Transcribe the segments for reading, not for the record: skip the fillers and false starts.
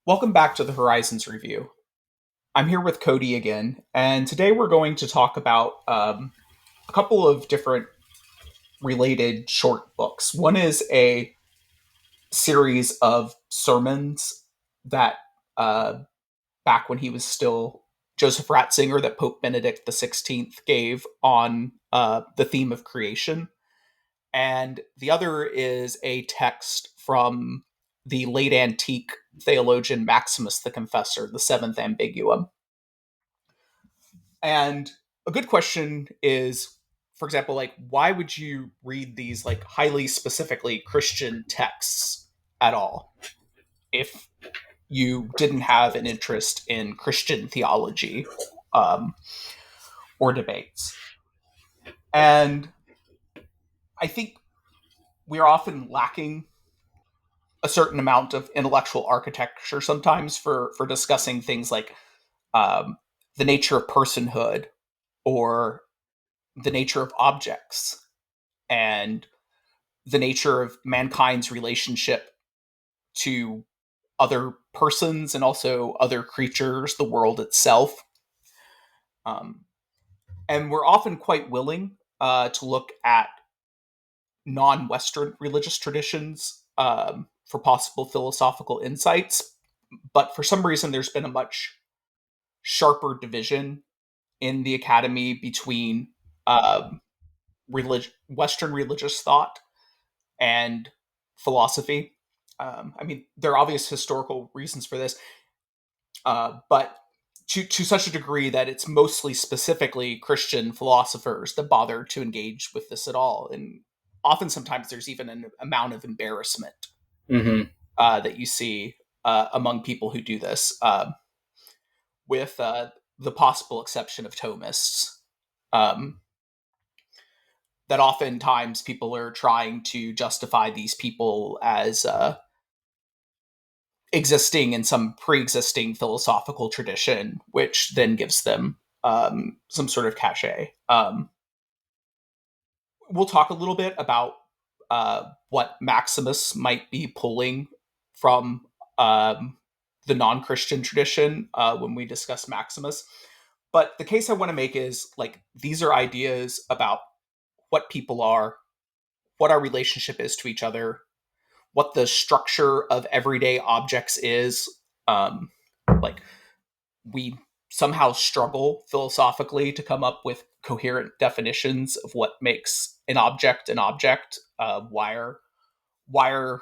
Welcome back to the Horizons Review. I'm here with Cody again, and today we're going to talk about a couple of different related short books. One is a series of sermons that, uh, back when he was still Joseph Ratzinger, that Pope Benedict XVI gave on the theme of creation. And the other is a text from the late antique theologian Maximus the Confessor, the Seventh Ambiguum. And a good question is, for example, like, why would you read these like highly specifically Christian texts at all if you didn't have an interest in Christian theology um, or debates? And I think we are often lacking a certain amount of intellectual architecture sometimes for discussing things like um, the nature of personhood or the nature of objects and the nature of mankind's relationship to other persons and also other creatures, the world itself. Um, and we're often quite willing to look at non Western religious traditions for possible philosophical insights. But for some reason, there's been a much sharper division in the academy between um, Western religious thought and philosophy. I mean, there are obvious historical reasons for this, but to such a degree that it's mostly specifically Christian philosophers that bother to engage with this at all. And often, sometimes there's even an amount of embarrassment Hmm. that you see among people who do this, with the possible exception of Thomists. Um, that oftentimes people are trying to justify these people as existing in some pre-existing philosophical tradition, which then gives them some sort of cachet. We'll talk a little bit about what Maximus might be pulling from um, the non-Christian tradition when we discuss Maximus. But the case I want to make is like these are ideas about what people are, what our relationship is to each other, what the structure of everyday objects is. Um, like we somehow struggle philosophically to come up with coherent definitions of what makes an object an object. Why are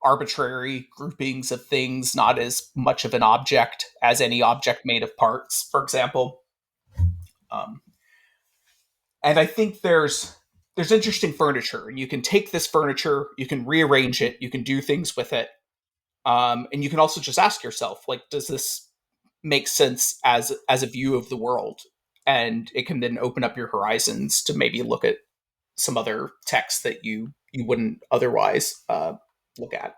arbitrary groupings of things not as much of an object as any object made of parts, for example? Um, and I think there's interesting furniture, and you can take this furniture, you can rearrange it, you can do things with it, and you can also just ask yourself, like, does this make sense as a view of the world? And it can then open up your horizons to maybe look at some other texts that you wouldn't otherwise look at.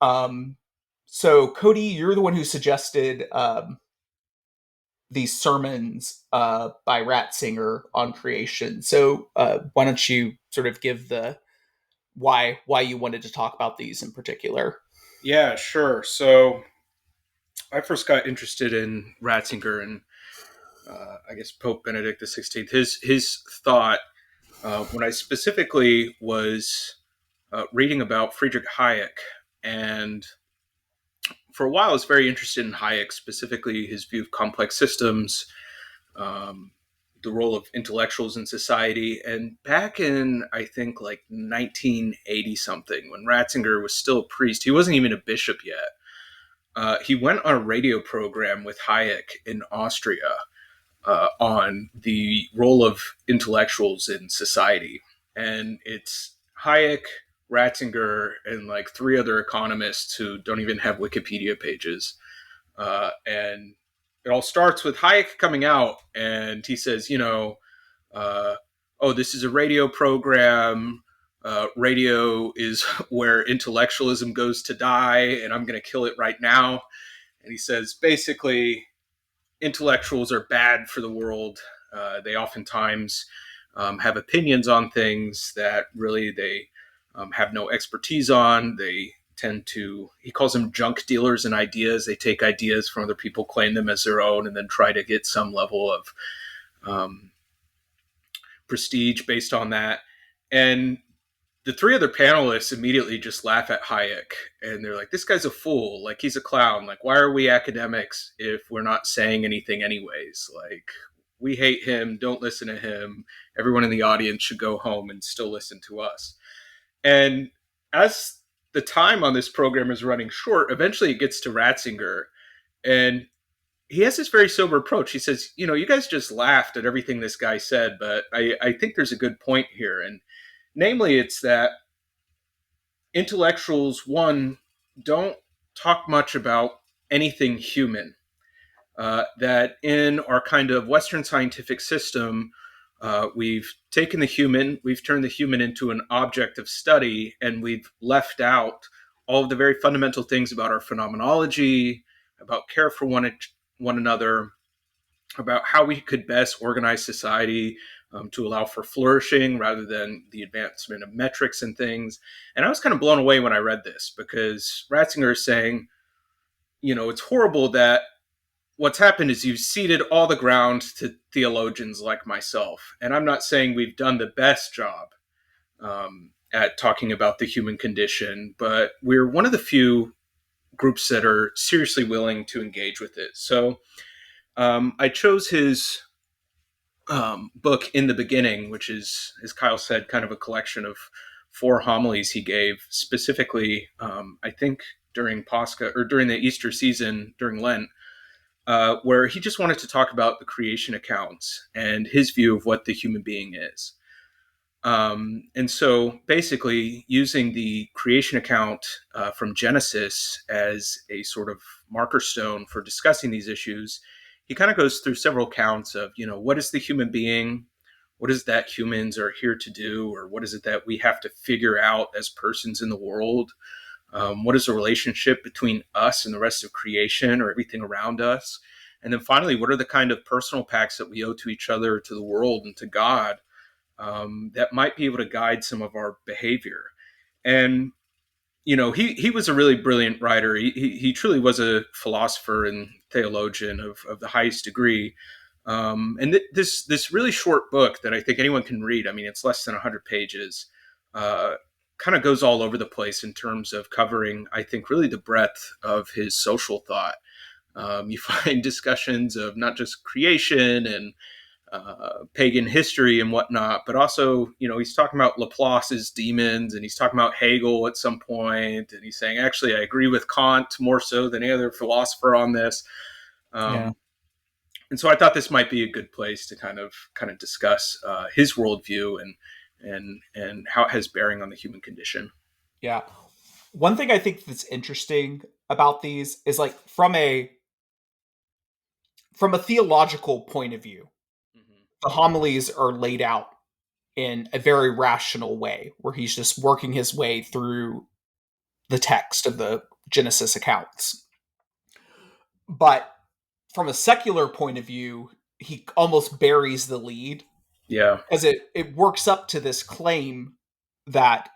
Um, so, Cody, you're the one who suggested these sermons by Ratzinger on creation. So, why don't you sort of give the why you wanted to talk about these in particular? Yeah, sure. So I first got interested in Ratzinger and I guess Pope Benedict XVI. His thought when I specifically was reading about Friedrich Hayek, and for a while I was very interested in Hayek, specifically his view of complex systems, um, the role of intellectuals in society. And back in, I think, like 1980 something, when Ratzinger was still a priest, he wasn't even a bishop yet. He went on a radio program with Hayek in Austria on the role of intellectuals in society. And it's Hayek, Ratzinger, and like three other economists who don't even have Wikipedia pages. And it all starts with Hayek coming out, and he says, uh, oh, this is a radio program. Radio is where intellectualism goes to die, and I'm going to kill it right now. And he says, basically, intellectuals are bad for the world. They oftentimes have opinions on things that really they have no expertise on. They tend to, he calls them junk dealers in ideas. They take ideas from other people, claim them as their own, and then try to get some level of um, prestige based on that. And the three other panelists immediately just laugh at Hayek, and they're like, "This guy's a fool. Like, he's a clown. Like, why are we academics if we're not saying anything anyways? Like, we hate him. Don't listen to him. Everyone in the audience should go home and still listen to us." And as the time on this program is running short, eventually it gets to Ratzinger, and he has this very sober approach. He says, "You guys just laughed at everything this guy said, but I think there's a good point here. And namely, it's that intellectuals, one, don't talk much about anything human. That in our kind of Western scientific system, we've taken the human, we've turned the human into an object of study, and we've left out all of the very fundamental things about our phenomenology, about care for one another, about how we could best organize society to allow for flourishing rather than the advancement of metrics and things." And I was kind of blown away when I read this, because Ratzinger is saying, it's horrible that what's happened is you've ceded all the ground to theologians like myself. And I'm not saying we've done the best job at talking about the human condition, but we're one of the few groups that are seriously willing to engage with it. So I chose his book In the Beginning, which is, as Kyle said, kind of a collection of 4 homilies he gave specifically, I think, during Pascha or during the Easter season, during Lent, where he just wanted to talk about the creation accounts and his view of what the human being is. And so basically using the creation account from Genesis as a sort of marker stone for discussing these issues, he kind of goes through several accounts of, what is the human being? What is that humans are here to do? Or what is it that we have to figure out as persons in the world? What is the relationship between us and the rest of creation or everything around us? And then finally, what are the kind of personal pacts that we owe to each other, to the world, and to God, that might be able to guide some of our behavior? And he was a really brilliant writer. He truly was a philosopher and theologian of the highest degree. And this really short book that I think anyone can read, I mean, it's less than 100 pages, kind of goes all over the place in terms of covering, I think, really the breadth of his social thought. You find discussions of not just creation and pagan history and whatnot, but also, he's talking about Laplace's demons, and he's talking about Hegel at some point, and he's saying, actually, I agree with Kant more so than any other philosopher on this. Yeah. And so I thought this might be a good place to kind of discuss his worldview and how it has bearing on the human condition. Yeah. One thing I think that's interesting about these is, like, from a theological point of view, Mm-hmm. the homilies are laid out in a very rational way, where he's just working his way through the text of the Genesis accounts. But from a secular point of view, he almost buries the lead, Yeah. because it works up to this claim that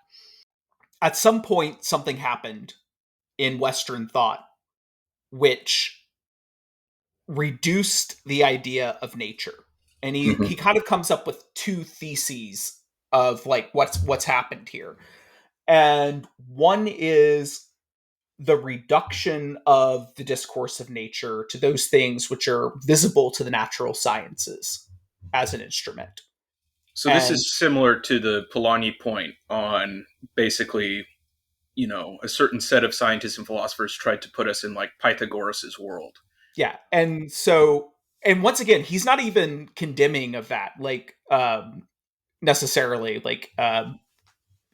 at some point something happened in Western thought which reduced the idea of nature. And he Mm-hmm. kind of comes up with 2 theses of, like, what's happened here. And one is the reduction of the discourse of nature to those things which are visible to the natural sciences as an instrument. So this And is similar to the Polanyi point on basically, a certain set of scientists and philosophers tried to put us in like Pythagoras's world. yeah, and so, and once again, he's not even condemning of that, like, necessarily, like,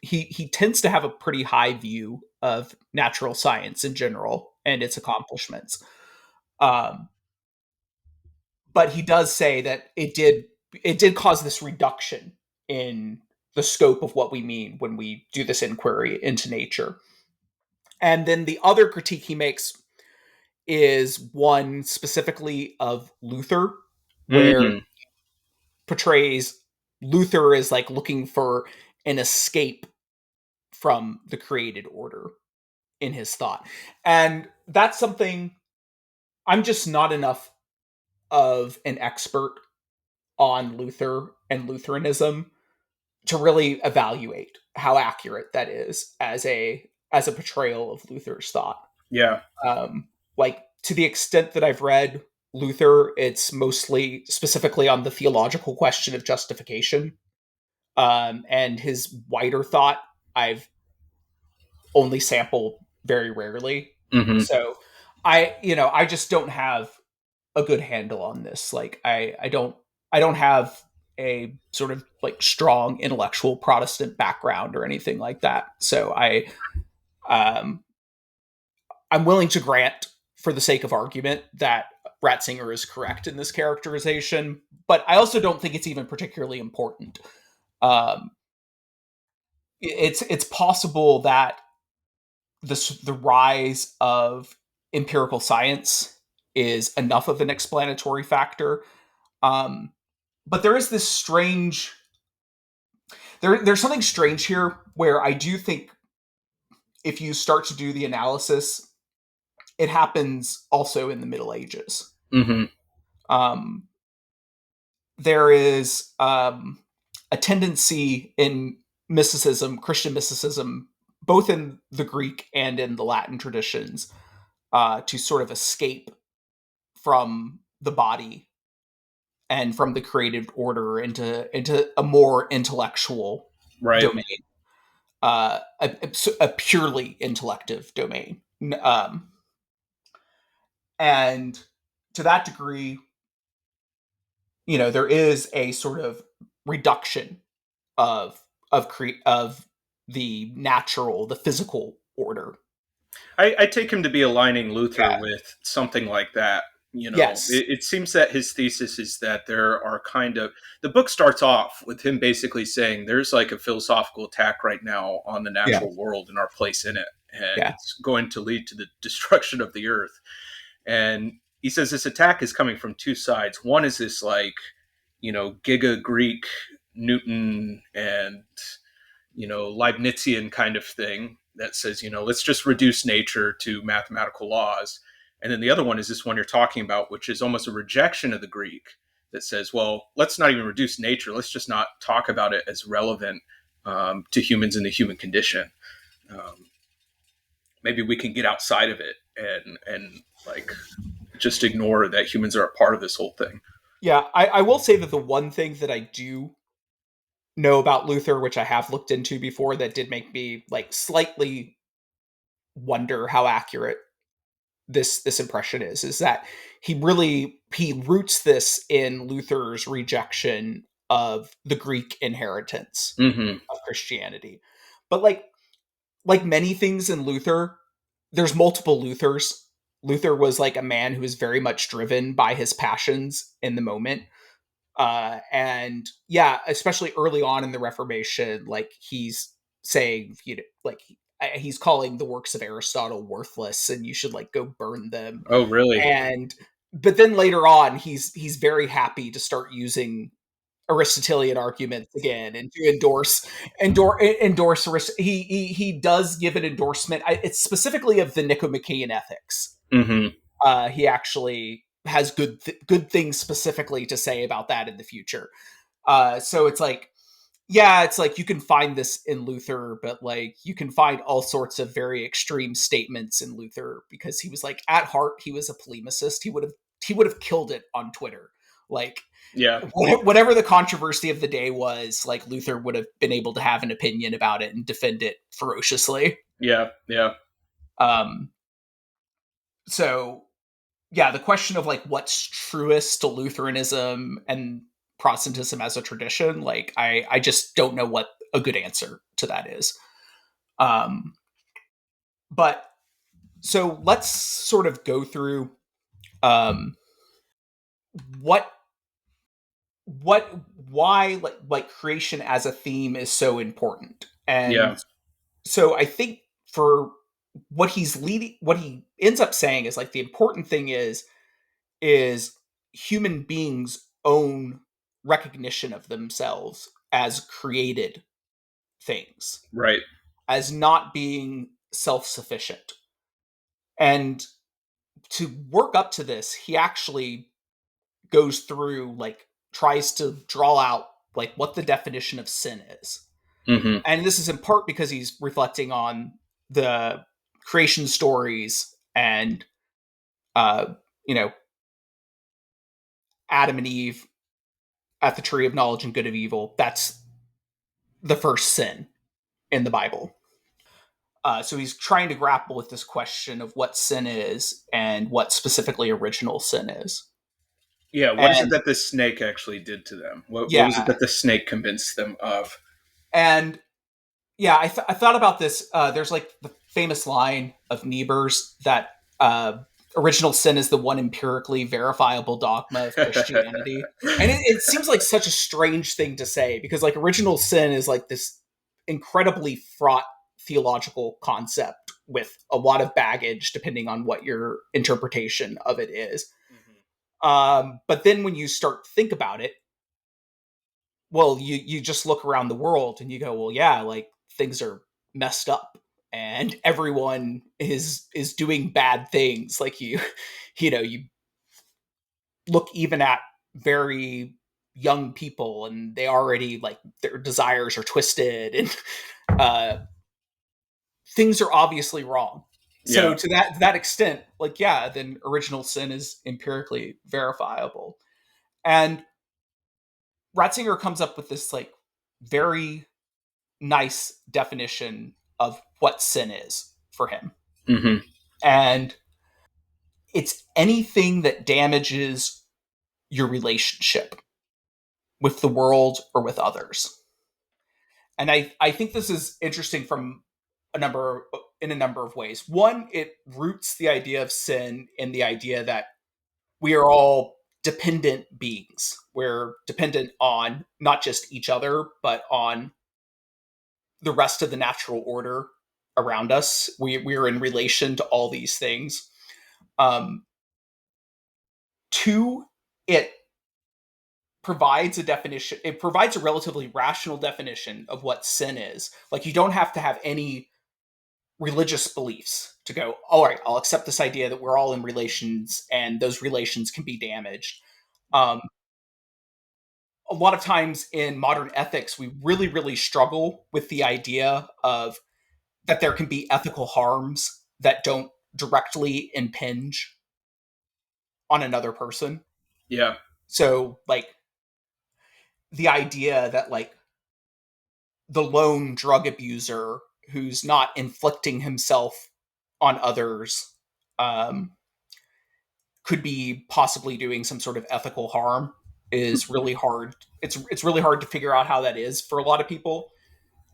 he tends to have a pretty high view of natural science in general and its accomplishments. Um, but he does say that it did cause this reduction in the scope of what we mean when we do this inquiry into nature. And then the other critique he makes is one specifically of Luther, where Mm-hmm. portrays Luther as, like, looking for an escape from the created order in his thought. And that's something I'm just not enough of an expert on Luther and Lutheranism to really evaluate how accurate that is as a portrayal of Luther's thought. Yeah. Like to the extent that I've read Luther, it's mostly specifically on the theological question of justification. And his wider thought, I've only sampled very rarely. Hmm. So I just don't have a good handle on this. Like I don't have a sort of like strong intellectual Protestant background or anything like that. So um I'm willing to grant for the sake of argument that Ratzinger is correct in this characterization, but I also don't think it's even particularly important. Um it's possible that the rise of empirical science is enough of an explanatory factor. Um, but there is this strange there's something strange here where I do think if you start to do the analysis, it happens also in the Middle Ages. Hmm. Um, there is a tendency in mysticism, Christian mysticism, both in the Greek and in the Latin traditions, to sort of escape from the body and from the created order into a more intellectual Right. domain, a purely intellective domain. And to that degree, there is a sort of reduction of of the natural, the physical order. I take him to be aligning Luther Yeah. with something like that. Yes. It seems that his thesis is that there are kind of the book starts off with him basically saying there's like a philosophical attack right now on the Yeah. natural world and our place in it, and Yeah. it's going to lead to the destruction of the earth. And he says this attack is coming from two sides. One is this like, Giga Greek Newton and Leibnizian kind of thing that says, let's just reduce nature to mathematical laws. And then the other one is this one you're talking about, which is almost a rejection of the Greek that says, well, let's not even reduce nature. Let's just not talk about it as relevant to humans and the human condition. Um, Maybe we can get outside of it and like just ignore that humans are a part of this whole thing. Yeah. I will say that the one thing that I do know about Luther, which I have looked into before, that did make me like slightly wonder how accurate this impression is that he roots this in Luther's rejection of the Greek inheritance Hmm. of Christianity. But like many things in Luther, there's multiple Luthers. Luther was like a man who was very much driven by his passions in the moment. And yeah, especially early on in the Reformation, like he's saying, like he's calling the works of Aristotle worthless, and you should like go burn them. Oh, really? And but then later on, he's very happy to start using Aristotelian arguments again and to endorse he does give an endorsement. It's specifically of the Nicomachean ethics. Hmm. He actually has good things specifically to say about that in the future. So it's like, yeah, it's like you can find this in Luther, but like you can find all sorts of very extreme statements in Luther because he was like at heart he was a polemicist. He would have killed it on Twitter. Like Yeah. whatever the controversy of the day was, like Luther would have been able to have an opinion about it and defend it ferociously. Yeah. Yeah. Um, so yeah, the question of like what's truest to Lutheranism and Protestantism as a tradition, like I just don't know what a good answer to that is. Um, but so let's sort of go through um, what what why like creation as a theme is so important. Yeah. And so I think for what he ends up saying is like the important thing is human beings own recognition of themselves as created things, Right. as not being self-sufficient. And to work up to this, he actually goes through, like, tries to draw out like what the definition of sin is. Hmm. And this is in part because he's reflecting on the creation stories and uh you know, Adam and Eve at the tree of knowledge and good of evil. That's the first sin in the Bible. So he's trying to grapple with this question of what sin is and what specifically original sin is. Yeah, what is it And that the snake actually did to them? What was it yeah, that the snake convinced them of? and yeah, I thought about this. There's like the famous line of Niebuhr's that original sin is the one empirically verifiable dogma of Christianity. And it seems like such a strange thing to say because, like, original sin is like this incredibly fraught theological concept with a lot of baggage depending on what your interpretation of it is. But then when you start to think about it, well, you just look around the world and you go, well, yeah, like, things are messed up and everyone is doing bad things. Like, you know, you look even at very young people and they already, like, their desires are twisted and uh things are obviously wrong. So Yeah. to that extent, like, yeah, then original sin is empirically verifiable. And Ratzinger comes up with this, like, very nice definition of what sin is for him. Hmm. And it's anything that damages your relationship with the world or with others. And I think this is interesting from a number of ways. One, it roots the idea of sin in the idea that we are all dependent beings. We're dependent on not just each other, but on the rest of the natural order around us. We're in relation to all these things. Um, Two, it provides a definition. It provides a relatively rational definition of what sin is. Like, you don't have to have any religious beliefs to go, all right, I'll accept this idea that we're all in relations and those relations can be damaged. Um, a lot of times in modern ethics, we really, really struggle with the idea of that there can be ethical harms that don't directly impinge on another person. Yeah. So, like, the idea that, like, the lone drug abuser who's not inflicting himself on others um, could be possibly doing some sort of ethical harm is really hard. It's really hard to figure out how that is for a lot of people.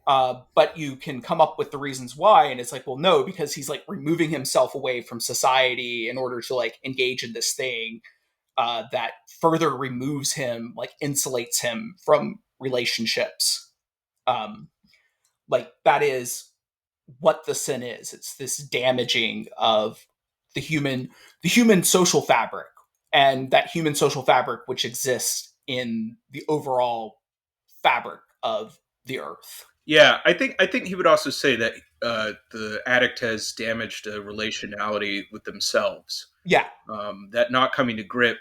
But you can come up with the reasons why, and it's like, well, no, because he's, like, removing himself away from society in order to, like, engage in this thing that further removes him, like, insulates him from relationships. Um, like, that is what the sin is. It's this damaging of the human the human social fabric, and that human social fabric which exists in the overall fabric of the earth. Yeah, I think he would also say that the addict has damaged a relationality with themselves. Yeah, That not coming to grip,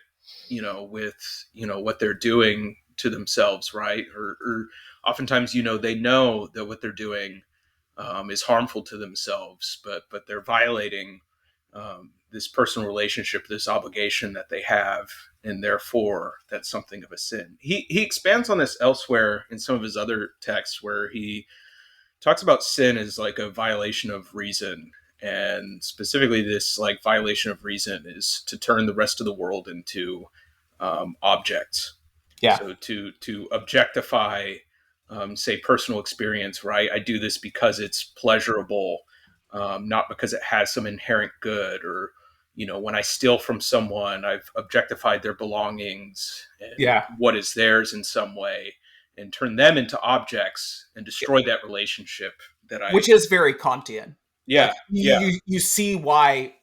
with what they're doing to themselves, right? Or oftentimes, they know that what they're doing is harmful to themselves, but they're violating this personal relationship, this obligation that they have, and therefore that's something of a sin. He expands on this elsewhere in some of his other texts, where he talks about sin as like a violation of reason, and specifically this like violation of reason is to turn the rest of the world into objects. yeah, So to objectify, say, personal experience, right? I do this because it's pleasurable, not because it has some inherent good. Or when I steal from someone, I've objectified their belongings and yeah. what is theirs in some way, and turn them into objects and destroy that relationship that I. Which is very Kantian. Like, Yeah, yeah, you see why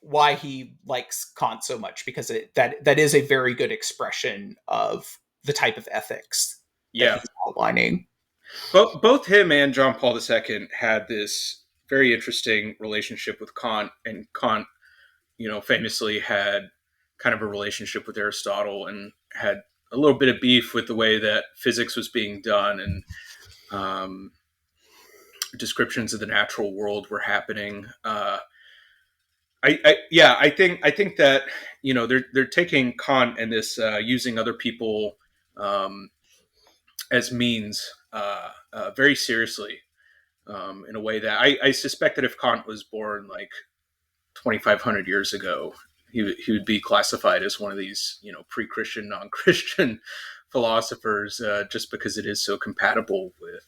he likes Kant so much, because that is a very good expression of the type of ethics that yeah. he's outlining. Both him and John Paul II had this. very interesting relationship with Kant, and Kant, famously had kind of a relationship with Aristotle and had a little bit of beef with the way that physics was being done, and um, descriptions of the natural world were happening. Yeah, I think that they're taking Kant and this using other people um, as means very seriously, in a way that I suspect that if Kant was born like 2,500 years ago, he would be classified as one of these pre-Christian, non-Christian philosophers, just because it is so compatible with.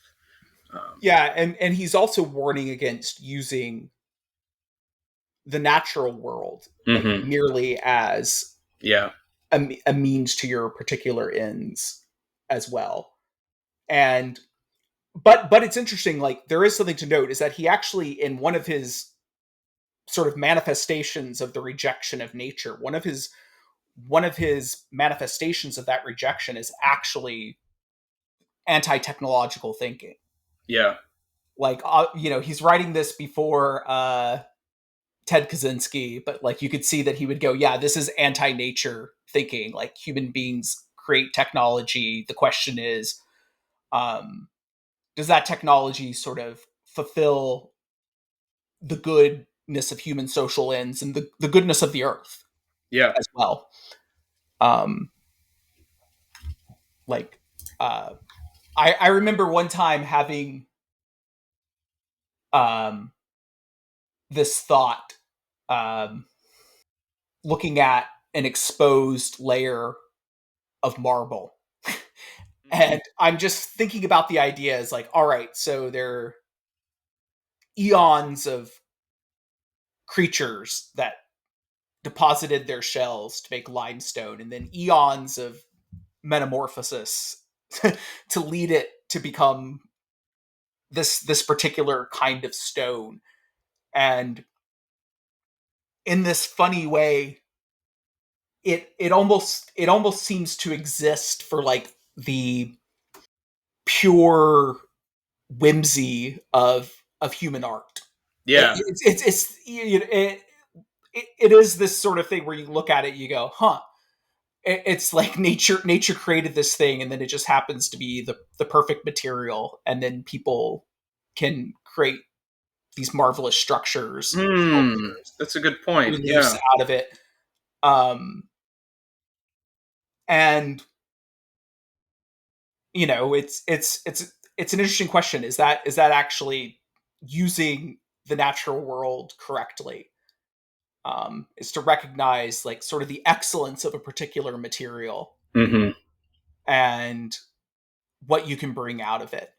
Yeah, and he's also warning against using the natural world like Mm-hmm. merely as Yeah, a means to your particular ends as well. And but it's interesting, like there is something to note is that he actually, in one of his sort of manifestations of the rejection of nature, one of his manifestations of that rejection is actually anti-technological thinking. yeah, Like he's writing this before Ted Kaczynski, but like you could see that he would go, yeah, this is anti-nature thinking. Like human beings create technology. The question is, um, does that technology sort of fulfill the goodness of human social ends and the goodness of the earth yeah. as well? Um, like, uh, I remember one time having um, this thought, um, looking at an exposed layer of marble. And I'm just thinking about the idea as like, all right, so there are eons of creatures that deposited their shells to make limestone, and then eons of metamorphosis to lead it to become this particular kind of stone. And in this funny way, it almost seems to exist for like the pure whimsy of human art. It, Yeah. it's it is this sort of thing where you look at it, you go, huh. It's like nature created this thing, and then it just happens to be the perfect material, and then people can create these marvelous structures, sculptures, That's a good point. reliefs Yeah. out of it. Um, and it's an interesting question. Is that actually using the natural world correctly? Is to recognize like sort of the excellence of a particular material Hmm. and what you can bring out of it.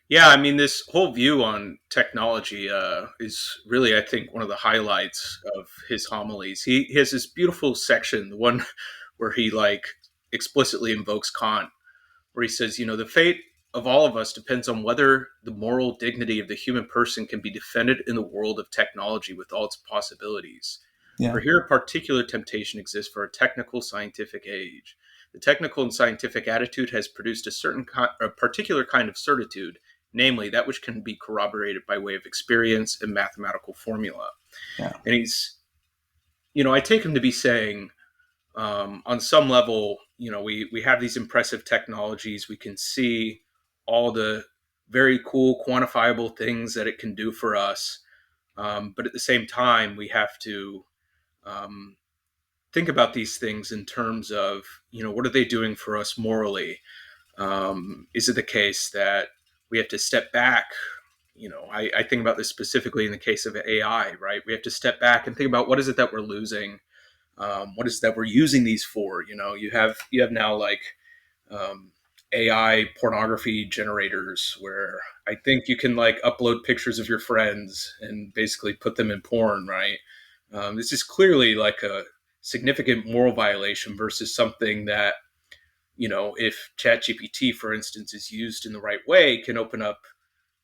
Yeah, I mean, this whole view on technology is really, I think, one of the highlights of his homilies. He has this beautiful section, the one where he like explicitly invokes Kant, where he says, the fate of all of us depends on whether the moral dignity of the human person can be defended in the world of technology with all its possibilities. Yeah. For here, a particular temptation exists for a technical scientific age. The technical and scientific attitude has produced a particular kind of certitude, namely that which can be corroborated by way of experience and mathematical formula. Yeah. And I take him to be saying, on some level, we have these impressive technologies. We can see all the very cool, quantifiable things that it can do for us. But at the same time, we have to um, think about these things in terms of, what are they doing for us morally? Is it the case that we have to step back? I think about this specifically in the case of AI, right? We have to step back and think about what is it that we're losing, what is it that we're using these for. You have now like AI pornography generators where I think you can like upload pictures of your friends and basically put them in porn, right? This is clearly like a significant moral violation versus something that, if ChatGPT, for instance, is used in the right way, can open up,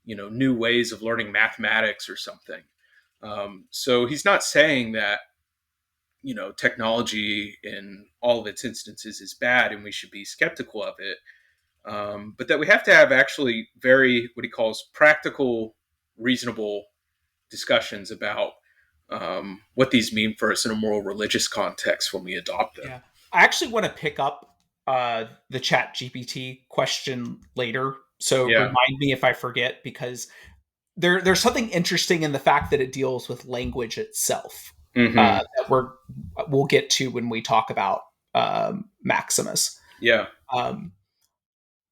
new ways of learning mathematics or something. So he's not saying that, technology in all of its instances is bad and we should be skeptical of it, but that we have to have actually very, what he calls, practical, reasonable discussions about what these mean for us in a moral religious context when we adopt them. Yeah. I actually want to pick up the chat GPT question later. So Yeah. remind me if I forget, because there's something interesting in the fact that it deals with language itself Hmm. that we'll get to when we talk about Maximus. Yeah. Um,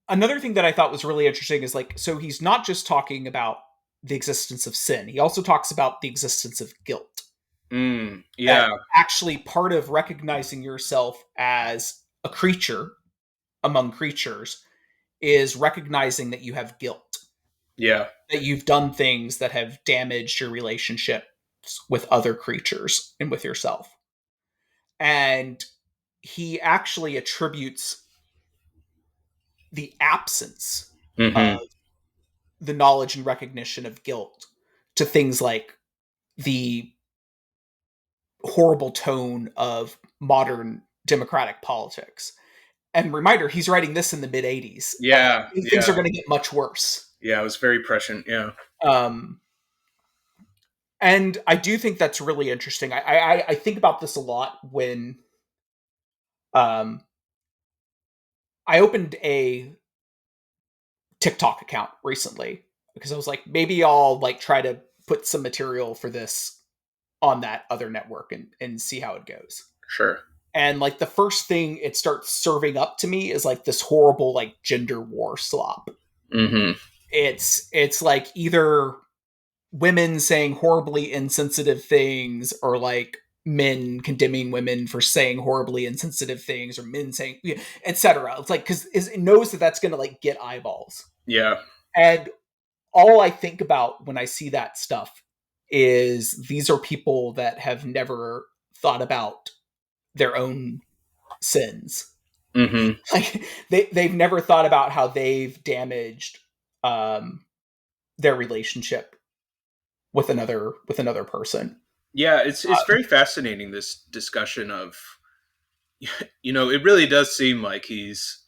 Another thing that I thought was really interesting is like, so he's not just talking about the existence of sin, he also talks about the existence of guilt. That Yeah. actually part of recognizing yourself as a creature among creatures is recognizing that you have guilt, Yeah. that you've done things that have damaged your relationships with other creatures and with yourself. And he actually attributes the absence of Hmm. the knowledge and recognition of guilt to things like the horrible tone of modern democratic politics. And reminder, he's writing this in the mid 80s. Yeah. Things are Yeah. going to get much worse. Yeah. It was very prescient. Yeah. Um, and I do think that's really interesting. I think about this a lot when um, I opened a TikTok account recently because I was like, maybe I'll like try to put some material for this on that other network and see how it goes. Sure. And like the first thing it starts serving up to me is like this horrible like gender war slop. Hmm. It's like either women saying horribly insensitive things or like men condemning women for saying horribly insensitive things or men saying etc. It's like because it knows that that's going to like get eyeballs. Yeah. And all I think about when I see that stuff is these are people that have never thought about their own sins. Hmm. Like they've never thought about how they've damaged um, their relationship with another person. Yeah. It's very fascinating, this discussion of, it really does seem like he's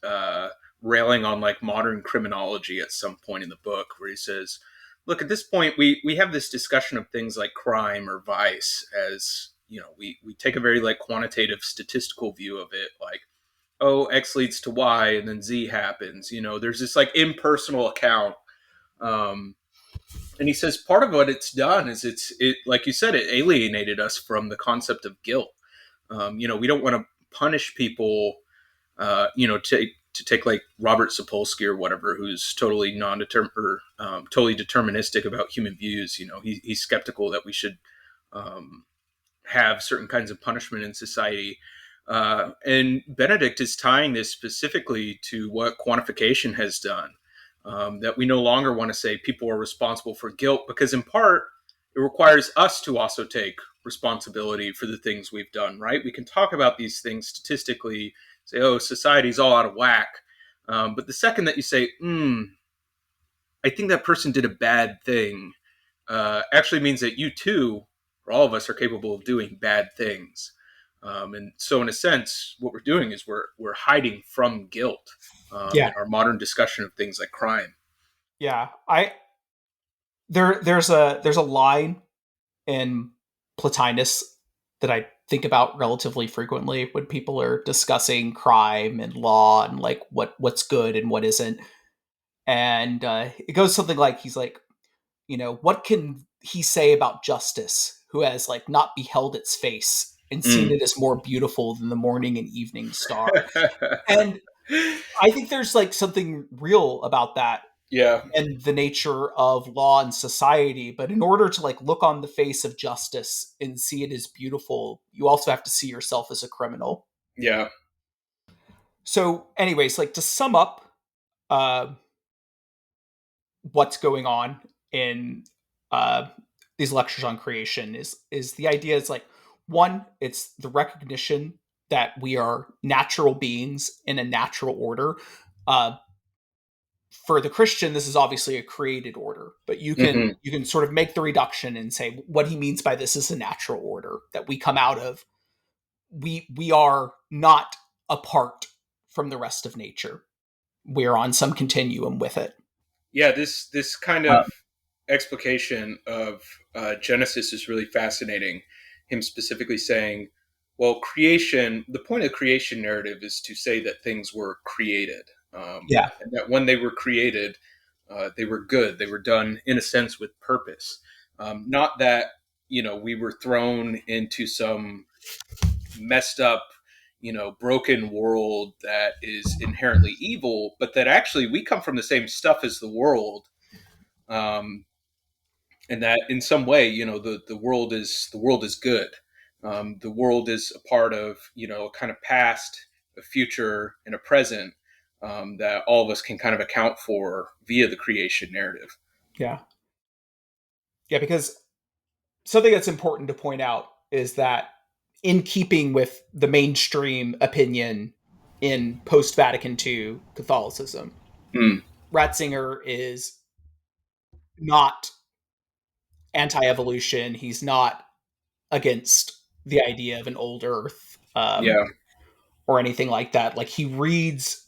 railing on like modern criminology at some point in the book, where he says, look, at this point we have this discussion of things like crime or vice as, we take a very like quantitative statistical view of it, like, oh, X leads to Y and then Z happens. There's this like impersonal account. um, and he says part of what it's done is it like you said, it alienated us from the concept of guilt. We don't want to punish people, to take like Robert Sapolsky or whatever, who's totally non-determ or totally deterministic about human views. He's skeptical that we should um, have certain kinds of punishment in society. And Benedict is tying this specifically to what quantification has done. That we no longer want to say people are responsible for guilt, because in part it requires us to also take responsibility for the things we've done, right? We can talk about these things statistically, say, oh, society's all out of whack. But the second that you say, I think that person did a bad thing, actually means that you too, or all of us, are capable of doing bad things. And so, in a sense, what we're doing is we're hiding from guilt Yeah, in our modern discussion of things like crime. yeah. I there's a line in Plotinus that I think about relatively frequently when people are discussing crime and law and like what's good and what isn't. And it goes something like he's like, what can he say about justice who has like not beheld its face and seen Mm. it as more beautiful than the morning and evening star? And I think there's like something real about that Yeah, and the nature of law and society. But in order to like look on the face of justice and see it as beautiful, you also have to see yourself as a criminal. yeah. So, anyways, like to sum up uh, what's going on in uh, these lectures on creation is the idea is like one, it's the recognition that we are natural beings in a natural order. Uh, for the Christian, this is obviously a created order, but Hmm. you can sort of make the reduction and say what he means by this is a natural order that we come out of. We are not apart from the rest of nature. We're on some continuum with it. Yeah, this kind Uh, of explication of Genesis is really fascinating. Him specifically saying, well, creation, the point of the creation narrative is to say that things were created, Yeah. and that when they were created, they were good. They were done, in a sense, with purpose. Not that, we were thrown into some messed up, broken world that is inherently evil, but that actually we come from the same stuff as the world. Um, and that in some way, the world is good. The world is a part of, a kind of past, a future, and a present, that all of us can kind of account for via the creation narrative. Yeah. Yeah, because something that's important to point out is that in keeping with the mainstream opinion in post Vatican II Catholicism, Mm, Ratzinger is not anti evolution. He's not against the idea of an old Earth, yeah. or anything like that. Like he reads,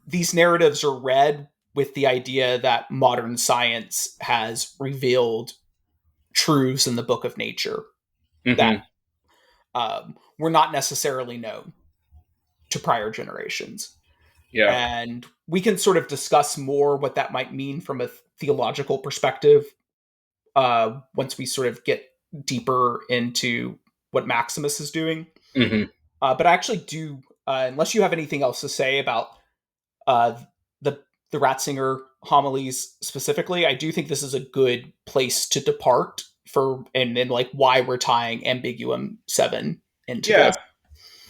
these narratives are read with the idea that modern science has revealed truths in the book of nature that Hmm. were not necessarily known to prior generations. Yeah. And we can sort of discuss more what that might mean from a theological perspective once we sort of get deeper into what Maximus is doing. Hmm. But I actually do, unless you have anything else to say about uh, the the Ratzinger homilies specifically, I do think this is a good place to depart for, and like why we're tying Ambiguum 7 into Yeah. this.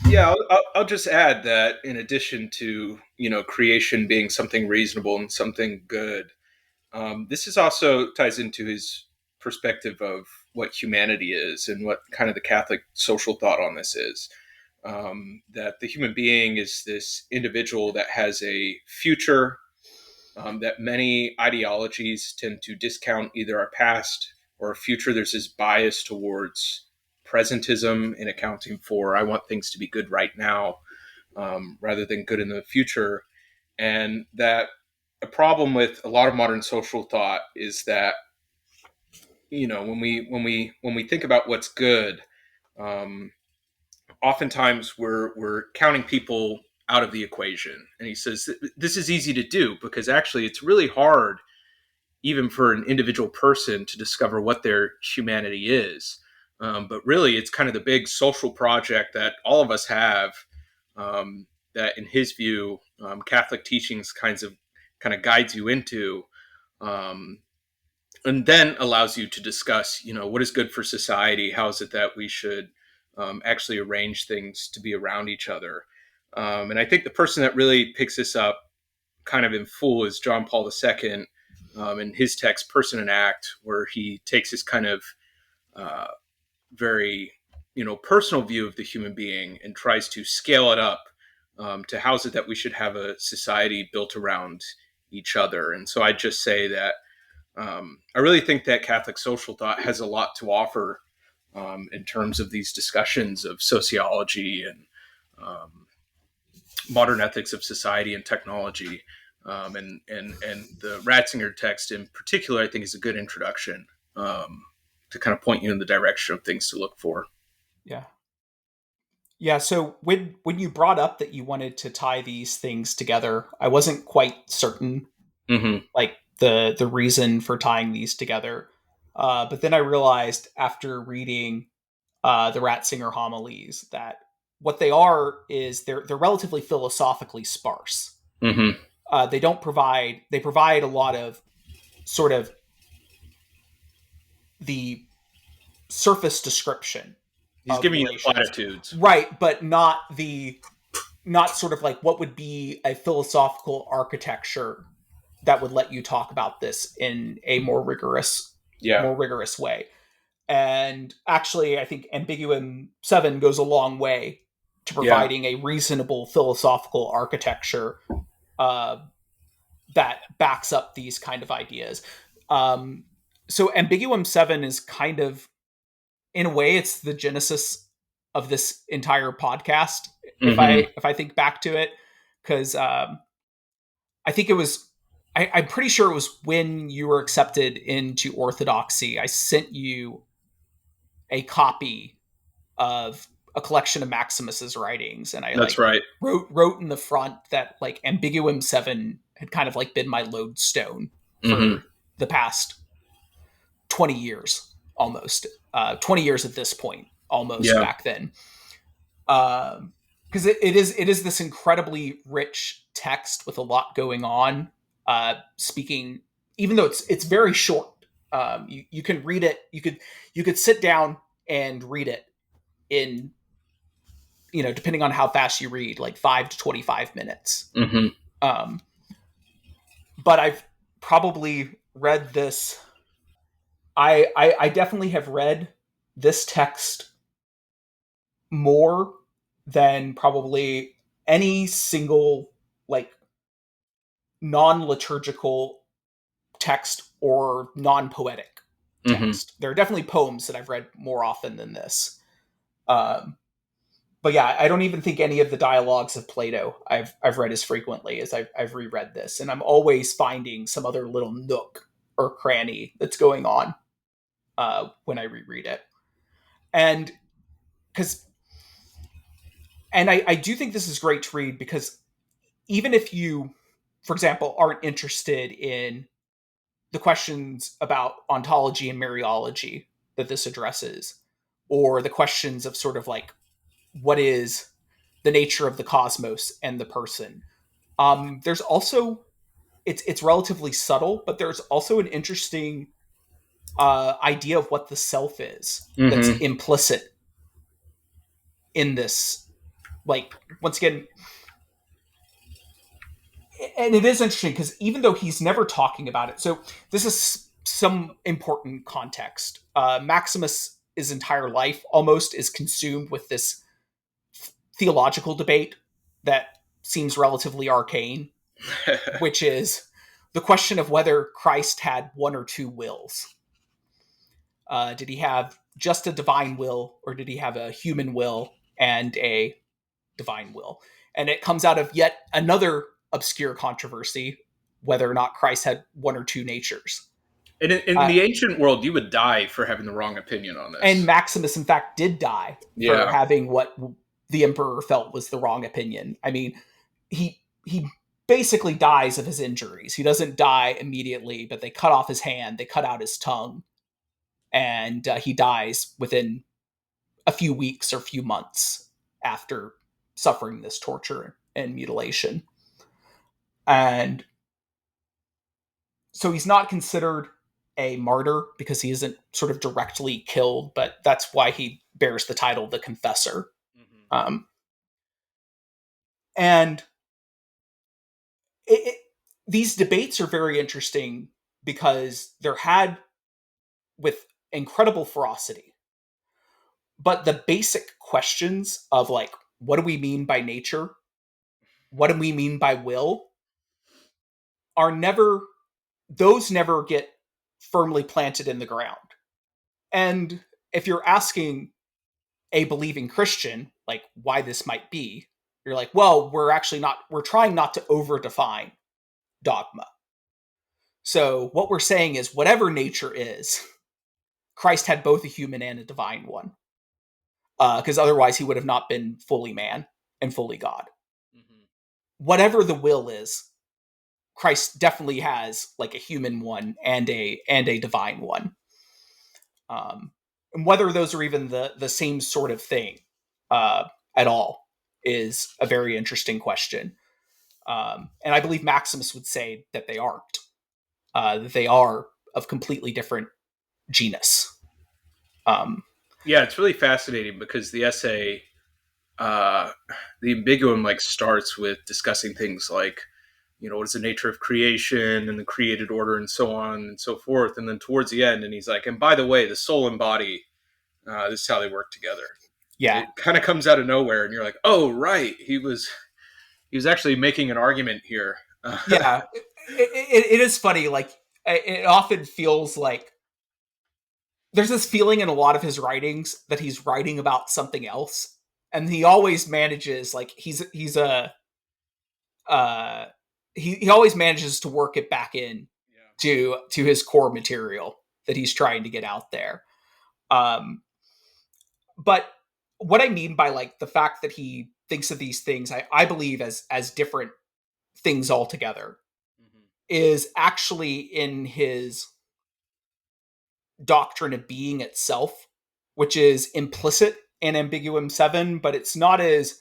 Yeah, I'll just add that in addition to creation being something reasonable and something good, this is also ties into his perspective of what humanity is and what kind of the Catholic social thought on this is. That the human being is this individual that has a future, that many ideologies tend to discount either our past or our future. There's this bias towards presentism in accounting for, I want things to be good right now, rather than good in the future. And that a problem with a lot of modern social thought is that, when we think about what's good, um, oftentimes we're counting people out of the equation. And he says this is easy to do because actually it's really hard, even for an individual person, to discover what their humanity is. But really, it's kind of the big social project that all of us have. That, in his view, Catholic teachings kind of guides you into, um, and then allows you to discuss, what is good for society. How is it that we should actually arrange things to be around each other? And I think the person that really picks this up kind of in full is John Paul II, in his text "Person and Act," where he takes this kind of uh, very personal view of the human being and tries to scale it up, to how is it that we should have a society built around each other. And so I just say that I really think that Catholic social thought has a lot to offer, in terms of these discussions of sociology and um, modern ethics of society and technology. And the Ratzinger text in particular, I think, is a good introduction, to kind of point you in the direction of things to look for. Yeah. Yeah, so when you brought up that you wanted to tie these things together, I wasn't quite certain Hmm. like the reason for tying these together. But then I realized after reading the Ratzinger homilies that what they are is they're relatively philosophically sparse. Hmm. They provide a lot of sort of the surface description He's of giving you the relations, platitudes. right? But not sort of like what would be a philosophical architecture that would let you talk about this in a Yeah. more rigorous way. And actually, I think Ambiguum 7 goes a long way to Yeah. providing a reasonable philosophical architecture uh, that backs up these kind of ideas. Um, so Ambiguum 7 is kind of, in a way, it's the genesis of this entire podcast. Hmm. If I think back to it, because I think it was. I'm pretty sure it was when you were accepted into Orthodoxy. I sent you a copy of a collection of Maximus's writings, and I That's like right. wrote in the front that like Ambiguum 7 had kind of like been my lodestone Hmm. for the past 20 years almost. 20 years at this point, almost Yeah. back then. Because it is this incredibly rich text with a lot going on. Speaking, even though it's very short, you can read it. You could sit down and read it in, depending on how fast you read, like 5 to 25 minutes. Hmm. Um, but I've probably read this. I definitely have read this text more than probably any single like non-liturgical text or non-poetic Hmm. text. There are definitely poems that I've read more often than this. Um, but yeah, I don't even think any of the dialogues of Plato I've read as frequently as I've reread this, and I'm always finding some other little nook or cranny that's going on when I reread it, and because I do think this is great to read because even if you, for example, aren't interested in the questions about ontology and Mariology that this addresses, or the questions of sort of like what is the nature of the cosmos and the person. There's also it's relatively subtle, but there's also an interesting idea of what the self is that's Hmm. implicit in this. Like once again, and it is interesting because even though he's never talking about it, so this is some important context. Maximus, his entire life almost is consumed with this theological debate that seems relatively arcane, which is the question of whether Christ had one or two wills. Did he have just a divine will, or did he have a human will and a divine will? And it comes out of yet another obscure controversy whether or not Christ had one or two natures. In Uh, the ancient world, you would die for having the wrong opinion on and this. Maximus, in fact, did die for Yeah. having what the emperor felt was the wrong opinion. I mean, he basically dies of his injuries. He doesn't die immediately, but they cut off his hand, they cut out his tongue, and he dies within a few weeks or few months after suffering this torture and mutilation. And so he's not considered a martyr because he isn't sort of directly killed, but that's why he bears the title the Confessor. Hmm. Um, and it, these debates are very interesting because they're had with incredible ferocity. But the basic questions of like, what do we mean by nature? What do we mean by will? Are never, those never get firmly planted in the ground. And if you're asking a believing Christian, like why this might be, you're like, well, we're trying not to over define dogma. So what we're saying is whatever nature is, Christ had both a human and a divine one. Because otherwise he would have not been fully man and fully God. Hmm. Whatever the will is, Christ definitely has like a human one and a divine one. And whether those are even the same sort of thing at all is a very interesting question. And I believe Maximus would say that they aren't. That they are of completely different genus. Um, Yeah, it's really fascinating because the essay, uh, the ambiguum, like starts with discussing things like, what is the nature of creation and the created order and so on and so forth. And then towards the end, and he's like, and by the way, the soul and body, this is how they work together. yeah, It kind of comes out of nowhere, and you're like, oh right, he was actually making an argument here. yeah. It is funny. Like it often feels like there's this feeling in a lot of his writings that he's writing about something else, and he always manages like he's a uh he always manages to work it back in Yeah. to his core material that he's trying to get out there. Um, but what I mean by like the fact that he thinks of these things, I believe as different things altogether, Hmm. is actually in his doctrine of being itself, which is implicit in Ambiguum 7, but it's not as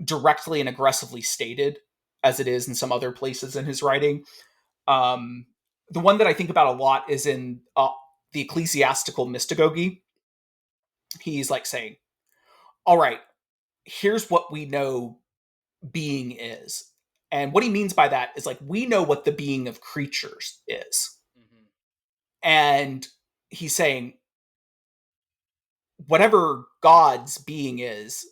directly and aggressively stated as it is in some other places in his writing. Um, the one that I think about a lot is in the Ecclesiastical Mystagogy. He's like saying, all right, here's what we know being is. And what he means by that is like, we know what the being of creatures is. Hmm. And he's saying, whatever God's being is,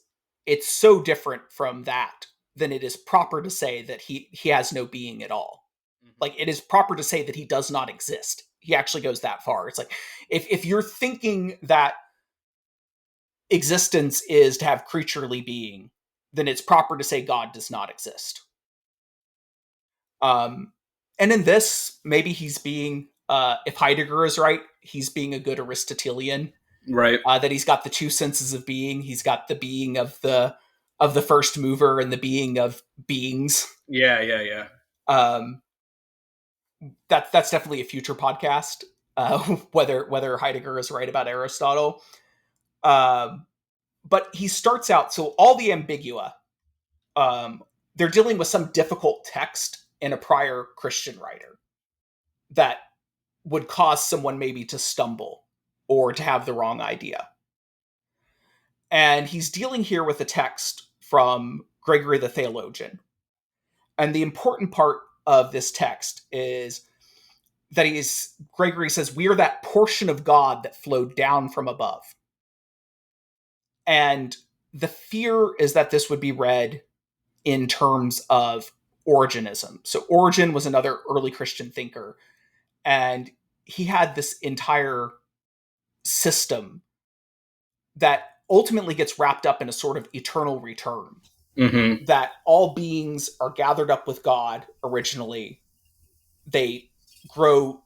it's so different from that than it is proper to say that he has no being at all. Hmm. Like it is proper to say that he does not exist. He actually goes that far. It's like if you're thinking that existence is to have creaturely being, then it's proper to say God does not exist. Um, and in this, maybe he's being, if Heidegger is right, he's being a good Aristotelian. Right. That he's got the two senses of being. He's got the being of the first mover and the being of beings. Yeah. Yeah. Yeah. Um, that's definitely a future podcast. Whether Heidegger is right about Aristotle. Um, but he starts out, so all the ambigua, um, they're dealing with some difficult text in a prior Christian writer that would cause someone maybe to stumble or to have the wrong idea. And he's dealing here with a text from Gregory the Theologian. And the important part of this text is that Gregory says, we are that portion of God that flowed down from above. And the fear is that this would be read in terms of Origenism. So Origen was another early Christian thinker, and he had this entire system that ultimately gets wrapped up in a sort of eternal return, Hmm. that all beings are gathered up with God originally. They grow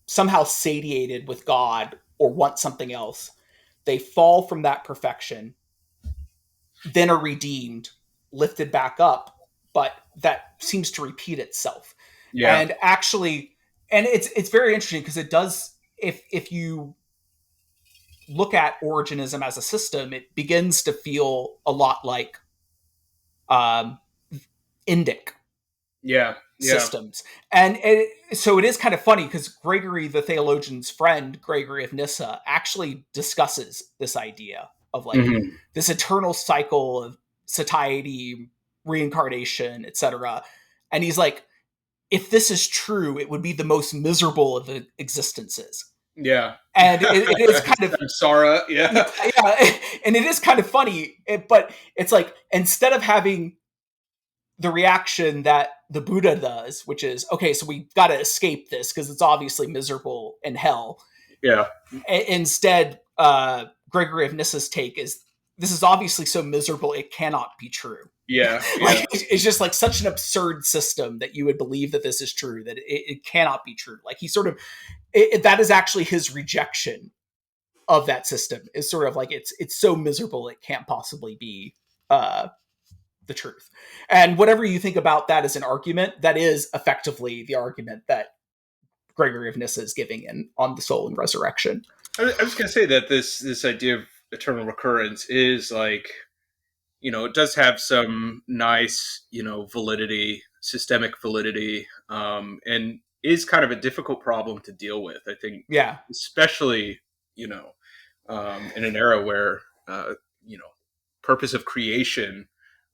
somehow satiated with God or want something else. They fall from that perfection, then are redeemed, lifted back up, but that seems to repeat itself. Yeah. And actually, and it's very interesting because it does, if you look at Origenism as a system, it begins to feel a lot like um, Indic Yeah. Yeah. systems. And so it is kind of funny because Gregory, the theologian's friend, Gregory of Nyssa, actually discusses this idea of like Hmm. this eternal cycle of satiety, reincarnation, etc. And he's like, if this is true, it would be the most miserable of the existences. Yeah. And it is kind of, Samsara. yeah, Yeah. yeah, and it is kind of funny, but it's like instead of having the reaction that the Buddha does, which is, okay, so we got to escape this because it's obviously miserable in hell. Yeah. Instead, Gregory of Nyssa's take is, this is obviously so miserable it cannot be true. Yeah. Yeah. Like it's just like such an absurd system that you would believe that this is true, that it cannot be true. Like he sort of, that is actually his rejection of that system, is sort of like it's so miserable it can't possibly be the truth. And whatever you think about that as an argument, that is effectively the argument that Gregory of Nyssa is giving in On the Soul and Resurrection. I was going to say that this idea of eternal recurrence is like, it does have some nice, validity, systemic validity, and is kind of a difficult problem to deal with. I think, Yeah. especially, in an era where, you know, purpose of creation,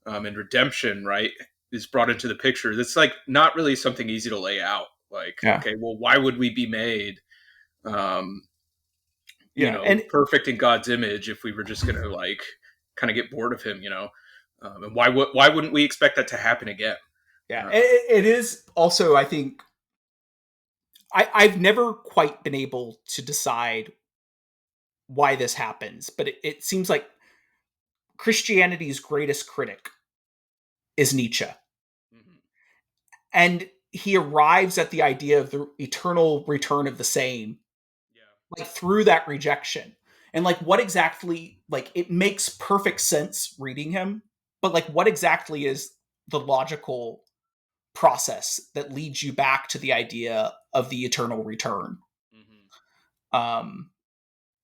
and redemption, right, is brought into the picture. That's like not really something easy to lay out. Like, Yeah. okay, well, why would we be made? Um, Yeah. And perfect in God's image if we were just going to like kind of get bored of him, and why wouldn't we expect that to happen again? yeah, Uh, it is also, I think, I've never quite been able to decide why this happens, but it seems like Christianity's greatest critic is Nietzsche. mhm. And he arrives at the idea of the eternal return of the same, Yeah. like through that rejection. And like what exactly, like it makes perfect sense reading him, but like what exactly is the logical process that leads you back to the idea of the eternal return? Hmm. Um,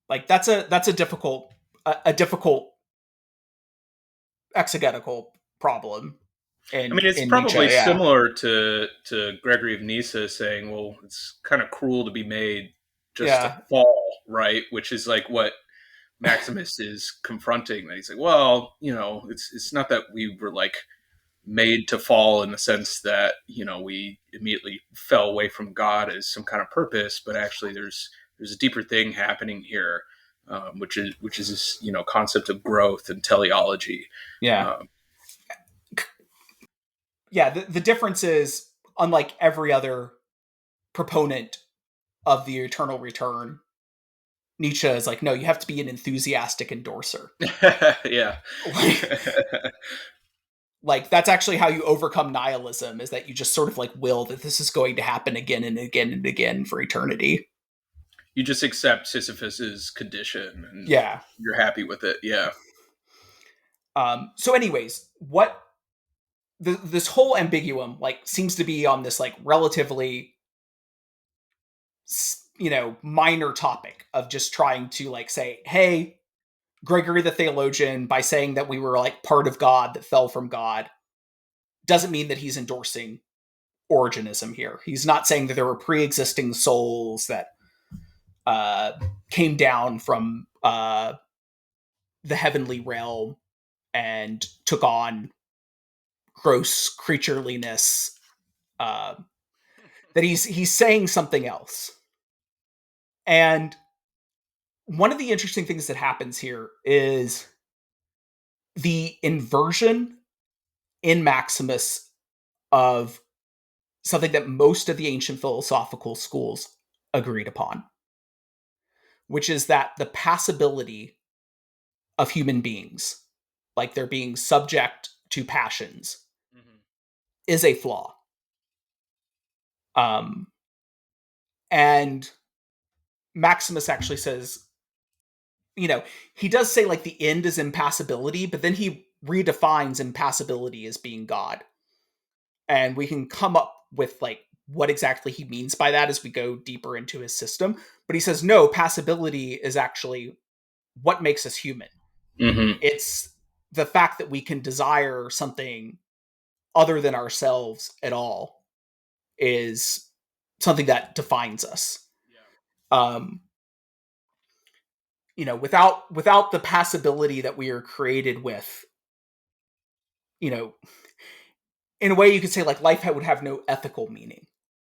like that's a difficult a difficult exegetical problem I mean, it's in Nietzsche. probably Yeah, similar to Gregory of Nyssa saying, "Well, it's kind of cruel to be made just to yeah, fall," right? Which is like what Maximus is confronting. That he's like, "Well, it's not that we were like made to fall in the sense that we immediately fell away from God as some kind of purpose, but actually there's a deeper thing happening here, which is this concept of growth and teleology." yeah, Um, yeah. The difference is, unlike every other proponent of the eternal return, Nietzsche is like, no, you have to be an enthusiastic endorser. yeah. Like, like that's actually how you overcome nihilism, is that you just sort of like will that this is going to happen again and again and again for eternity. You just accept Sisyphus's condition and Yeah. you're happy with it. Yeah. So anyways, what this whole ambiguum like seems to be on this like relatively minor topic of just trying to like say, hey, Gregory the theologian, by saying that we were like part of God that fell from God, doesn't mean that he's endorsing Origenism here. He's not saying that there were pre-existing souls that uh, came down from the heavenly realm and took on gross creatureliness. Uh, that he's saying something else. And one of the interesting things that happens here is the inversion in Maximus of something that most of the ancient philosophical schools agreed upon, which is that the passibility of human beings, like they're being subject to passions, Mhm. is a flaw. Um, and Maximus actually says, you know, he does say like the end is impassibility, but then he redefines impassibility as being God. And we can come up with like what exactly he means by that as we go deeper into his system. But he says, no, passibility is actually what makes us human. Mhm. It's the fact that we can desire something other than ourselves at all is something that defines us. Yeah. Um, without the passibility that we are created with, you know, in a way you could say like life would have no ethical meaning.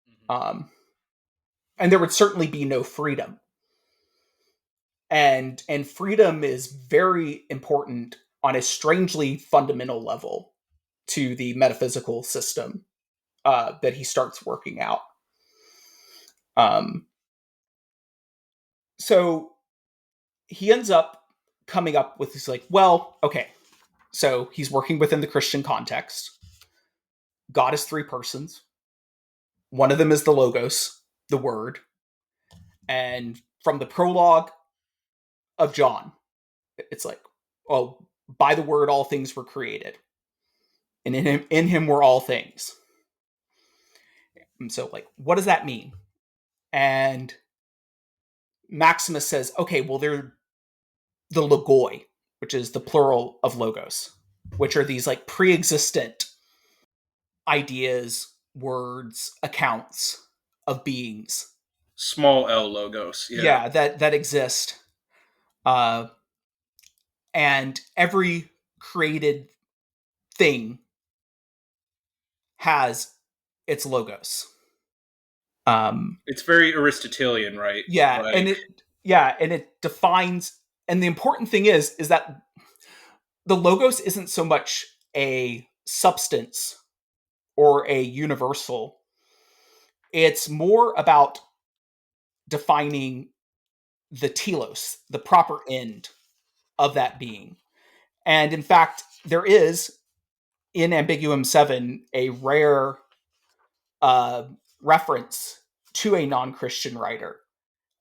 Mhm. Um, and there would certainly be no freedom. And freedom is very important on a strangely fundamental level to the metaphysical system that he starts working out. Um, so he ends up coming up with this like, well, okay, so he's working within the Christian context. God is three persons. One of them is the Logos, the Word. And from the prologue of John, it's like, oh, by the Word all things were created, and in him were all things. And so, like, what does that mean? And Maximus says, okay, well, they're the logoi, which is the plural of logos, which are these like pre-existent ideas, words, accounts of beings. Small L logos. Yeah. Yeah, that exist. Uh, and every created thing has its logos. Um, It's very Aristotelian, right? yeah, Like, and it defines. And the important thing is that the logos isn't so much a substance or a universal. It's more about defining the telos, the proper end of that being. And in fact, there is in Ambiguum 7 a rare uh, reference to a non-Christian writer,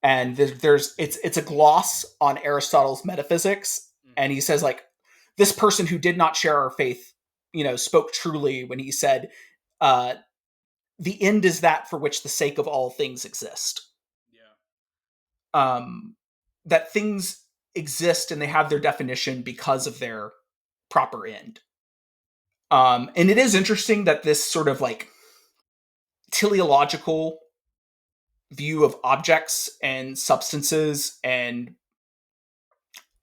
and it's a gloss on Aristotle's metaphysics, and he says like this person who did not share our faith, spoke truly when he said, uh, "The end is that for which the sake of all things exist." Yeah. That things exist and they have their definition because of their proper end. And it is interesting that this sort of like teleological view of objects and substances, and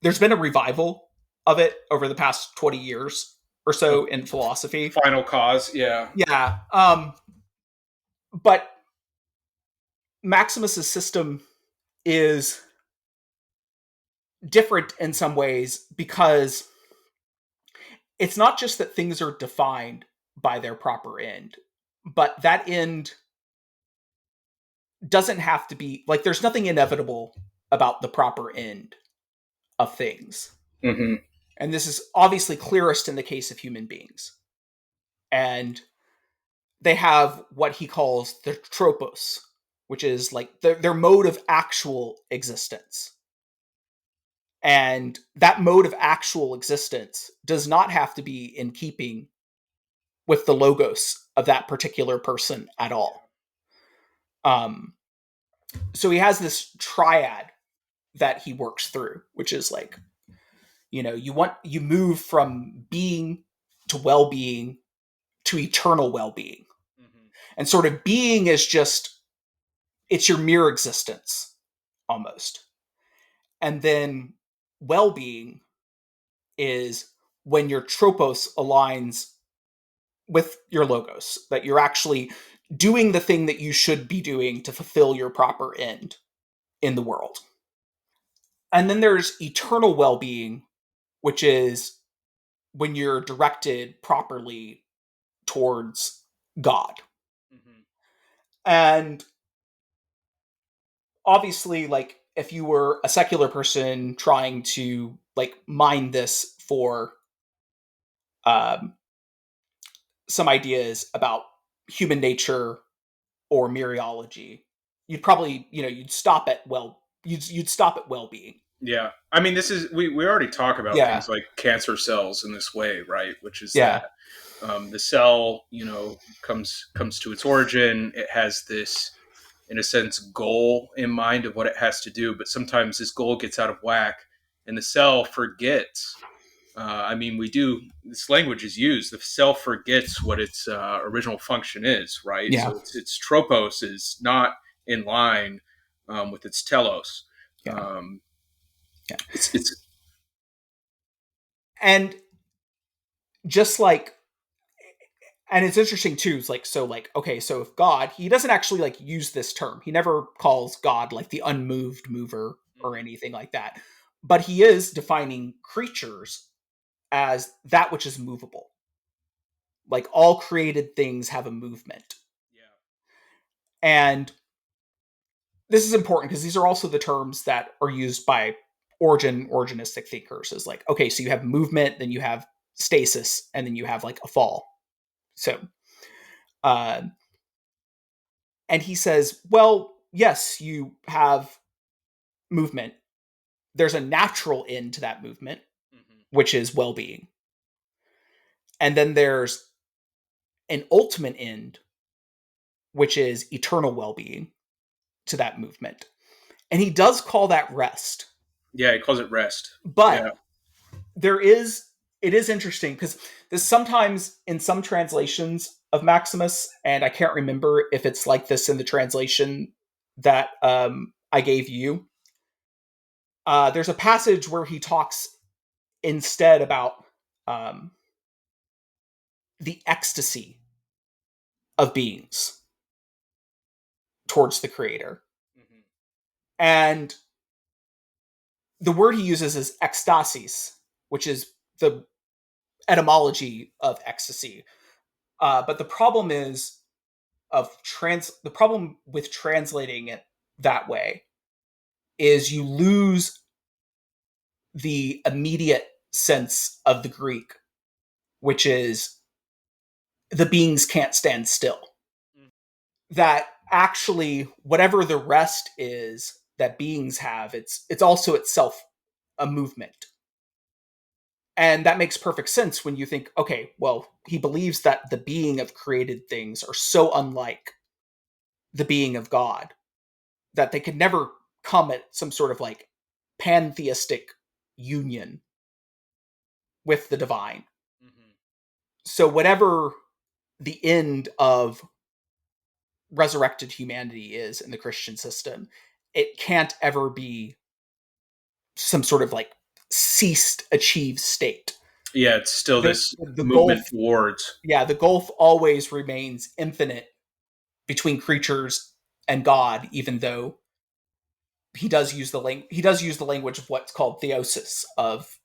there's been a revival of it over the past 20 years or so in philosophy. Final cause, yeah. Yeah. But Maximus's system is different in some ways because it's not just that things are defined by their proper end, but that end doesn't have to be like there's nothing inevitable about the proper end of things. Mm-hmm. And this is obviously clearest in the case of human beings. And they have what he calls the tropos, which is like their mode of actual existence. And that mode of actual existence does not have to be in keeping with the logos of that particular person at all. So he has this triad that he works through, which is like, you move from being to well-being to eternal well-being. Mm-hmm. And sort of being is just, it's your mere existence almost. And then well-being is when your tropos aligns with your logos, that you're actually doing the thing that you should be doing to fulfill your proper end in the world. And then there's eternal well-being, which is when you're directed properly towards God. Mm-hmm. And obviously, like, if you were a secular person trying to like mine this for um, some ideas about human nature or mereology, you'd probably, you'd stop at you'd stop at well-being. Yeah. I mean, this is we already talk about Yeah, things like cancer cells in this way, right? Which is that yeah, the cell, comes to its origin. It has this, in a sense, goal in mind of what it has to do, but sometimes this goal gets out of whack, and the cell forgets. I mean, we do. This language is used. The cell forgets what its original function is, right? yeah, So its tropos is not in line with its telos. yeah. Um, Yeah. it's And just like, and it's interesting too, it's like, so like, okay, so if God, he doesn't actually like use this term. He never calls God like the unmoved mover or Mhm. anything like that. But he is defining creatures as that which is movable. Like all created things have a movement. Yeah. And this is important because these are also the terms that are used by originistic thinkers, is like, okay, so you have movement, then you have stasis, and then you have like a fall. So uh, and he says, well, yes, you have movement. There's a natural end to that movement, Hmm. which is well-being. And then there's an ultimate end, which is eternal well-being to that movement. And he does call that rest. Yeah, he calls it rest. But Yeah. there is it is interesting because this sometimes in some translations of Maximus, and I can't remember if it's like this in the translation that I gave you. There's a passage where he talks instead about um, the ecstasy of beings towards the creator. Hmm. And the word he uses is ecstasis, which is the etymology of ecstasy. But the problem is the problem with translating it that way is you lose the immediate sense of the Greek, which is the beings can't stand still. that actually whatever the rest is that beings have, it's also itself a movement. And that makes perfect sense when you think, okay, well, he believes that the being of created things are so unlike the being of God that they could never come at some sort of like pantheistic union with the divine. Mhm. So whatever the end of resurrected humanity is in the Christian system, it can't ever be some sort of like ceased achieved state. Yeah, it's still The this the gulf, movement towards. yeah, the gulf always remains infinite between creatures and God, even though he does use the language of what's called theosis, of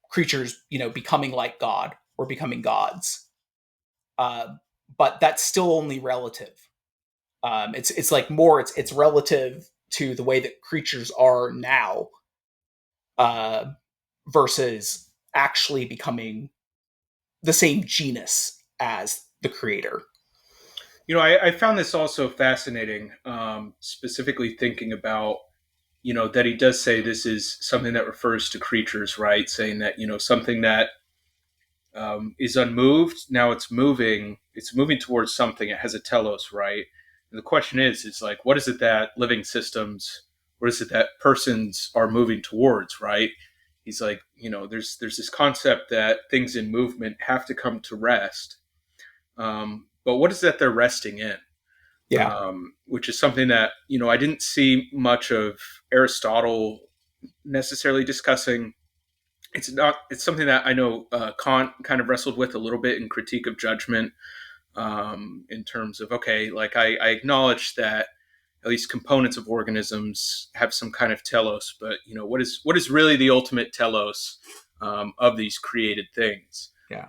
creatures, becoming like God or becoming gods. Uh, but that's still only relative. It's like more it's relative to the way that creatures are now, uh, versus actually becoming the same genus as the creator. I found this also fascinating, specifically thinking about, that he does say this is something that refers to creatures, right? Saying that, something that is unmoved, now it's moving towards something, it has a telos, right? And the question is like, what is it that living systems, what is it that persons are moving towards, right? He's like, there's this concept that things in movement have to come to rest. But what is that they're resting in? Yeah, Which is something that I didn't see much of Aristotle necessarily discussing. It's not. It's something that I know Kant kind of wrestled with a little bit in Critique of Judgment, in terms of, okay, like I acknowledge that at least components of organisms have some kind of telos, but what is really the ultimate telos of these created things? yeah,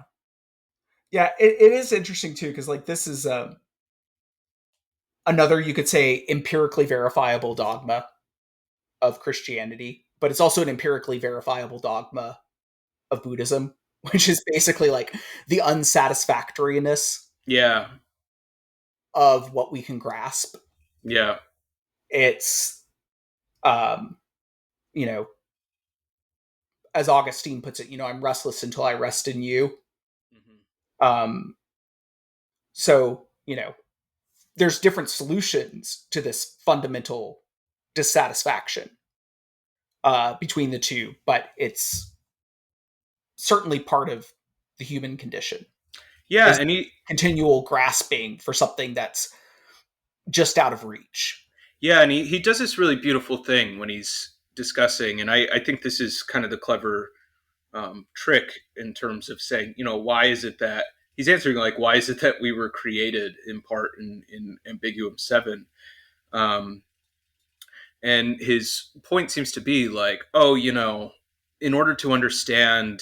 yeah. It is interesting too because like this is another, you could say, empirically verifiable dogma of Christianity, but it's also an empirically verifiable dogma of Buddhism, which is basically like the unsatisfactoriness Yeah, of what we can grasp. yeah, It's, um, you know, as Augustine puts it, I'm restless until I rest in you. hmm Um, so, there's different solutions to this fundamental dissatisfaction between the two, but it's certainly part of the human condition, yeah, is and he continual grasping for something that's just out of reach. Yeah, and he does this really beautiful thing when he's discussing, and I think this is kind of the clever trick in terms of saying, why is it that he's answering, like, why is it that we were created in part in Ambiguum 7? Um, and his point seems to be like, oh, in order to understand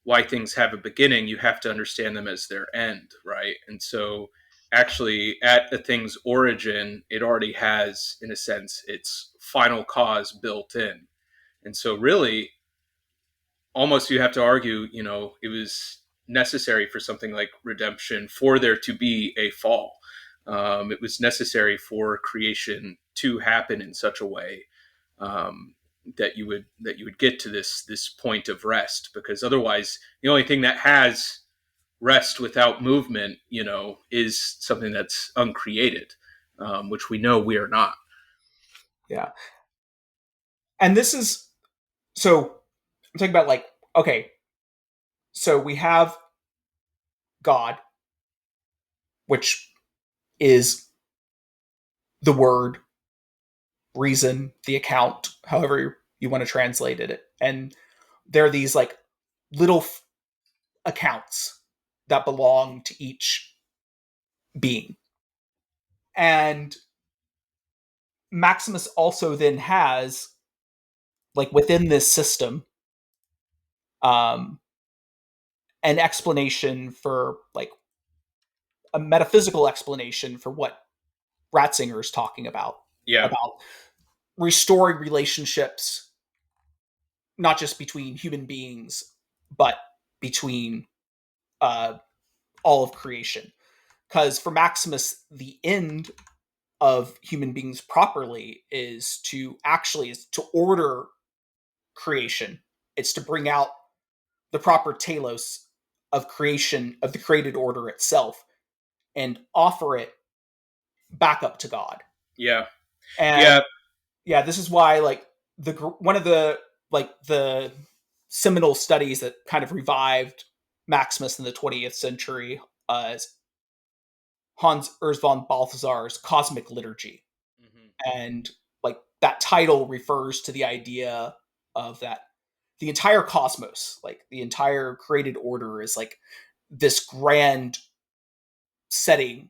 why things have a beginning, you have to understand them as their end, right? And so, actually, at a thing's origin, it already has, in a sense, its final cause built in. And so, really, almost you have to argue, it was necessary for something like redemption for there to be a fall. It was necessary for creation to happen in such a way, um, that you would get to this point of rest, because otherwise the only thing that has rest without movement, is something that's uncreated, which we know we are not. Yeah. And this is, so I'm talking about like, okay, so we have God, which is the word, reason, the account, however you want to translate it. And there are these like little accounts that belong to each being. And Maximus also then has, like within this system, um, an explanation for like a metaphysical explanation for what Ratzinger is talking Yeah. about restoring relationships, not just between human beings, but between uh, all of creation. Because for Maximus, the end of human beings properly is to order creation. It's to bring out the proper telos of creation, of the created order itself, and offer it back up to God. Yeah. Yeah. And yeah, this is why like one of the seminal studies that kind of revived Maximus in the 20th century is Hans Urs von Balthasar's Cosmic Liturgy. Hmm. And like that title refers to the idea of that the entire cosmos, like the entire created order, is like this grand setting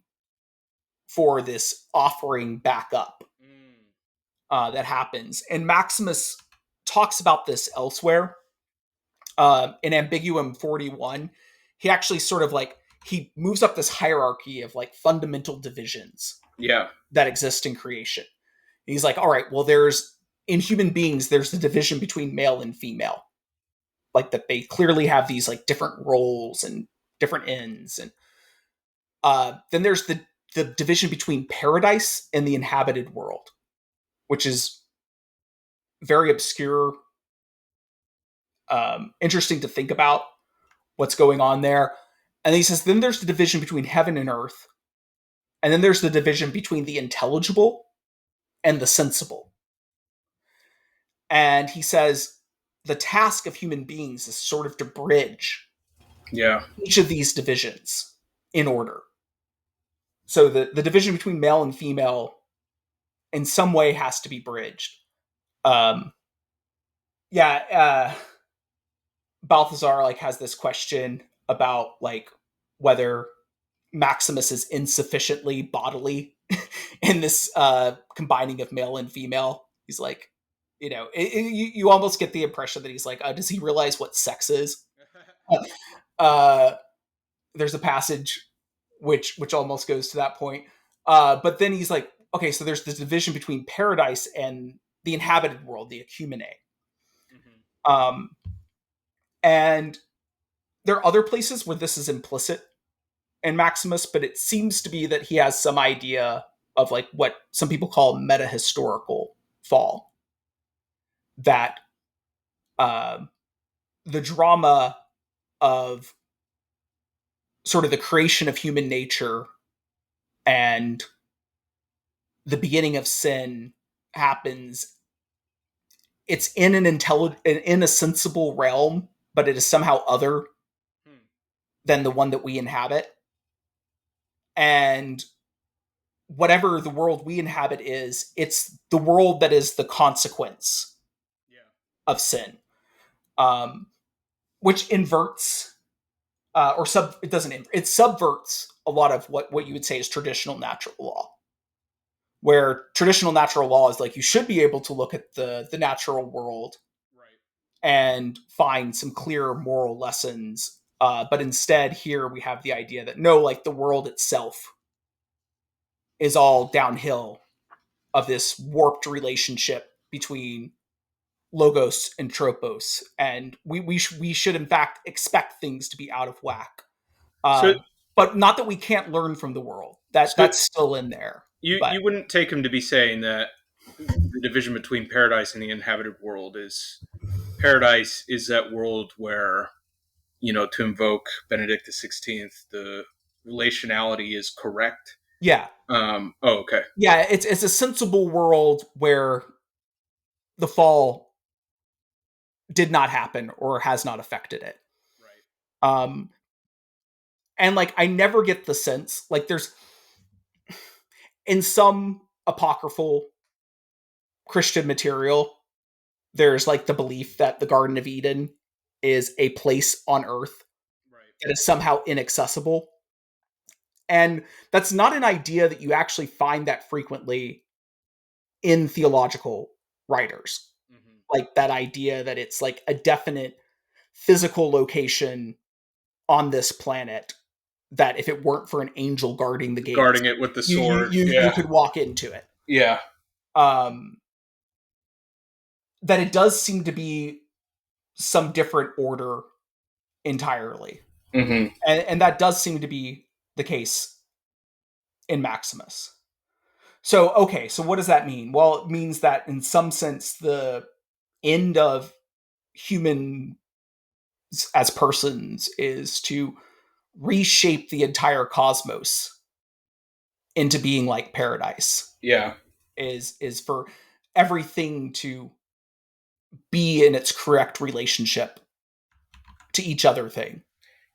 for this offering back up Mm. that happens. And Maximus talks about this elsewhere in Ambiguum 41. He actually sort of like he moves up this hierarchy of like fundamental divisions Yeah. that exist in creation. And he's like, all right, well, there's in human beings, there's the division between male and female, like that they clearly have these like different roles and different ends, and then there's the division between paradise and the inhabited world, which is very obscure, interesting to think about what's going on there. And he says, then there's the division between heaven and earth, and then there's the division between the intelligible and the sensible. And he says the task of human beings is sort of to bridge Yeah. each of these divisions in order. So the division between male and female in some way has to be bridged. Um, yeah, Balthazar like has this question about like whether Maximus is insufficiently bodily in this combining of male and female. He's like, you almost get the impression that he's like, does he realize what sex is? Uh, there's a passage which almost goes to that point. But then he's like, okay, so there's this division between paradise and the inhabited world, the ecumene. Hmm. Um, and there are other places where this is implicit in Maximus, but it seems to be that he has some idea of like what some people call meta-historical fall. That uh, the drama of sort of the creation of human nature and the beginning of sin happens. It's in an in a sensible realm, but it is somehow other Hmm. than the one that we inhabit. And whatever the world we inhabit is, it's the world that is the consequence Yeah. of sin, um, which inverts it doesn't it subverts a lot of what you would say is traditional natural law, where traditional natural law is like you should be able to look at the natural world Right. and find some clear moral lessons. But instead, here we have the idea that no, like the world itself is all downhill of this warped relationship between logos and tropos, and we should in fact expect things to be out of whack. So Uh, but not that we can't learn from the world. so That's still in there. But you wouldn't take him to be saying that the division between paradise and the inhabited world is paradise is that world where, to invoke Benedict XVI, the relationality is correct. yeah, Oh, okay. yeah, it's a sensible world where the fall did not happen or has not affected it. Right. Um, and like I never get the sense like there's in some apocryphal Christian material, there's like the belief that the Garden of Eden is a place on earth Right. that is somehow inaccessible. And that's not an idea that you actually find that frequently in theological writers. Hmm. Like that idea that it's like a definite physical location on this planet that if it weren't for an angel guarding the gates, Guarding it with the you you sword. you, you Yeah. could walk into it. Yeah. Um, that it does seem to be some different order entirely, Hmm. and that does seem to be the case in Maximus. So, okay, so what does that mean? Well, it means that in some sense, the end of humans as persons is to reshape the entire cosmos into being like paradise. Yeah. Is for everything to be in its correct relationship to each other thing.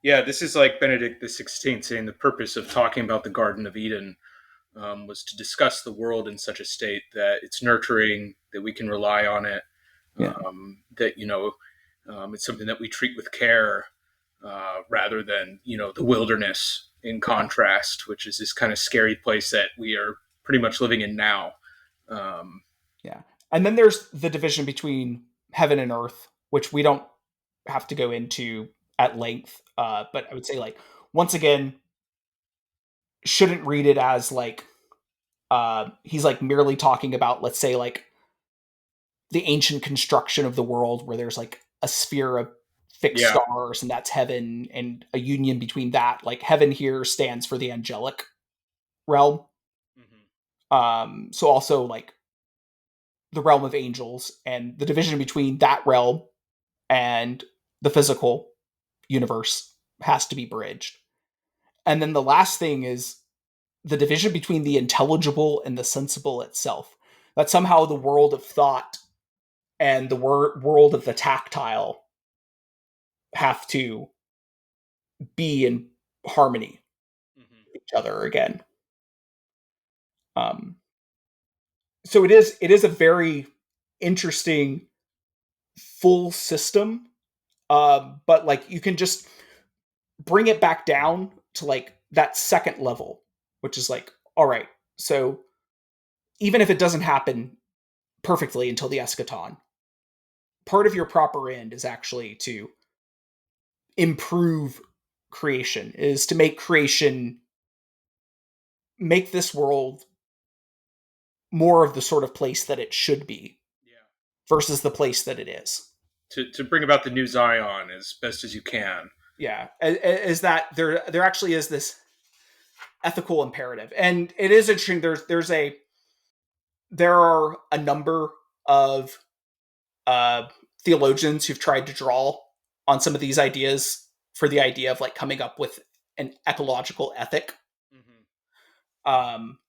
Yeah, this is like Benedict XVI saying the purpose of talking about the Garden of Eden was to discuss the world in such a state that it's nurturing, that we can rely on it, Yeah. that it's something that we treat with care, rather than the wilderness in Yeah. contrast, which is this kind of scary place that we are pretty much living in now. Um, Yeah. And then there's the division between heaven and earth, which we don't have to go into at length. But I would say, like, once again, shouldn't read it as like he's like merely talking about, let's say, like the ancient construction of the world where there's like a sphere of fixed yeah. stars and that's heaven and a union between that. Like heaven here stands for the angelic realm. Mhm. So also like the realm of angels and the division between that realm and the physical universe has to be bridged. And then the last thing is the division between the intelligible and the sensible itself. That somehow the world of thought and the world of the tactile have to be in harmony Mhm. with each other again. Um, so it is a very interesting full system, but like you can just bring it back down to like that second level, which is like, all right, so even if it doesn't happen perfectly until the eschaton, part of your proper end is actually to improve creation, is to make this world more of the sort of place that it should be Yeah. versus the place that it is. To bring about the new Zion as best as you can. Yeah, is that there actually is this ethical imperative, and it is interesting. There are a number of uh, theologians who've tried to draw on some of these ideas for the idea of like coming up with an ecological ethic. Mhm. Um,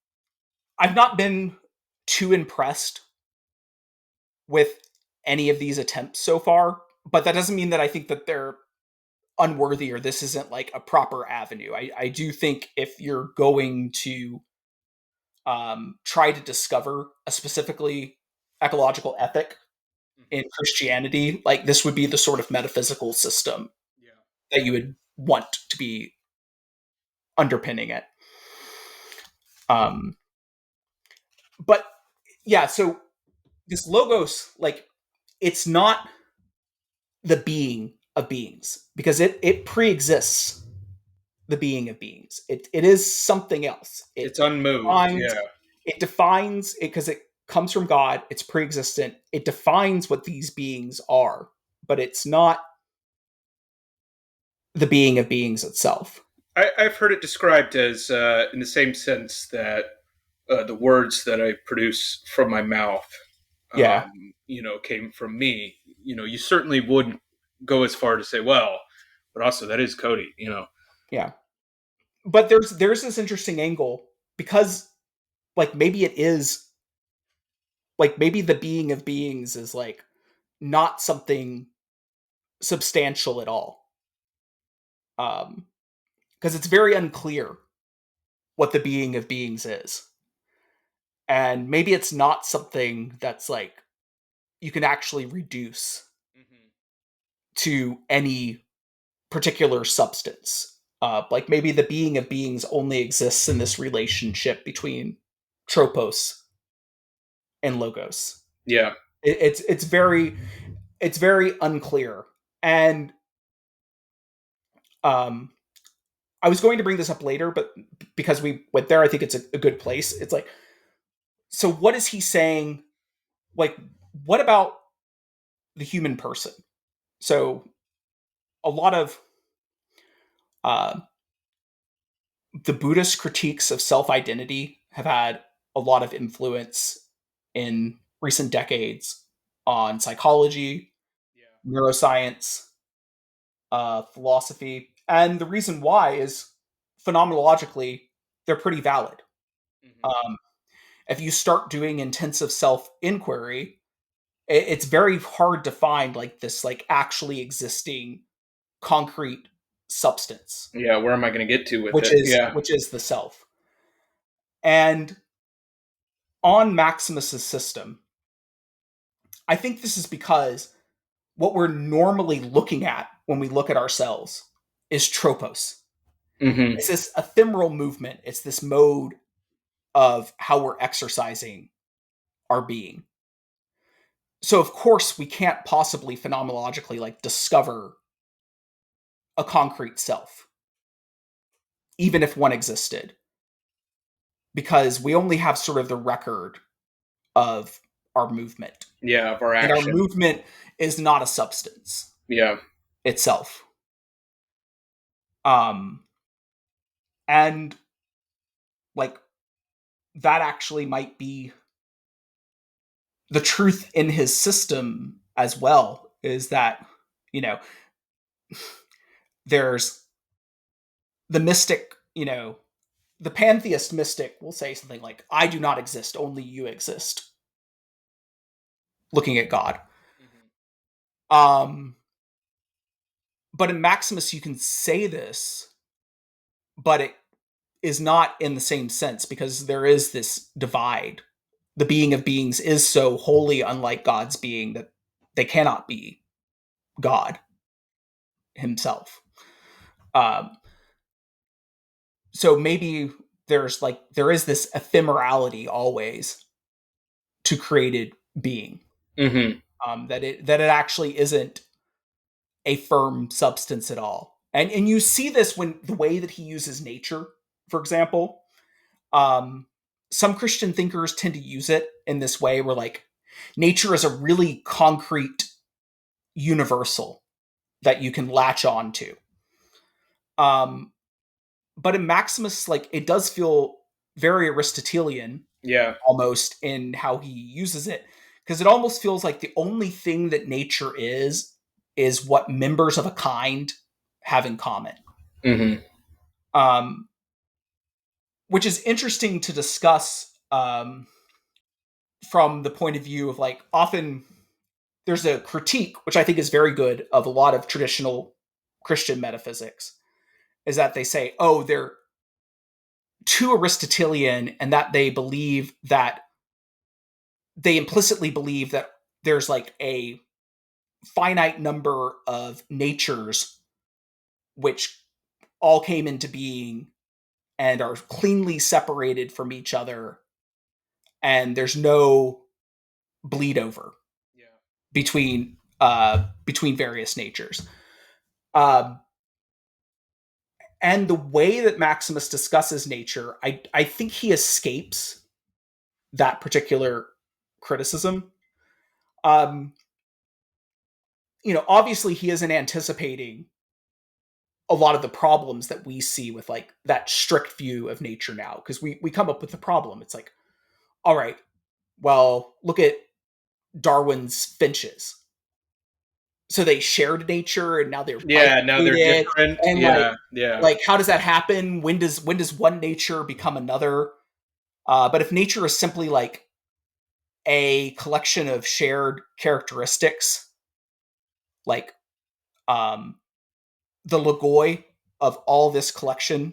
I've not been too impressed with any of these attempts so far, but that doesn't mean that I think that they're unworthy or this isn't like a proper avenue. I do think if you're going to try to discover a specifically ecological ethic in Mhm. Christianity, like this would be the sort of metaphysical system Yeah. that you would want to be underpinning it. Um, but yeah, so this logos, like, it's not the being of beings because it pre-exists the being of beings. It is something else. It's unmoved. Yeah. It defines it because it comes from God. It's pre-existent. It defines what these beings are, but it's not the being of beings itself. I've heard it described as, in the same sense that the words that I produce from my mouth, Yeah, came from me. You certainly wouldn't go as far to say, well, but also that is Cody. yeah. But there's this interesting angle because like maybe it is like maybe the being of beings is like not something substantial at all. Because it's very unclear what the being of beings is. And maybe it's not something that's like you can actually reduce Mhm. to any particular substance. Like maybe the being of beings only exists in this relationship between tropos and logos. Yeah. It's very unclear. And um, I was going to bring this up later, but because we went there, I think it's a good place. It's like, so what is he saying? Like, what about the human person? So a lot of uh, the Buddhist critiques of self-identity have had a lot of influence in recent decades on psychology, Yeah. neuroscience, philosophy. And the reason why is phenomenologically, they're pretty valid. Hmm. Um, if you start doing intensive self inquiry, it's very hard to find like this like actually existing concrete substance, Yeah. Where am I going to get to with it? Yeah. which is the self. And on Maximus's system, I think this is because what we're normally looking at when we look at ourselves is tropos. Hmm. It's this ephemeral movement. It's this mode of how we're exercising our being. So of course we can't possibly phenomenologically like discover a concrete self, even if one existed, because we only have sort of the record of our movement. Yeah. Of our And our action. movement is not a substance Yeah. itself. Um, and like that actually might be the truth in his system as well, is that, you know, there's the mystic, the pantheist mystic will say something like, I do not exist, only you exist, looking at God. Hmm. Um, but in Maximus, you can say this, but it is not in the same sense because there is this divide. The being of beings is so wholly unlike God's being that they cannot be God himself. Um, so maybe there is this ephemerality always to created being, Hmm. that it actually isn't a firm substance at all. And you see this when the way that he uses nature, for example. Um, some Christian thinkers tend to use it in this way where like nature is a really concrete universal that you can latch on to. Um, but in Maximus, like it does feel very Aristotelian Yeah. almost in how he uses it, because it almost feels like the only thing that nature is what members of a kind have in common. Hmm. Um, which is interesting to discuss, from the point of view of like often there's a critique which I think is very good of a lot of traditional Christian metaphysics, is that they say, oh, they're too Aristotelian, and that they implicitly believe that there's like a finite number of natures which all came into being and are cleanly separated from each other, and there's no bleed over Yeah. between various natures. Um, and the way that Maximus discusses nature, I think he escapes that particular criticism. Um, obviously he isn't anticipating a lot of the problems that we see with like that strict view of nature now, because we come up with the problem. It's like, all right, well, look at Darwin's finches. So they shared nature and now they're Yeah. Now they're bifurcated, different. and Yeah. Yeah. how does that happen? When does one nature become another? But if nature is simply like a collection of shared characteristics, like um, the logoi of all this collection,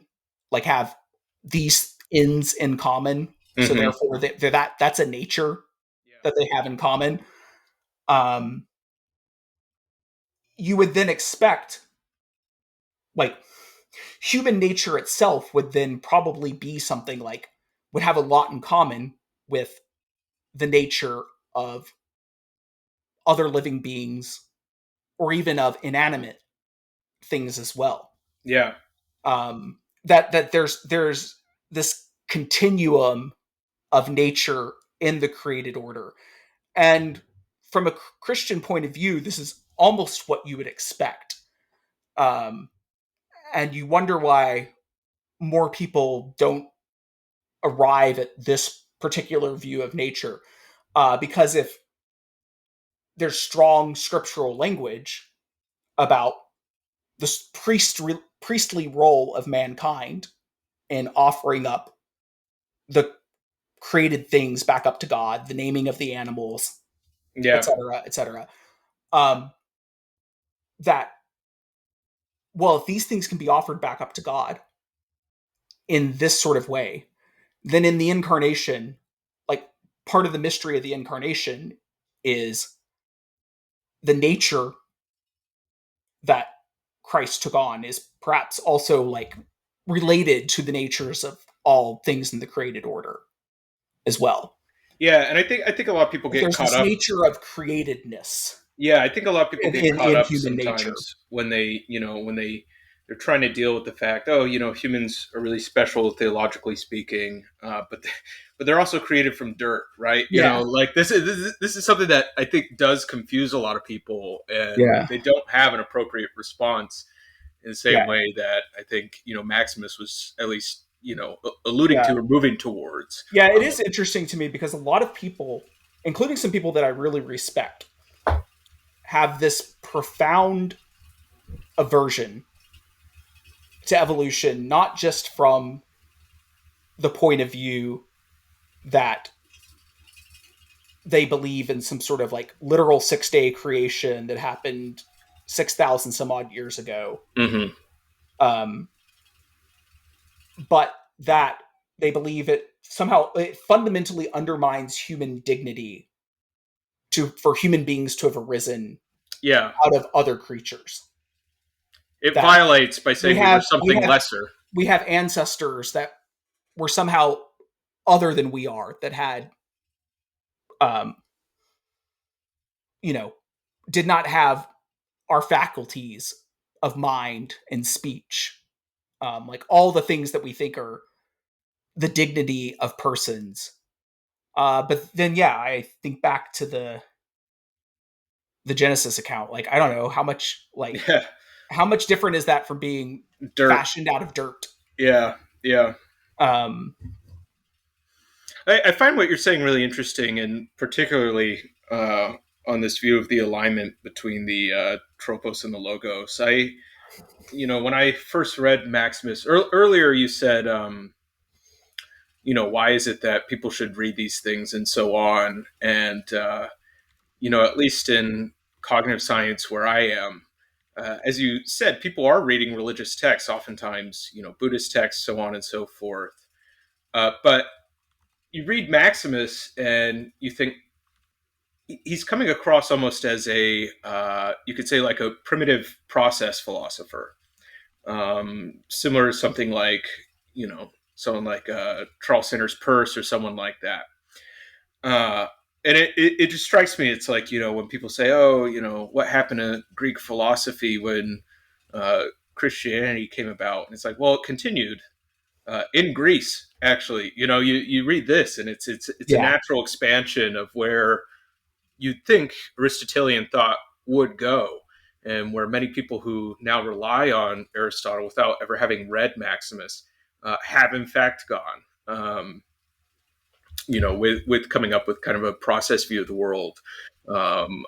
like have these ends in common, so Hmm. therefore that's a nature Yeah. that they have in common. Um, you would then expect like human nature itself would then probably be something like would have a lot in common with the nature of other living beings or even of inanimate things as well. Yeah. That there's this continuum of nature in the created order, and from a Christian point of view, this is almost what you would expect. Um, and you wonder why more people don't arrive at this particular view of nature, because if there's strong scriptural language about the priestly role of mankind in offering up the created things back up to God, the naming of the animals, Yeah. etc., etc. Um, that, well, if these things can be offered back up to God in this sort of way, then in the incarnation, like part of the mystery of the incarnation is the nature that Christ took on is perhaps also like related to the natures of all things in the created order as well. Yeah, and I think a lot of people Like get there's caught this up. nature of createdness Yeah, I think a lot of people get caught in up human nature. sometimes when they're trying to deal with the fact, oh, humans are really special theologically speaking, but they're also created from dirt, right? Yeah, Like this is something that I think does confuse a lot of people, and yeah, they don't have an appropriate response in the same yeah, way that I think Maximus was at least alluding yeah, to or moving towards. yeah. It is interesting to me because a lot of people, including some people that I really respect, have this profound aversion to evolution, not just from the point of view that they believe in some sort of like literal 6 day creation that happened 6,000 some odd years ago. Hmm. Um, but that they believe it fundamentally undermines human dignity for human beings to have arisen Yeah, out of other creatures. it That violates by we saying we were have we something have lesser. we have ancestors that were somehow other than we are, that had um, you know, did not have our faculties of mind and speech, like all the things that we think are the dignity of persons. But then, yeah, I think back to the Genesis account. Like, I don't know Yeah, how much different is that from being dirt. fashioned out of dirt? Yeah, yeah. Um, I find what you're saying really interesting, and particularly on this view of the alignment between the tropos and the logos. When I first read Maximus earlier, you said, why is it that people should read these things and so on, and at least in cognitive science where I am. As you said, people are reading religious texts, oftentimes, Buddhist texts, so on and so forth. But you read Maximus and you think he's coming across almost as you could say, like a primitive process philosopher, similar to something like, someone like Charles Sanders Peirce or someone like that. Uh, and it just strikes me. It's like, when people say, oh, what happened to Greek philosophy when Christianity came about? And it's like, well, it continued in Greece. Actually, you read this, and it's a yeah, natural expansion of where you'd think Aristotelian thought would go, and where many people who now rely on Aristotle without ever having read Maximus have in fact gone. With coming up with kind of a process view of the world,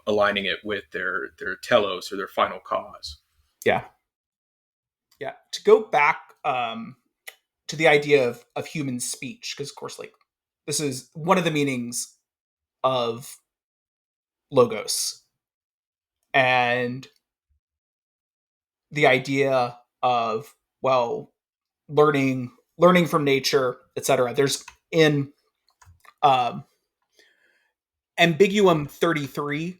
aligning it with their telos or their final cause. yeah, yeah. To go back to the idea of human speech, because of course, like this is one of the meanings of logos, and the idea of, well, learning from nature, etc. There's in um, Ambiguum 33,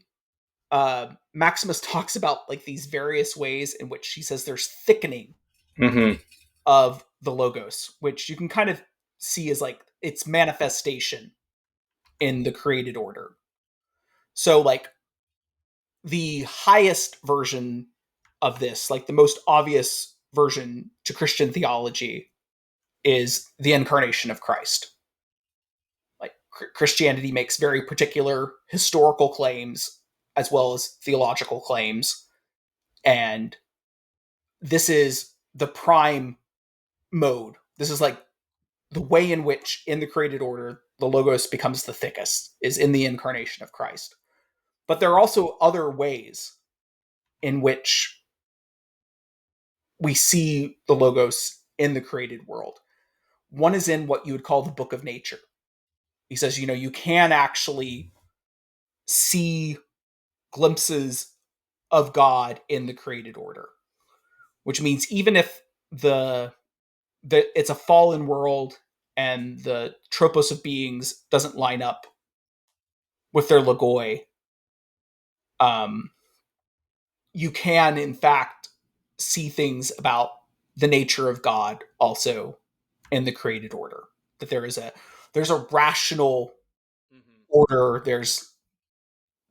Maximus talks about like these various ways in which he says there's thickening Mm-hmm. of the logos, which you can kind of see as like its manifestation in the created order. So like the highest version of this, like the most obvious version to Christian theology, is the incarnation of Christ. Like Christianity makes very particular historical claims as well as theological claims, and this is the prime mode This is like the way in which, in the created order, the Logos becomes the thickest, is in the incarnation of Christ. But there are also other ways in which we see the Logos in the created world. One is in what you would call the book of nature. He says, you can actually see glimpses of God in the created order, which means even if the it's a fallen world and the tropos of beings doesn't line up with their logoi, um, you can in fact see things about the nature of God also in the created order. That there's a rational Mm-hmm. order. There's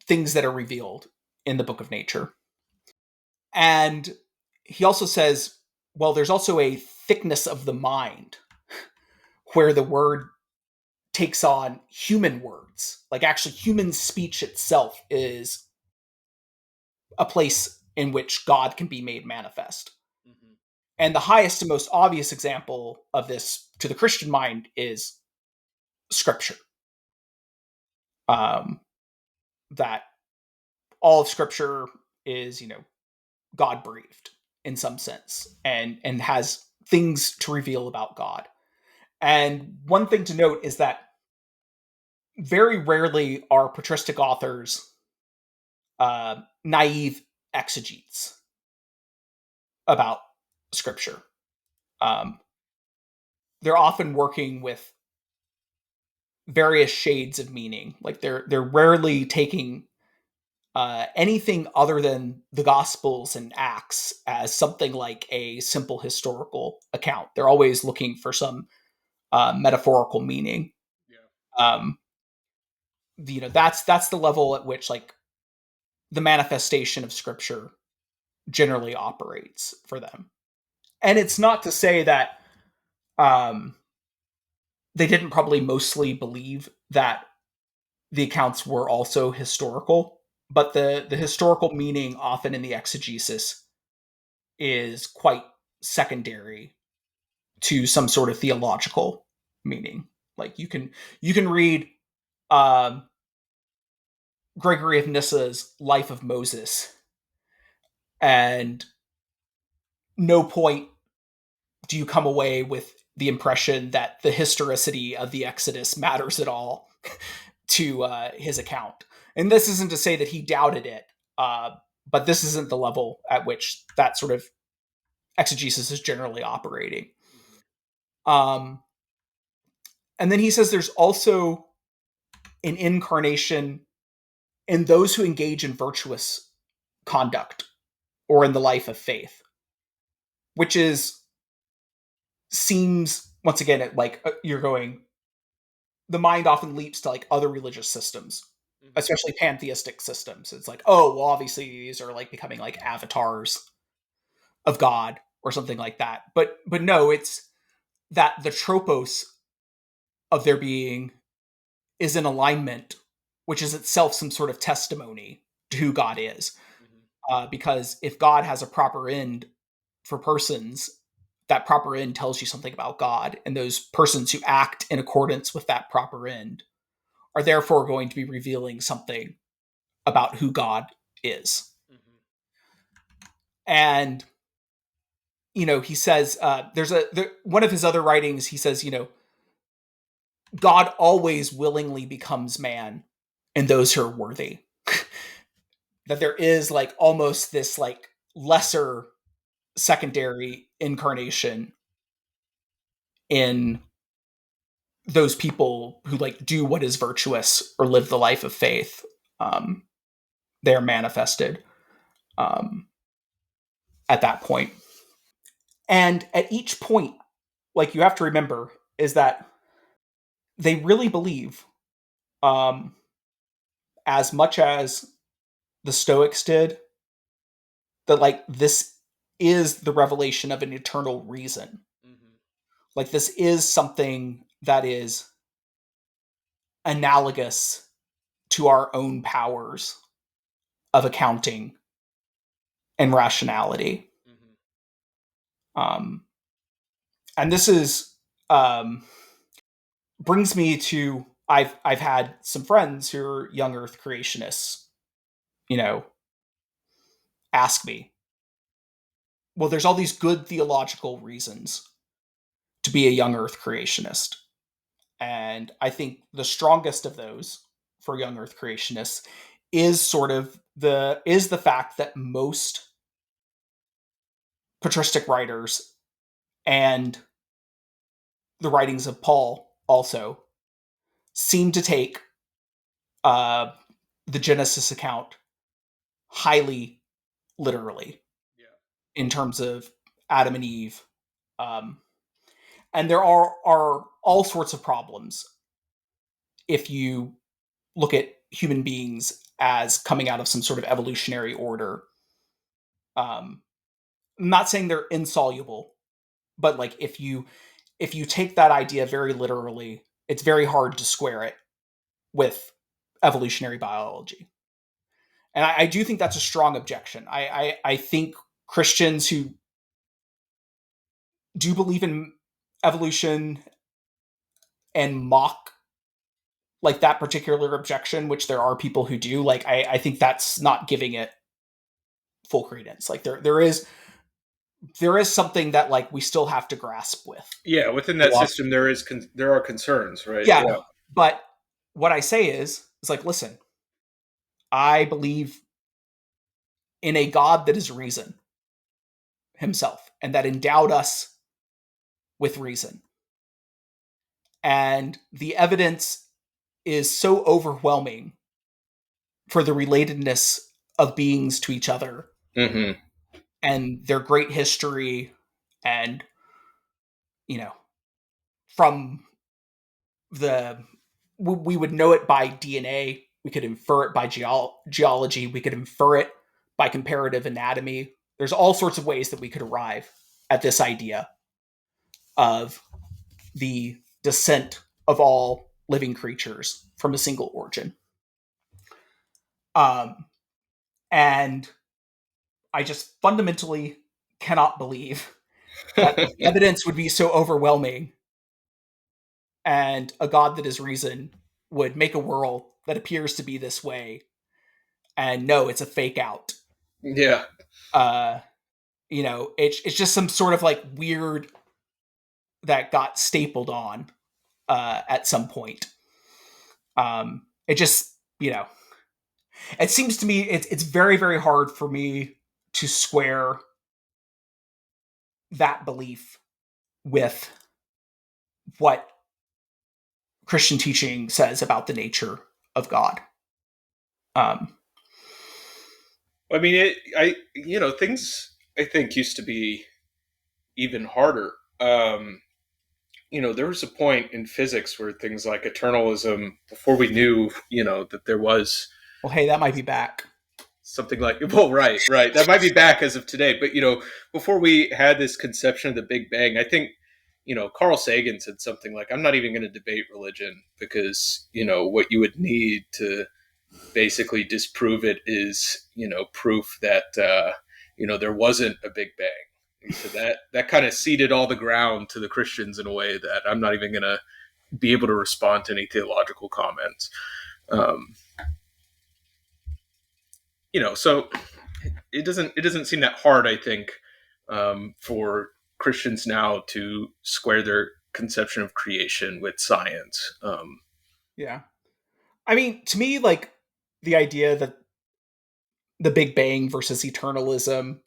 things that are revealed in the book of nature. And he also says, well, there's also a thickness of the mind where the word takes on human words. Like actually, human speech itself is a place in which God can be made manifest. Mm-hmm. And the highest and most obvious example of this to the Christian mind is Scripture. Um, that all of Scripture is, God breathed in some sense, and has things to reveal about God. And one thing to note is that very rarely are patristic authors naive exegetes about Scripture. Um, they're often working with various shades of meaning. Like they're rarely taking anything other than the Gospels and Acts as something like a simple historical account. They're always looking for some metaphorical meaning. Yeah. Um, that's the level at which like the manifestation of Scripture generally operates for them. And it's not to say that um, they didn't probably mostly believe that the accounts were also historical, but the historical meaning often in the exegesis is quite secondary to some sort of theological meaning. Like you can read um, Gregory of Nyssa's Life of Moses, and no point do you come away with the impression that the historicity of the Exodus matters at all to his account. And this isn't to say that he doubted it, uh, but this isn't the level at which that sort of exegesis is generally operating. Mm-hmm. Um, and then he says there's also an incarnation in those who engage in virtuous conduct or in the life of faith, which is seems once again like you're going. The mind often leaps to like other religious systems, Mm-hmm. especially pantheistic systems. It's like, oh, well, obviously these are like becoming like avatars of God or something like that. But no, it's that the tropos of their being is in alignment, which is itself some sort of testimony to who God is. Mm-hmm. Because if God has a proper end for persons, that proper end tells you something about God, and those persons who act in accordance with that proper end are therefore going to be revealing something about who God is. Mm-hmm. And he says one of his other writings. He says, God always willingly becomes man in those who are worthy. That there is like almost this like lesser secondary incarnation in those people who like do what is virtuous or live the life of faith. Um, they are manifested um, at that point. And at each point, like you have to remember, is that they really believe, um, as much as the Stoics did, that like this is the revelation of an eternal reason. Mm-hmm. Like this is something that is analogous to our own powers of accounting and rationality. Mm-hmm. Um, and this is um, brings me to I've had some friends who are young Earth creationists, you know, ask me, well, there's all these good theological reasons to be a young Earth creationist, and I think the strongest of those for young Earth creationists is sort of the fact that most patristic writers and the writings of Paul also seem to take uh, the Genesis account highly literally Yeah. in terms of Adam and Eve. Um, and there are all sorts of problems if you look at human beings as coming out of some sort of evolutionary order. Um, I'm not saying they're insoluble, but like if you take that idea very literally, it's very hard to square it with evolutionary biology. And I do think that's a strong objection. I think Christians who do believe in evolution and mock like that particular objection, which there are people who do, like I think that's not giving it full credence. Like there is something that like we still have to grasp with. Yeah, within that system, there are concerns, right? Yeah, Yeah. but what I say is like, listen, I believe in a God that is reason himself and that endowed us with reason. And the evidence is so overwhelming for the relatedness of beings to each other Hmm. and their great history and you know from the we would know it by DNA, we could infer it by geology, we could infer it by comparative anatomy. There's all sorts of ways that we could arrive at this idea of the descent of all living creatures from a single origin. Um, and I just fundamentally cannot believe that the evidence would be so overwhelming and a God that is reason would make a world that appears to be this way and no, it's a fake out. Yeah. Uh, it's just some sort of like weird that got stapled on at some point. It just it seems to me it's very very hard for me to square that belief with what Christian teaching says about the nature of God. Um, I mean, things I think used to be even harder. There was a point in physics where things like eternalism, before we knew, that there was well, hey, that might be back. something like, well, right, that might be back as of today, but before we had this conception of the Big Bang, I think, Carl Sagan said something like, I'm not even going to debate religion because, what you would need to basically disprove it is, proof that there wasn't a Big Bang. So that kind of ceded all the ground to the Christians in a way that I'm not even going to be able to respond to any theological comments. Um, so it doesn't seem that hard, I think, for Christians now to square their conception of creation with science. Yeah. I mean, to me, like the idea that the Big Bang versus eternalism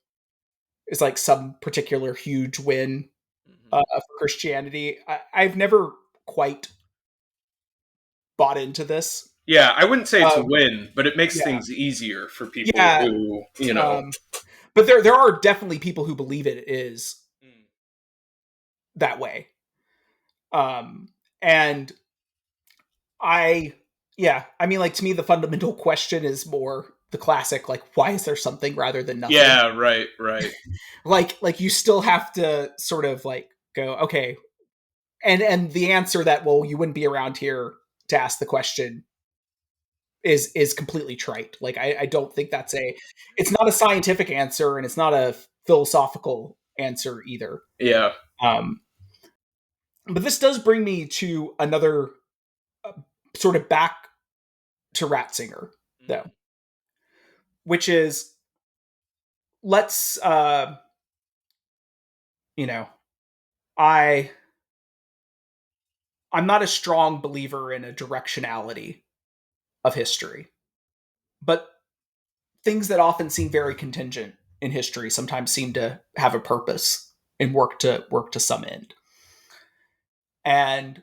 is like some particular huge win for Christianity. I've never quite bought into this. Yeah, I wouldn't say it's a Um, win, but it makes yeah, things easier for people yeah. who, But there are definitely people who believe it is that way. Um, and I, yeah, I mean, like to me, the fundamental question is more the classic, like, why is there something rather than nothing? yeah, right. Like you still have to sort of like go, okay, and the answer that well, you wouldn't be around here to ask the question is completely trite. Like I don't think that's it's not a scientific answer and it's not a philosophical answer either. Yeah. Um, But this does bring me to another uh, sort of back to Ratzinger, though, Mm-hmm. which is let's you know, I I'm not a strong believer in a directionality of history, but things that often seem very contingent in history sometimes seem to have a purpose and work to some end. And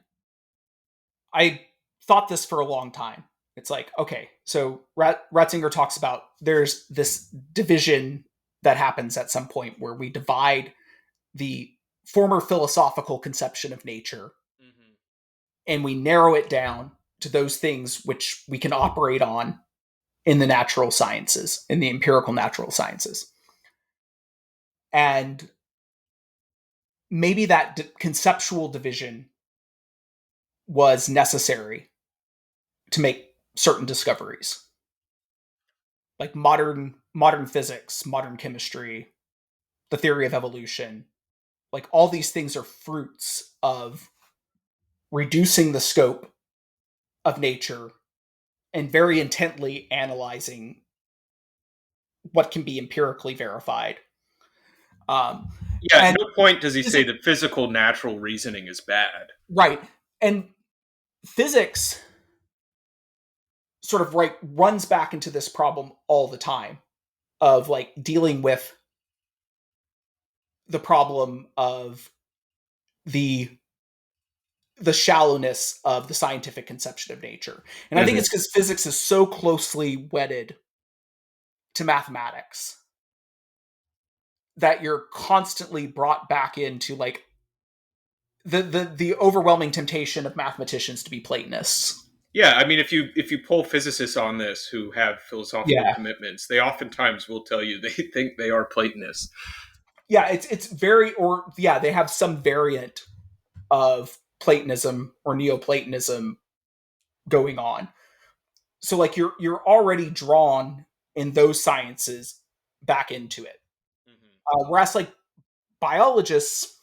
I thought this for a long time. It's like, okay, so Ratzinger talks about there's this division that happens at some point where we divide the former philosophical conception of nature Mm-hmm. and we narrow it down to those things which we can operate on in the natural sciences, in the empirical natural sciences. And maybe that conceptual division was necessary to make certain discoveries, like modern physics, modern chemistry, the theory of evolution. Like all these things are fruits of reducing the scope of nature and very intently analyzing what can be empirically verified. Um, Yeah, at and no point does he say physics, that physical natural reasoning is bad. right, and physics sort of right runs back into this problem all the time of like dealing with the problem of the the shallowness of the scientific conception of nature. And I think Mm-hmm. it's because physics is so closely wedded to mathematics that you're constantly brought back into like the overwhelming temptation of mathematicians to be Platonists. Yeah, I mean, if you poll physicists on this who have philosophical Yeah. commitments, they oftentimes will tell you they think they are Platonists. Yeah, it's very or yeah, they have some variant of Platonism or Neoplatonism going on. So like you're already drawn in those sciences back into it. Mm-hmm. Whereas like biologists,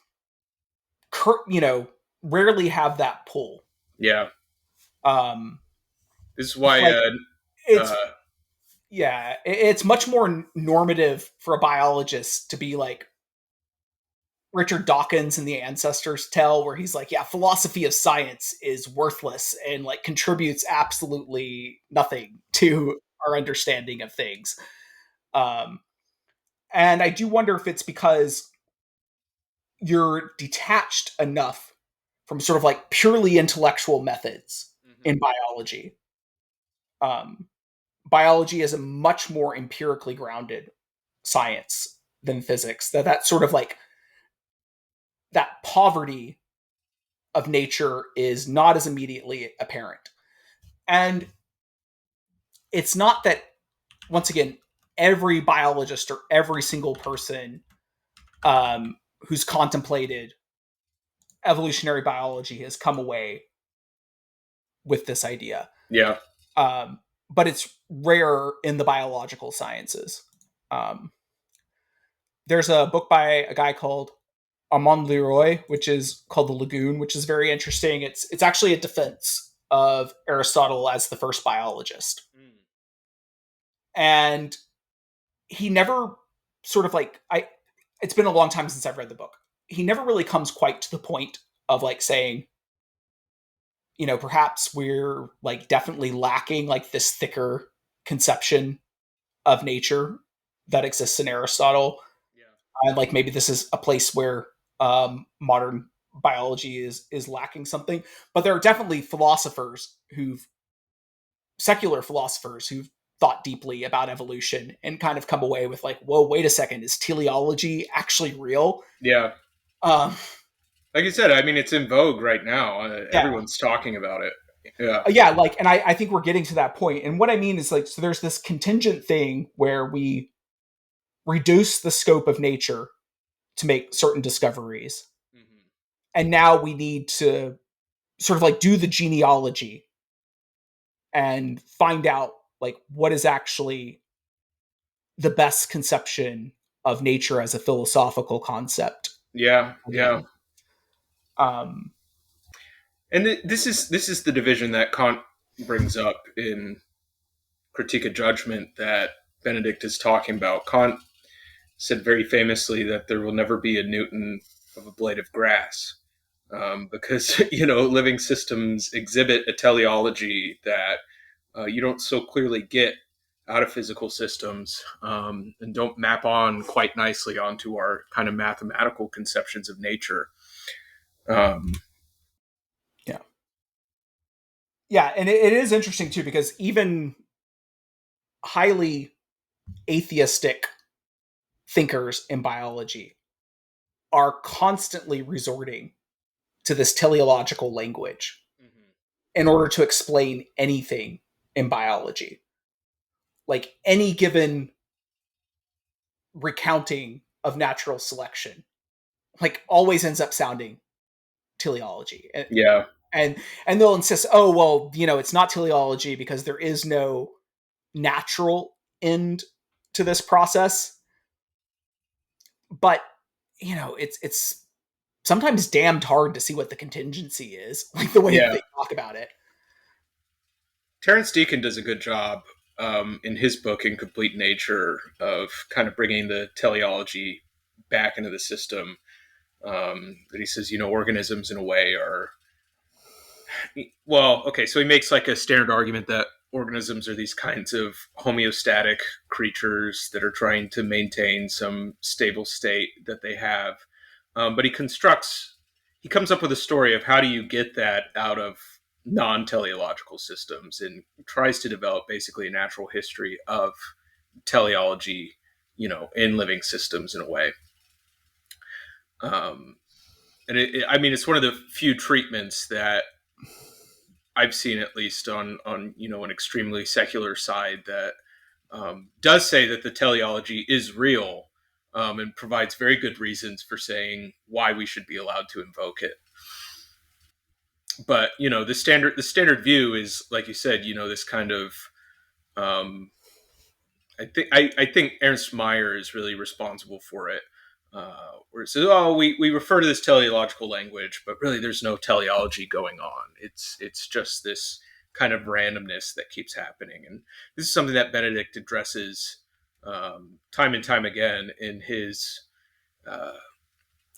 you know, rarely have that pull. Yeah, Um, this is why. like it's Uh, yeah, it's much more normative for a biologist to be like Richard Dawkins in the Ancestors Tell, where he's like, yeah, philosophy of science is worthless and like contributes absolutely nothing to our understanding of things. Um, and I do wonder if it's because you're detached enough from sort of like purely intellectual methods mm-hmm. in biology. Um, Biology is a much more empirically grounded science than physics. That sort of like that poverty of nature is not as immediately apparent. And it's not that, once again, every biologist or every single person who's contemplated evolutionary biology has come away with this idea. Yeah, But it's rare in the biological sciences. Um, there's a book by a guy called Armand Leroy, which is called The Lagoon, which is very interesting. It's actually a defense of Aristotle as the first biologist. mm. And he never sort of like I it's been a long time since I've read the book. He never really comes quite to the point of like saying, you know, perhaps we're like definitely lacking like this thicker conception of nature that exists in Aristotle. Yeah, And like maybe this is a place where modern biology is lacking something. But there are definitely secular philosophers who've thought deeply about evolution and kind of come away with like, whoa, wait a second, is teleology actually real? yeah. Um, Like I said, I mean, it's in vogue right now. yeah, Everyone's talking about it. Yeah. yeah, like, and I think we're getting to that point. And what I mean is like, so there's this contingent thing where we reduce the scope of nature to make certain discoveries, Mm-hmm. and now we need to sort of like do the genealogy and find out like what is actually the best conception of nature as a philosophical concept Yeah, yeah. again. Um, And this is the division that Kant brings up in Critique of Judgment that Benedict is talking about. Kant said very famously that there will never be a Newton of a blade of grass, because living systems exhibit a teleology that you don't so clearly get out of physical systems, and don't map on quite nicely onto our kind of mathematical conceptions of nature. Um, Yeah. Yeah, and it is interesting too because even highly atheistic thinkers in biology are constantly resorting to this teleological language in order to explain anything in biology. Like any given recounting of natural selection, like always ends up sounding teleology. yeah, And and they'll insist, oh well, it's not teleology because there is no natural end to this process. But it's sometimes damned hard to see what the contingency is, like the way that yeah. they talk about it. Terence Deacon does a good job in his book Incomplete Nature of kind of bringing the teleology back into the system. That he says, organisms in a way are, well, okay, so he makes like a standard argument that organisms are these kinds of homeostatic creatures that are trying to maintain some stable state that they have. But he comes up with a story of how do you get that out of non-teleological systems, and tries to develop basically a natural history of teleology, in living systems in a way. Um, and I mean, it's one of the few treatments that I've seen, at least on an extremely secular side, that does say that the teleology is real, and provides very good reasons for saying why we should be allowed to invoke it. But the standard view is, like you said, this kind of, um, I think Ernst Mayr is really responsible for it. Where it says, "Oh, we refer to this teleological language, but really there's no teleology going on. It's just this kind of randomness that keeps happening." And this is something that Benedict addresses time and time again uh,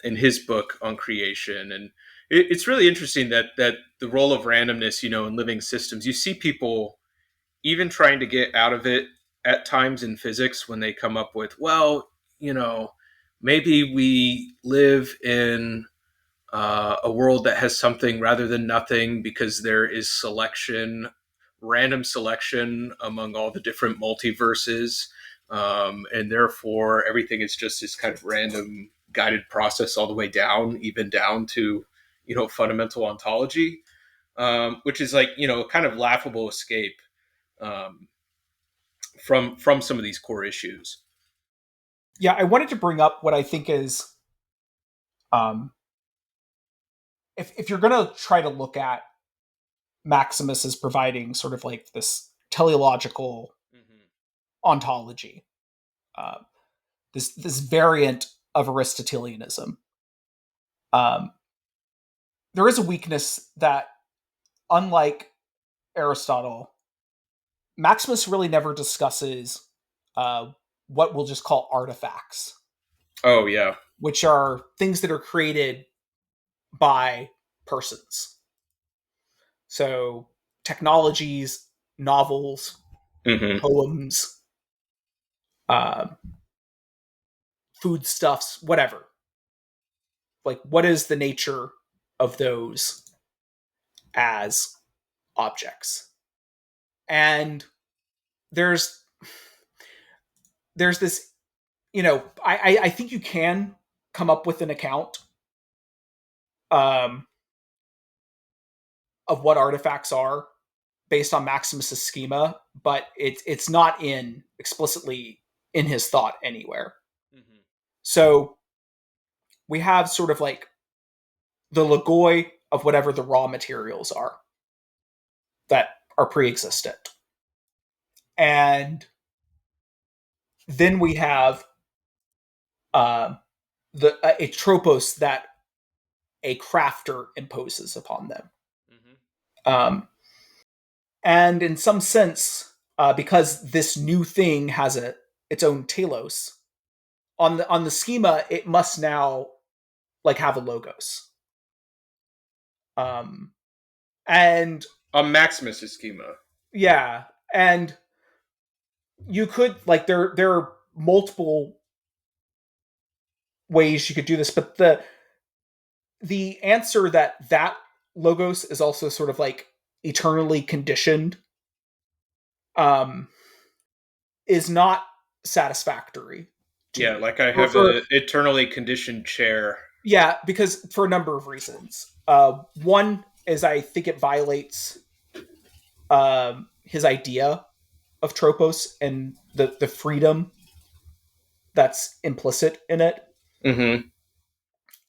in his book on creation. And it's really interesting that the role of randomness, in living systems, you see people even trying to get out of it at times in physics when they come up with, well, you know, maybe we live in a world that has something rather than nothing because there is selection, random selection among all the different multiverses. And therefore, everything is just this kind of random guided process all the way down, even down to, fundamental ontology, which is like, a kind of laughable escape um, from some of these core issues. Yeah, I wanted to bring up what I think is, um, if you're going to try to look at Maximus as providing sort of like this teleological Mm-hmm. ontology, uh, this variant of Aristotelianism, um, there is a weakness that, unlike Aristotle, Maximus really never discusses what we'll just call artifacts, Oh yeah. which are things that are created by persons. So technologies, novels, Mm-hmm. poems, uh, foodstuffs, whatever. Like, what is the nature of those as objects? And there's this, I think you can come up with an account um, of what artifacts are based on Maximus's schema, but it's not in explicitly in his thought anywhere. Mm-hmm. So we have sort of like the logoi of whatever the raw materials are that are pre-existent, and then we have uh, a tropos that a crafter imposes upon them. Um, and in some sense, because this new thing has its own telos on the schema, it must now like have a logos. Um, and A Maximus schema. yeah, and you could like there are multiple ways you could do this, but the answer that that logos is also sort of like eternally conditioned um is not satisfactory to Yeah, me. like I Or have for a eternally conditioned chair. yeah, because for a number of reasons. One is I think it violates his idea of tropos and the freedom that's implicit in it. Mm-hmm.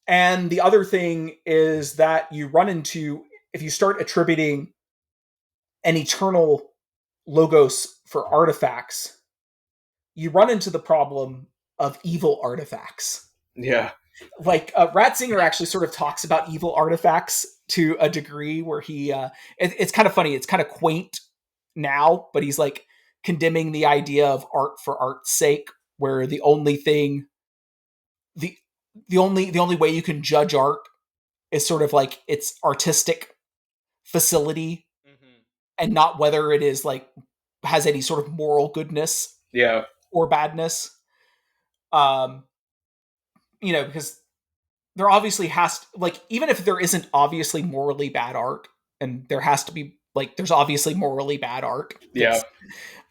And the other thing is that you run into, if you start attributing an eternal logos for artifacts, you run into the problem of evil artifacts. Yeah. Like Ratzinger actually sort of talks about evil artifacts to a degree where it's kind of funny, it's kind of quaint now, but he's like condemning the idea of art for art's sake, where the the only way you can judge art is sort of like its artistic facility Mm-hmm. and not whether it is like has any sort of moral goodness Yeah. or badness. Um, because there obviously has to, like, even if there isn't obviously morally bad art, and there has to be like there's obviously morally bad art Yeah.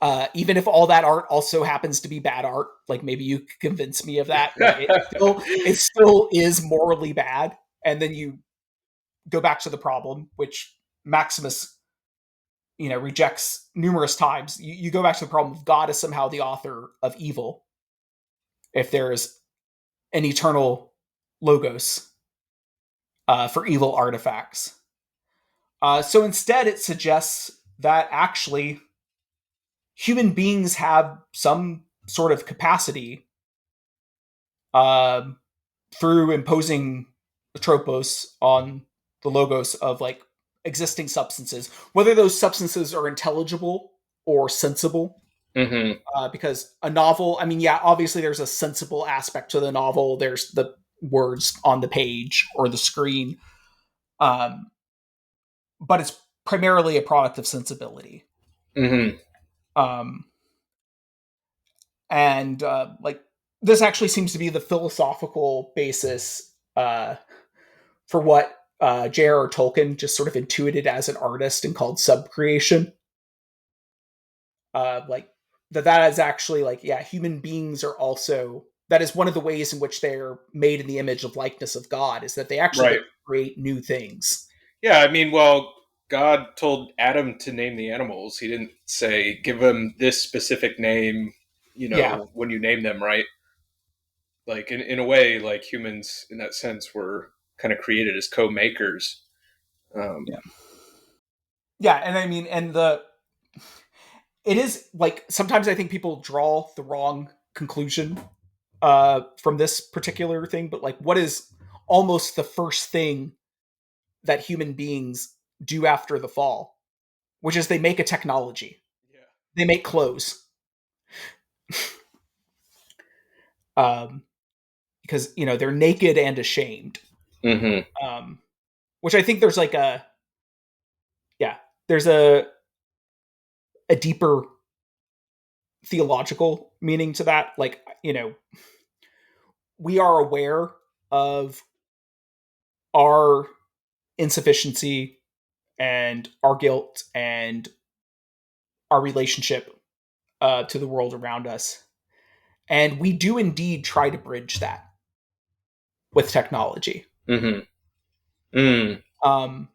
that's even if all that art also happens to be bad art, like maybe you could convince me of that, like it still is morally bad. And then you go back to the problem, which Maximus rejects numerous times. You go back to the problem of God is somehow the author of evil if there is an eternal logos for evil artifacts. So instead, it suggests that actually human beings have some sort of capacity um, through imposing the tropos on the logos of like existing substances, whether those substances are intelligible or sensible. Mm-hmm. Because a novel, I mean, yeah, obviously there's a sensible aspect to the novel. There's the words on the page or the screen, um, but it's primarily a product of sensibility. Mm-hmm. Um, and like this actually seems to be the philosophical basis for what J.R.R. Tolkien just sort of intuited as an artist and called subcreation. Like that is actually like, yeah, human beings are also, that is one of the ways in which they're made in the image of likeness of God, is that they actually get Right. to create new things. Yeah, I mean, well, God told Adam to name the animals. He didn't say give them this specific name, Yeah, when you name them, right? Like in a way, like humans in that sense were kind of created as co-makers. yeah, yeah. And I mean, and the it is like sometimes I think people draw the wrong conclusion from this particular thing, but like what is almost the first thing that human beings do after the fall, which is they make a technology. They make clothes. Um, because they're naked and ashamed. Yeah. Mm-hmm. Um, which I think there's like yeah, there's a deeper theological meaning to that. Like we are aware of our insufficiency and our guilt and our relationship to the world around us. And we do indeed try to bridge that with technology. Mm-hmm. Mm. Um,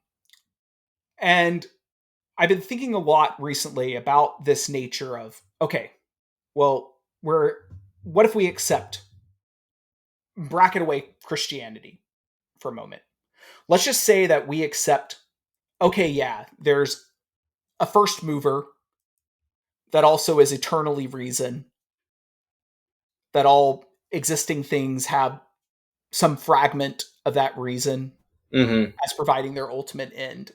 and I've been thinking a lot recently about this nature of, okay, well, what if we accept, bracket away Christianity for a moment? Let's just say that we accept, okay, yeah, there's a first mover that also is eternally reason, that all existing things have some fragment of that reason Mm-hmm. as providing their ultimate end.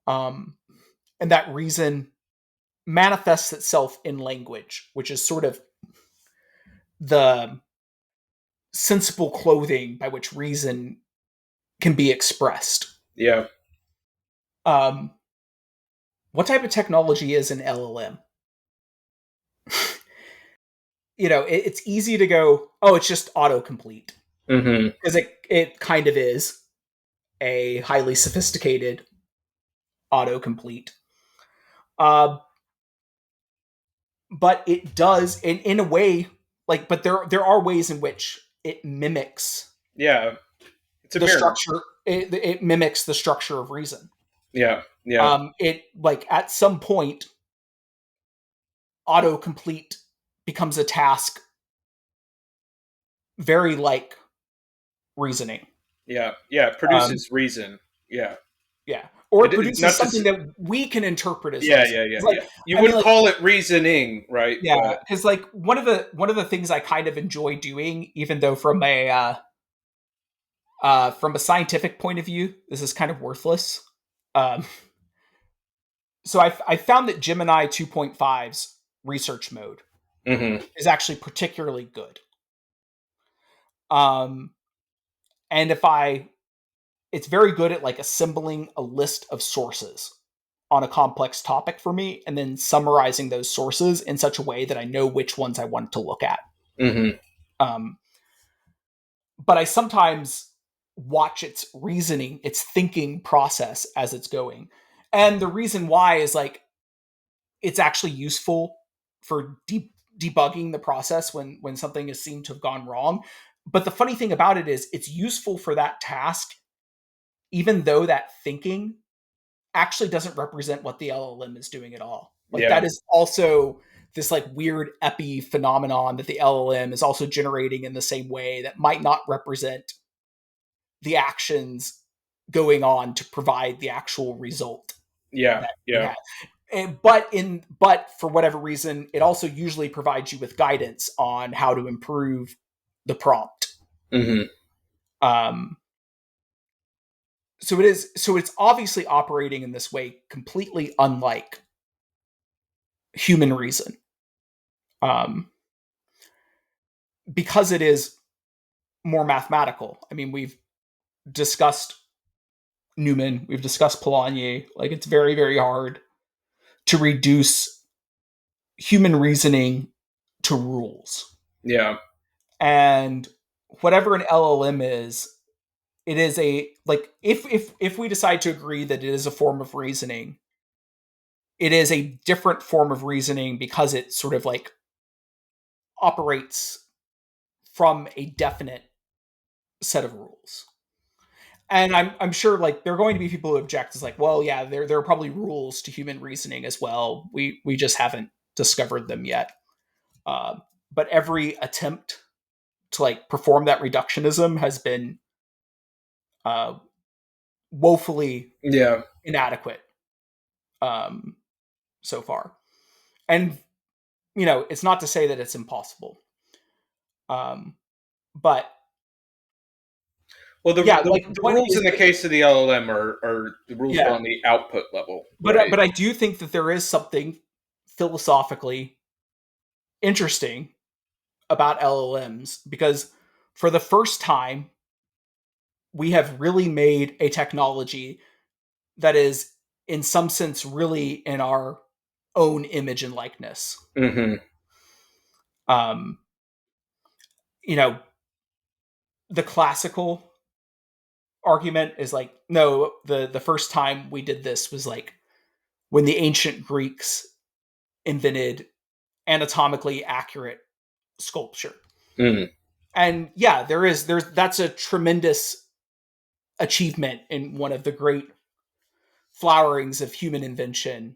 um, and that reason manifests itself in language, which is sort of the sensible clothing by which reason can be expressed. Yeah. Um, what type of technology is an LLM? It's easy to go, oh, it's just autocomplete, Mm-hmm. because it kind of is a highly sophisticated autocomplete. Uh, but it does in a way, like, but there are ways in which it mimics Yeah. It's a the mirror. structure. It mimics the structure of reason. Yeah. Yeah. It, like, at some point, autocomplete becomes a task very like reasoning. Yeah. Yeah. It Um, produces reason. Yeah. yeah, or it It produces not to. something that we can interpret as Yeah. reason. Yeah. Yeah. It's like, Yeah. You I mean, wouldn't like, call it reasoning, right? yeah, But because, like, one of the things I kind of enjoy doing, even though from a scientific point of view, this is kind of worthless. Um, so I found that Gemini 2.5's research mode mm-hmm. is actually particularly good. Um, and if I it's very good at, like, assembling a list of sources on a complex topic for me and then summarizing those sources in such a way that I know which ones I want to look at. Mm-hmm. Um, but I sometimes watch its reasoning, its thinking process as it's going. And the reason why is, like, it's actually useful for debugging the process when something is seen to have gone wrong. But the funny thing about it is it's useful for that task, even though that thinking actually doesn't represent what the LLM is doing at all. Like, Yeah. that is also this, like, weird epi phenomenon that the LLM is also generating in the same way that might not represent the actions going on to provide the actual result Yeah. that you Yeah. have. But for whatever reason, it also usually provides you with guidance on how to improve the prompt. Mm-hmm. Um, so it's obviously operating in this way completely unlike human reason. Um, because it is more mathematical. I mean, we've discussed Newman, we've discussed Polanyi. Like, it's very, very hard to reduce human reasoning to rules. Yeah. And whatever an LLM is, it is a, like, if we decide to agree that it is a form of reasoning, it is a different form of reasoning because it sort of, like, operates from a definite set of rules. And I'm sure, like, there are going to be people who object. It's like, well, yeah, there are probably rules to human reasoning as well. We just haven't discovered them yet. Uh, but every attempt to, like, perform that reductionism has been uh, woefully Yeah. inadequate, um, so far. And, it's not to say that it's impossible. Um, but Well, yeah, like, the what rules is in the the, case of the LLM are the rules yeah. on the output level, But right? but I do think that there is something philosophically interesting about LLMs, because for the first time, we have really made a technology that is, in some sense, really in our own image and likeness. Mm-hmm. Um, you know, the classical argument is like, no, the first time we did this was, like, when the ancient Greeks invented anatomically accurate sculpture. Mm-hmm. And yeah, there's that's a tremendous achievement in one of the great flowerings of human invention.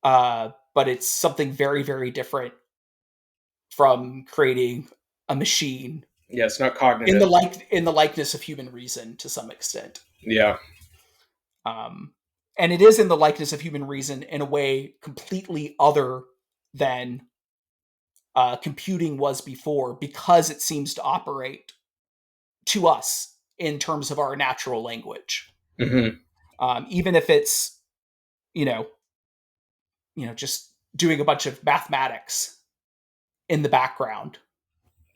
But it's something very, very different from creating a machine Yeah, it's not cognitive. in the likeness of human reason to some extent. Yeah. Um, and it is in the likeness of human reason in a way completely other than computing was before, because it seems to operate to us in terms of our natural language. Mm-hmm. even if it's you know just doing a bunch of mathematics in the background.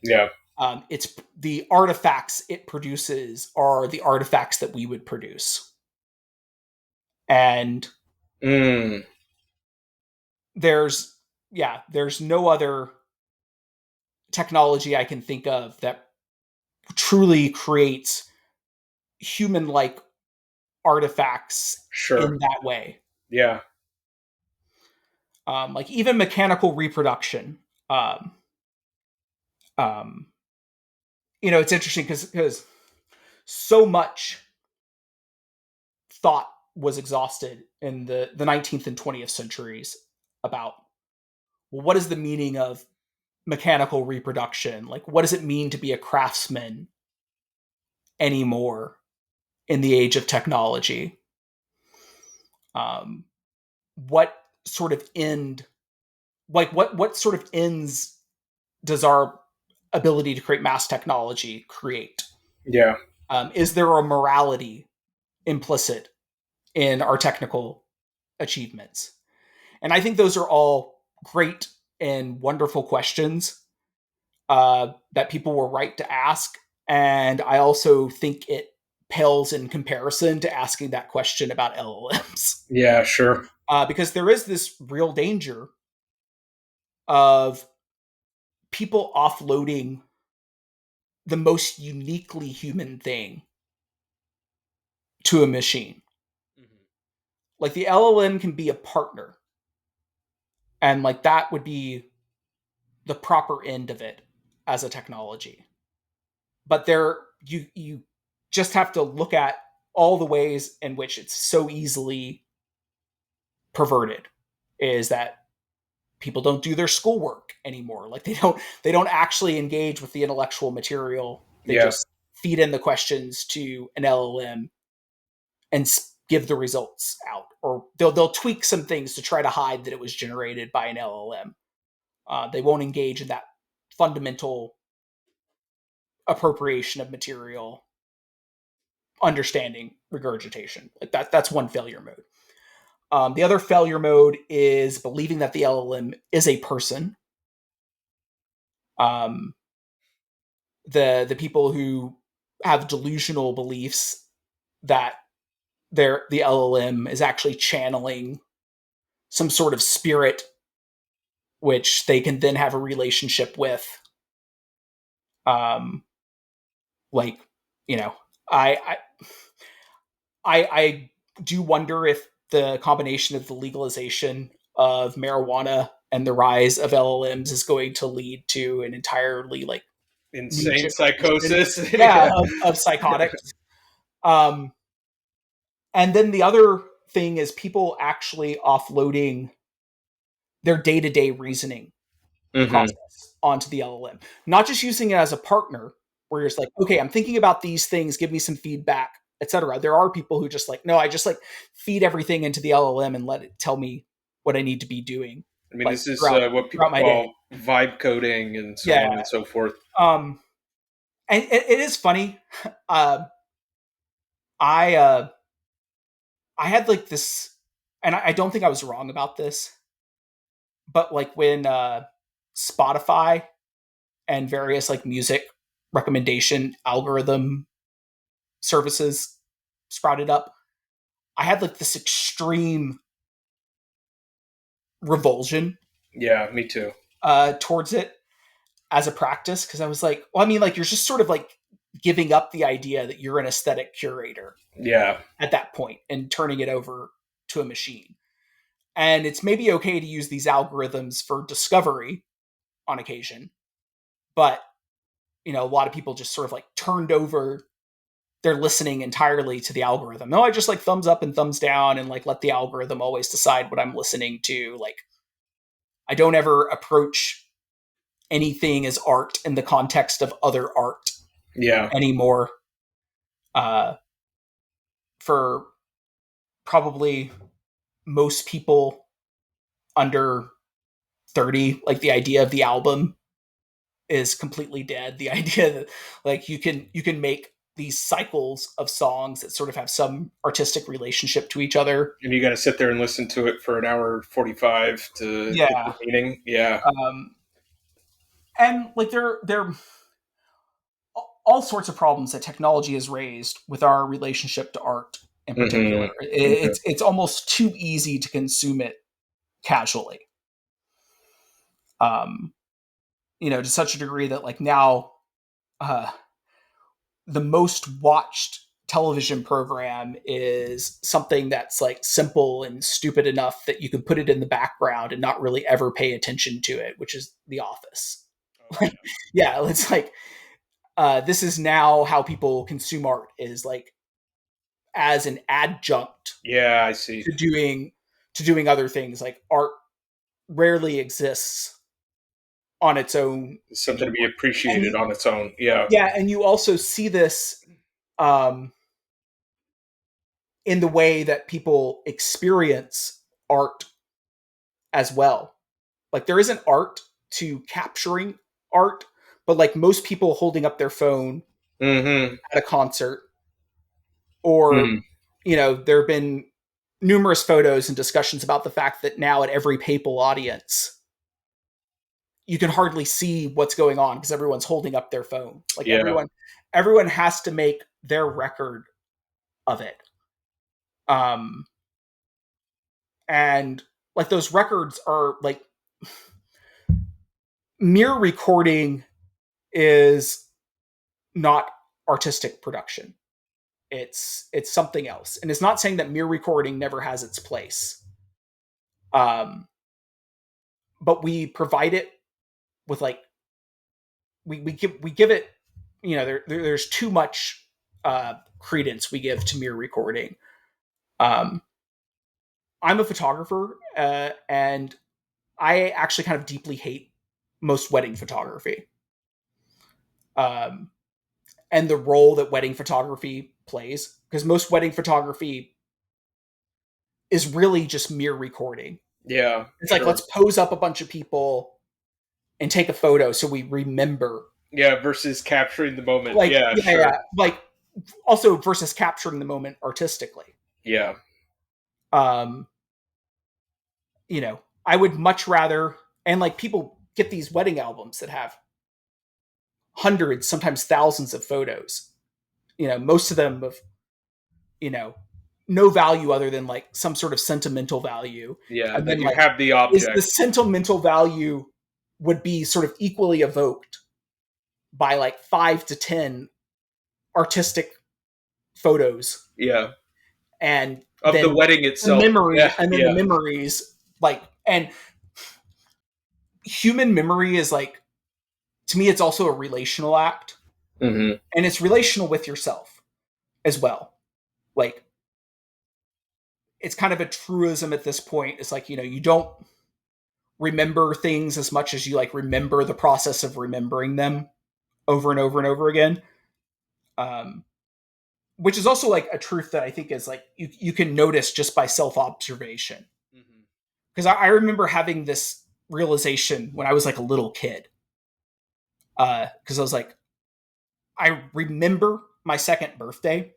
Yeah. It's the artifacts it produces are the artifacts that we would produce, and Mm. there's there's no other technology I can think of that truly creates human-like artifacts Sure. in that way. Yeah. Like even mechanical reproduction. Um, um, it's interesting because so much thought was exhausted in the 19th and 20th centuries about, well, what is the meaning of mechanical reproduction? Like, what does it mean to be a craftsman anymore in the age of technology? Um, what sort of end, like what sort of ends does our ability to create mass technology create? Yeah. Is there a morality implicit in our technical achievements? And I think those are all great and wonderful questions that people were right to ask. And I also think it pales in comparison to asking that question about LLMs. Yeah. Sure. Because there is this real danger of people offloading the most uniquely human thing to a machine. Mhm. Like the LLM can be a partner, and like that would be the proper end of it as a technology. But there, you just have to look at all the ways in which it's so easily perverted. Is that people don't do their schoolwork anymore? Like they don't actually engage with the intellectual material. They Yeah. just feed in the questions to an LLM and give the results out, or they'll tweak some things to try to hide that it was generated by an LLM. They won't engage in that fundamental appropriation of material, understanding, regurgitation. Like that's one failure mode. The other failure mode is believing that the LLM is a person. Um, the people who have delusional beliefs that the LLM is actually channeling some sort of spirit, which they can then have a relationship with. Um, like you know, I I do wonder if the combination of the legalization of marijuana and the rise of LLMs is going to lead to an entirely like new Insane generation, psychosis. yeah, Yeah. of psychotics. Um, and then the other thing is people actually offloading their day to day reasoning Hmm. process onto the LLM, not just using it as a partner where you're just like, okay, I'm thinking about these things, give me some feedback, etc. There are people who just like, no, I just like feed everything into the LLM and let it tell me what I need to be doing, I mean, like this is throughout what people throughout my day. call vibe coding and so Yeah. on and so forth. Um, and it is funny. Uh, I I had like this, and I don't think I was wrong about this, but like when Spotify and various like music recommendation algorithm services sprouted up, I had like this extreme revulsion Yeah, me too. towards it as a practice because I was like, well, I mean, like you're just sort of like giving up the idea that you're an aesthetic curator Yeah. at that point and turning it over to a machine. And it's maybe okay to use these algorithms for discovery on occasion, but a lot of people just sort of like turned over their listening entirely to the algorithm. No, I just like thumbs up and thumbs down and like let the algorithm always decide what I'm listening to. Like I don't ever approach anything as art in the context of other art Yeah. anymore. Uh, for probably most people under 30, like the idea of the album is completely dead. The idea that like you can make these cycles of songs that sort of have some artistic relationship to each other. And you got to sit there and listen to it for an hour 45 to get the Yeah. meaning. Yeah. And like there all sorts of problems that technology has raised with our relationship to art in particular. Hmm. Hmm. It's almost too easy to consume it casually. Um, to such a degree that like now uh, the most watched television program is something that's like simple and stupid enough that you can put it in the background and not really ever pay attention to it, which is The Office. Oh, Like, yeah, it's like this is now how people consume art is like as an adjunct yeah. Yeah, I see. to doing other things. Like art rarely exists on its own Something to be anymore. And appreciated on its own. Yeah. yeah, and you also see this um, in the way that people experience art as well. Like there isn't art to capturing art, but like most people holding up their phone Hmm. at a concert, or Hmm. there have been numerous photos and discussions about the fact that now at every papal audience you can hardly see what's going on because everyone's holding up their phone. Like Yeah. everyone has to make their record of it. Um and like those records are like mere recording is not artistic production. It's something else. And it's not saying that mere recording never has its place. Um but we provide it with like we give it, there's too much credence we give to mere recording. um I'm a photographer, and I actually kind of deeply hate most wedding photography, um and the role that wedding photography plays, because most wedding photography is really just mere recording. Yeah. It's like, Sure. let's pose up a bunch of people and take a photo so we remember. Yeah. Versus capturing the moment. Like, Yeah. yeah, Sure. yeah. Like, also versus capturing the moment artistically. Yeah. Um, I would much rather, and like people get these wedding albums that have hundreds, sometimes thousands of photos. Most of them of, you know, no value other than like some sort of sentimental value. Yeah. And then That you like, have the is the object. sentimental value would be sort of equally evoked by like 5 to 10 artistic photos, Yeah. and Of the then wedding itself. Yeah. the Yeah. memories, like, and human memory is like, to me it's also a relational act, Hmm. and it's relational with yourself as well. Like, it's kind of a truism at this point. It's like, you don't remember things as much as you like remember the process of remembering them over and over and over again. um which is also like a truth that I think is like you can notice just by self-observation. Hmm. Because I remember having this realization when I was like a little kid. Because I was like, I remember my second birthday,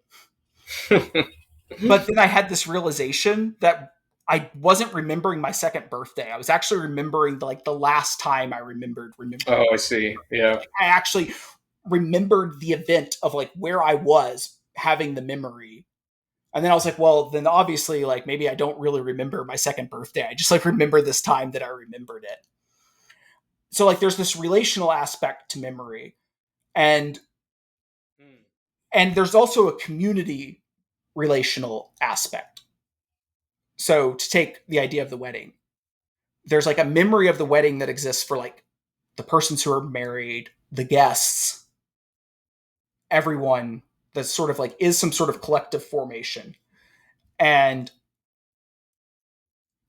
but then I had this realization that I wasn't remembering my second birthday. I was actually remembering like the last time I remembered Oh, remembering I my second see. birthday. Yeah. Like, I actually remembered the event of like where I was having the memory. And then I was like, well, then obviously, like, maybe I don't really remember my second birthday. I just like remember this time that I remembered it. So like there's this relational aspect to memory, and Mm. there's also a community relational aspect. So to take the idea of the wedding, there's like a memory of the wedding that exists for like the persons who are married, the guests, everyone, that sort of like is some sort of collective formation. And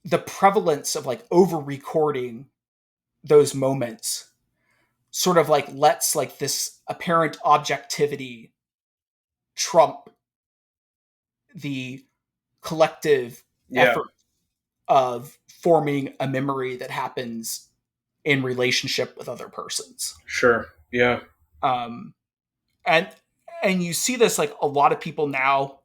the prevalence of like over recording those moments sort of like lets like this apparent objectivity trump the collective Yeah. effort of forming a memory that happens in relationship with other persons. Sure. Yeah. Um, and And you see this, like, a lot of people now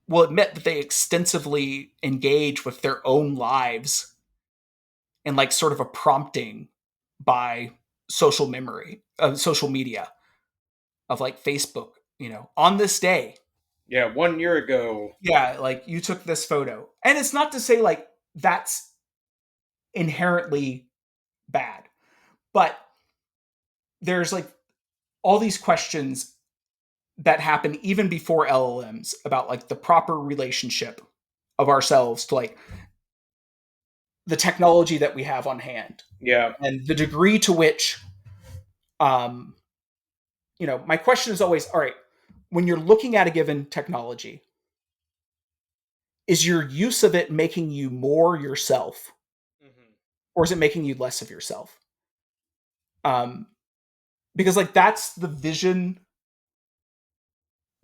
will admit that they extensively engage with their own lives in, like, sort of a prompting by social memory, social media, of like Facebook, on this day. Yeah, 1 year ago. Yeah, like, you took this photo. And it's not to say like that's inherently bad, but there's like all these questions that happen even before LLMs about like the proper relationship of ourselves to like the technology that we have on hand Yeah. and the degree to which um my question is always, all right, when you're looking at a given technology, is your use of it making you more yourself, Hmm. or is it making you less of yourself? um because like that's the vision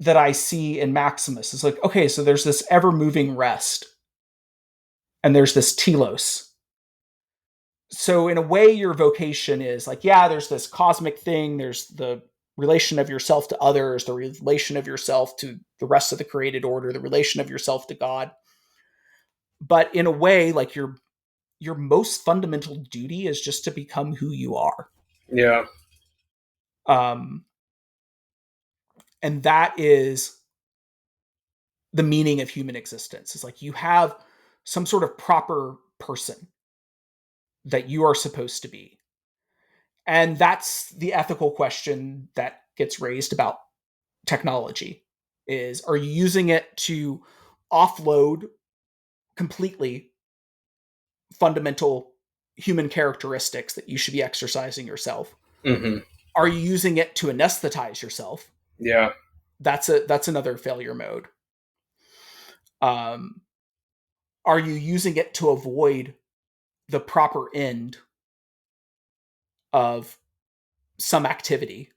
that I see in Maximus. It's like, okay, so there's this ever moving rest and there's this telos. So in a way, your vocation is like, yeah, there's this cosmic thing, there's the relation of yourself to others, the relation of yourself to the rest of the created order, the relation of yourself to God. But in a way, like your most fundamental duty is just to become who you are. Yeah. Um, and that is the meaning of human existence. It's like you have some sort of proper person that you are supposed to be. And that's the ethical question that gets raised about technology is, are you using it to offload completely fundamental human characteristics that you should be exercising yourself? Hmm. Are you using it to anesthetize yourself? Yeah. That's another failure mode. Um, are you using it to avoid the proper end of some activity?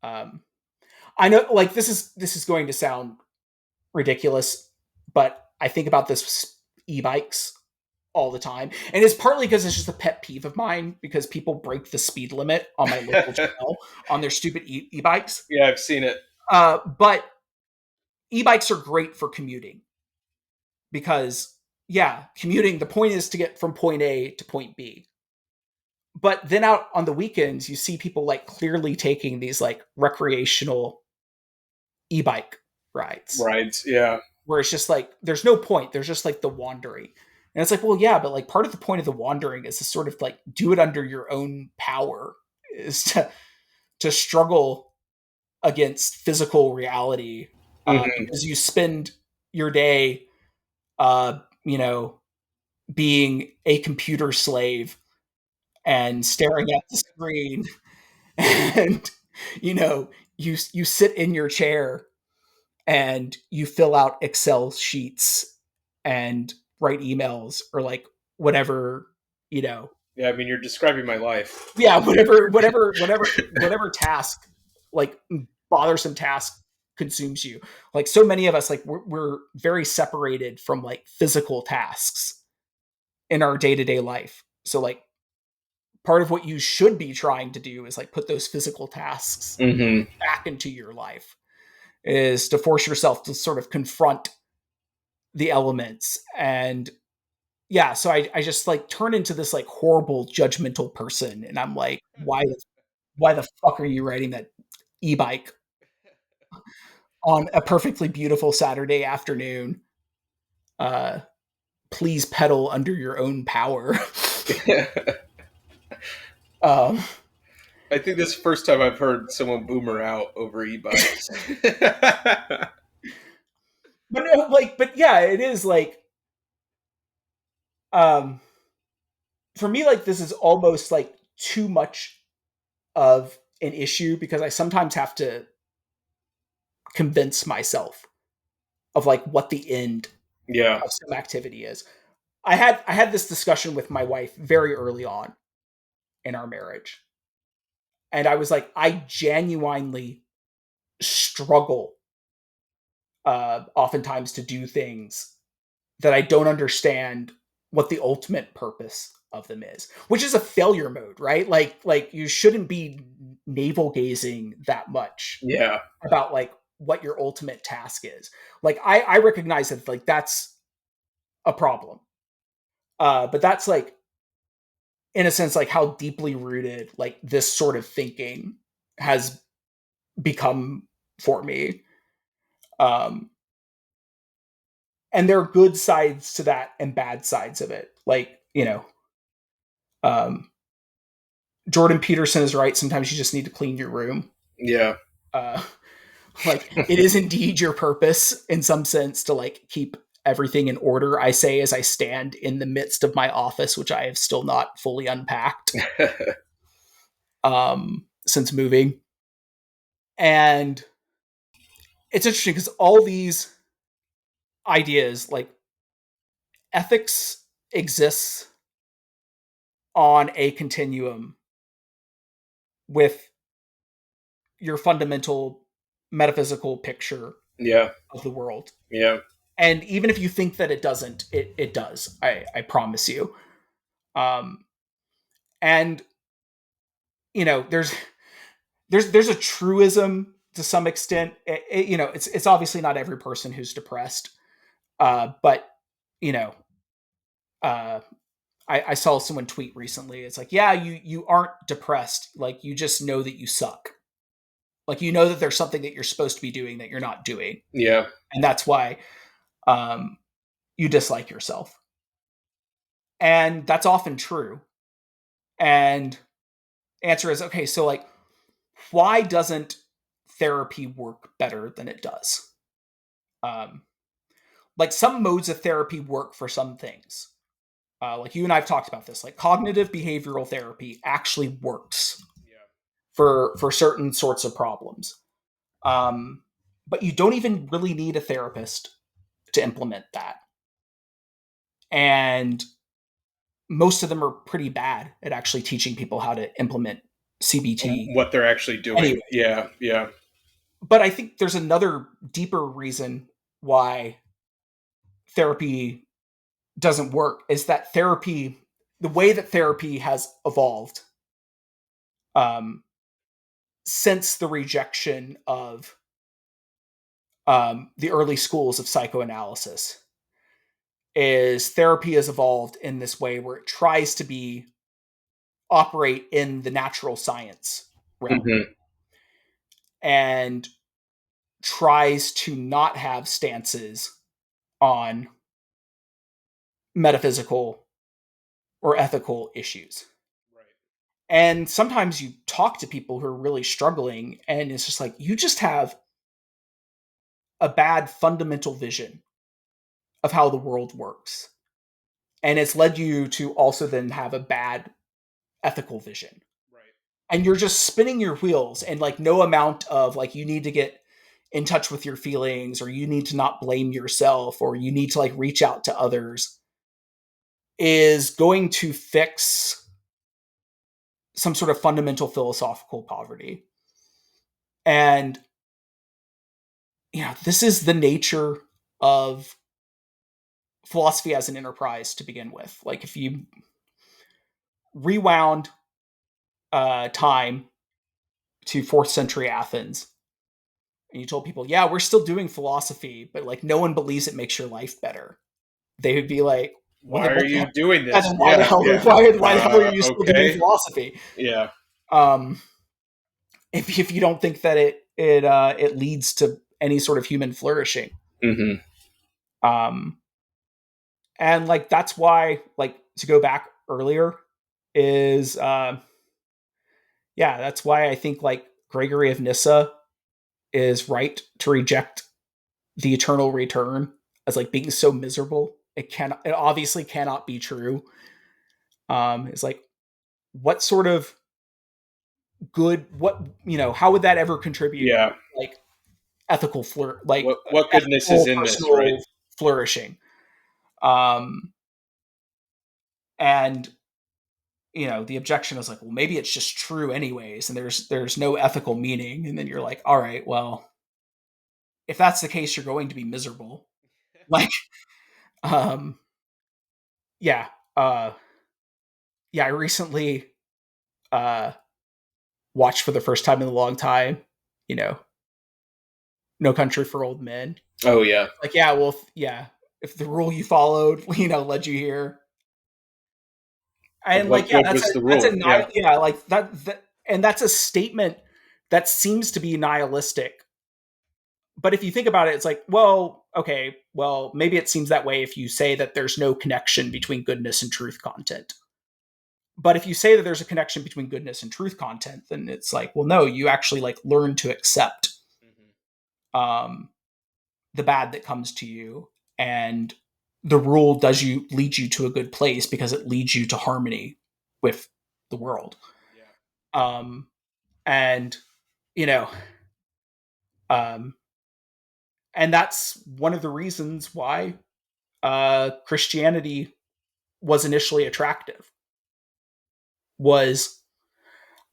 Um, I know, like, this is going to sound ridiculous, but I think about this e-bikes all the time, and it's partly because it's just a pet peeve of mine because people break the speed limit on my local trail on their stupid e-bikes. Yeah, I've seen it. But e-bikes are great for commuting because, yeah, commuting. The point is to get from point A to point B. But then out on the weekends, you see people like clearly taking these like recreational e-bike rides Rides. Yeah. where it's just like there's no point. There's just like the wandering. And it's like, well, yeah, but like part of the point of the wandering is to sort of like do it under your own power, is to struggle against physical reality, Hmm. because you spend your day, uh, you know, being a computer slave and staring at the screen, and you sit in your chair and you fill out Excel sheets and write emails or like whatever, you know, Yeah, I mean, you're describing my life. yeah, whatever task, like bothersome task consumes you. Like so many of us, like we're very separated from like physical tasks in our day-to-day life. So like part of what you should be trying to do is like put those physical tasks Hmm. back into your life, is to force yourself to sort of confront the elements. And yeah, so I just like turn into this like horrible judgmental person, and I'm like, why the fuck are you riding that e-bike on a perfectly beautiful Saturday afternoon? uh Please pedal under your own power. um I think this is the first time I've heard someone boomer out over e-bikes. but no, like, but yeah, it is like, um for me, like, this is almost like too much of an issue because I sometimes have to convince myself of like what the end Yeah. of some activity is. I had this discussion with my wife very early on in our marriage, and I was like, I genuinely struggle, oftentimes, to do things that I don't understand what the ultimate purpose of them is, which is a failure mode, right? Like you shouldn't be navel gazing that much Yeah. about like what your ultimate task is. Like I recognize that like that's a problem. But that's like in a sense like how deeply rooted like this sort of thinking has become for me. Um and there are good sides to that and bad sides of it. Like, um Jordan Peterson is right. Sometimes you just need to clean your room. Yeah. Uh like it is indeed your purpose in some sense to like keep everything in order. I say as I stand in the midst of my office, which I have still not fully unpacked since moving. And it's interesting because all these ideas, like ethics exists on a continuum with your fundamental metaphysical picture Yeah. of the world. Yeah. And even if you think that it doesn't, it does. I promise you. Um, and there's a truism to some extent. It's obviously not every person who's depressed, but you know, uh, I saw someone tweet recently. It's like, yeah, you aren't depressed. Like you just know that you suck. Like you know that there's something that you're supposed to be doing that you're not doing, Yeah. and that's why um, you dislike yourself. And that's often true. And answer is okay. So like, why doesn't therapy work better than it does? Um, like some modes of therapy work for some things. Like you and I've talked about this. Like cognitive behavioral therapy actually works Yeah. for certain sorts of problems. Um, but you don't even really need a therapist to implement that. And most of them are pretty bad at actually teaching people how to implement CBT What they're actually anyway. doing. Yeah. Yeah. But I think there's another deeper reason why therapy doesn't work is that therapy, the way that therapy has evolved um, since the rejection of the early schools of psychoanalysis, is therapy has evolved in this way where it tries to be operate in the natural science realm Hmm. and tries to not have stances on metaphysical or ethical issues. Right. And sometimes you talk to people who are really struggling, and it's just like, you just have a bad fundamental vision of how the world works. And it's led you to also then have a bad ethical vision. Right. And you're just spinning your wheels, and like, no amount of like, you need to get in touch with your feelings, or you need to not blame yourself, or you need to like reach out to others is going to fix some sort of fundamental philosophical poverty. And this is the nature of philosophy as an enterprise to begin with. Like if you rewound time to fourth century Athens and you told people, yeah, we're still doing philosophy, but like no one believes it makes your life better, they would be like, well, Why then are what the you hell? doing And this? then why the Yeah. hell? Yeah. Why the hell are you still doing Okay. philosophy? Yeah. Um, if you don't think that it leads to any sort of human flourishing, Hmm. um, and like that's why, like, to go back earlier is yeah, that's why I think like Gregory of Nyssa is right to reject the eternal return as like being so miserable. It obviously cannot be true. It's like, what sort of good, how would that ever contribute Yeah. like ethical like What goodness is ethical in this, right? personal flourishing? Um and the objection is like, well, maybe it's just true anyways, and there's no ethical meaning. And then you're like, all right, well, if that's the case, you're going to be miserable. Like, um, yeah. yeah, I recently uh, watched for the first time in a long time, you know, No Country for Old Men. Oh yeah. Like, yeah, well, yeah, if the rule you followed, led you here, But and like, what yeah, what was the rule? Yeah. yeah, like that, and that's a statement that seems to be nihilistic. But if you think about it, it's like, well, okay, well, maybe it seems that way if you say that there's no connection between goodness and truth content. But if you say that there's a connection between goodness and truth content, then it's like, well, no, you actually like learn to accept Hmm. um, the bad that comes to you, and the rule does you lead you to a good place because it leads you to harmony with the world. Yeah. Um, and you know, um, and that's one of the reasons why Christianity was initially attractive. Was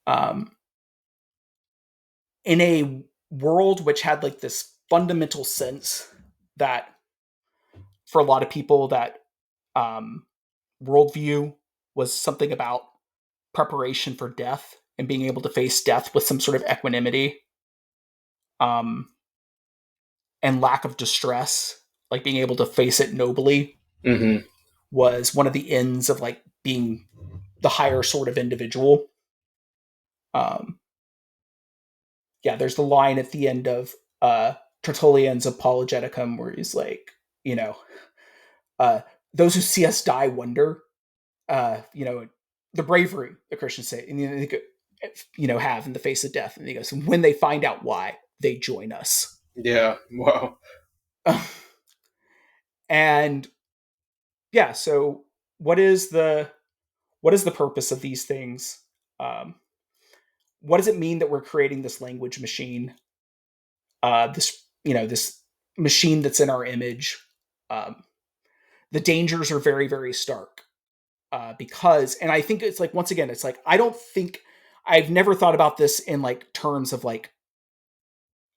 um, in a world which had like this fundamental sense that for a lot of people that um, worldview was something about preparation for death and being able to face death with some sort of equanimity, um, and lack of distress, like being able to face it nobly, Hmm. was one of the ends of like being the higher sort of individual. Um, yeah, there's the line at the end of Tertullian's Apologeticum where he's like, you know, uh, those who see us die wonder, the bravery the Christians say, and have in the face of death. And he goes, and when they find out why, they join us. Yeah. Wow. And yeah, so what is the purpose of these things? Um, what does it mean that we're creating this language machine? This machine that's in our image. Um, the dangers are very, very stark because, and I think it's like once again, it's like I've never thought about this in like terms of like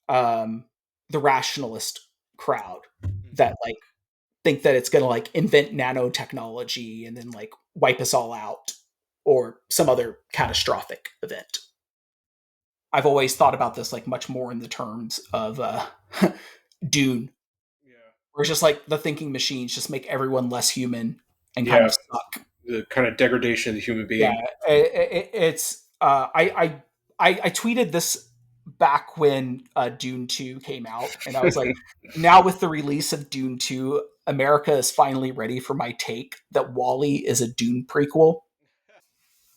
um, the rationalist crowd Hmm. that like think that it's going to like invent nanotechnology and then like wipe us all out or some other catastrophic event. I've always thought about this like much more in the terms of Dune, Yeah. where it's just like the thinking machines just make everyone less human and kind of Yeah. suck. The kind of degradation of the human Yeah, being. it's I tweeted this back when Dune 2 came out, and I was like, now with the release of Dune 2, America is finally ready for my take that Wally is a Dune prequel,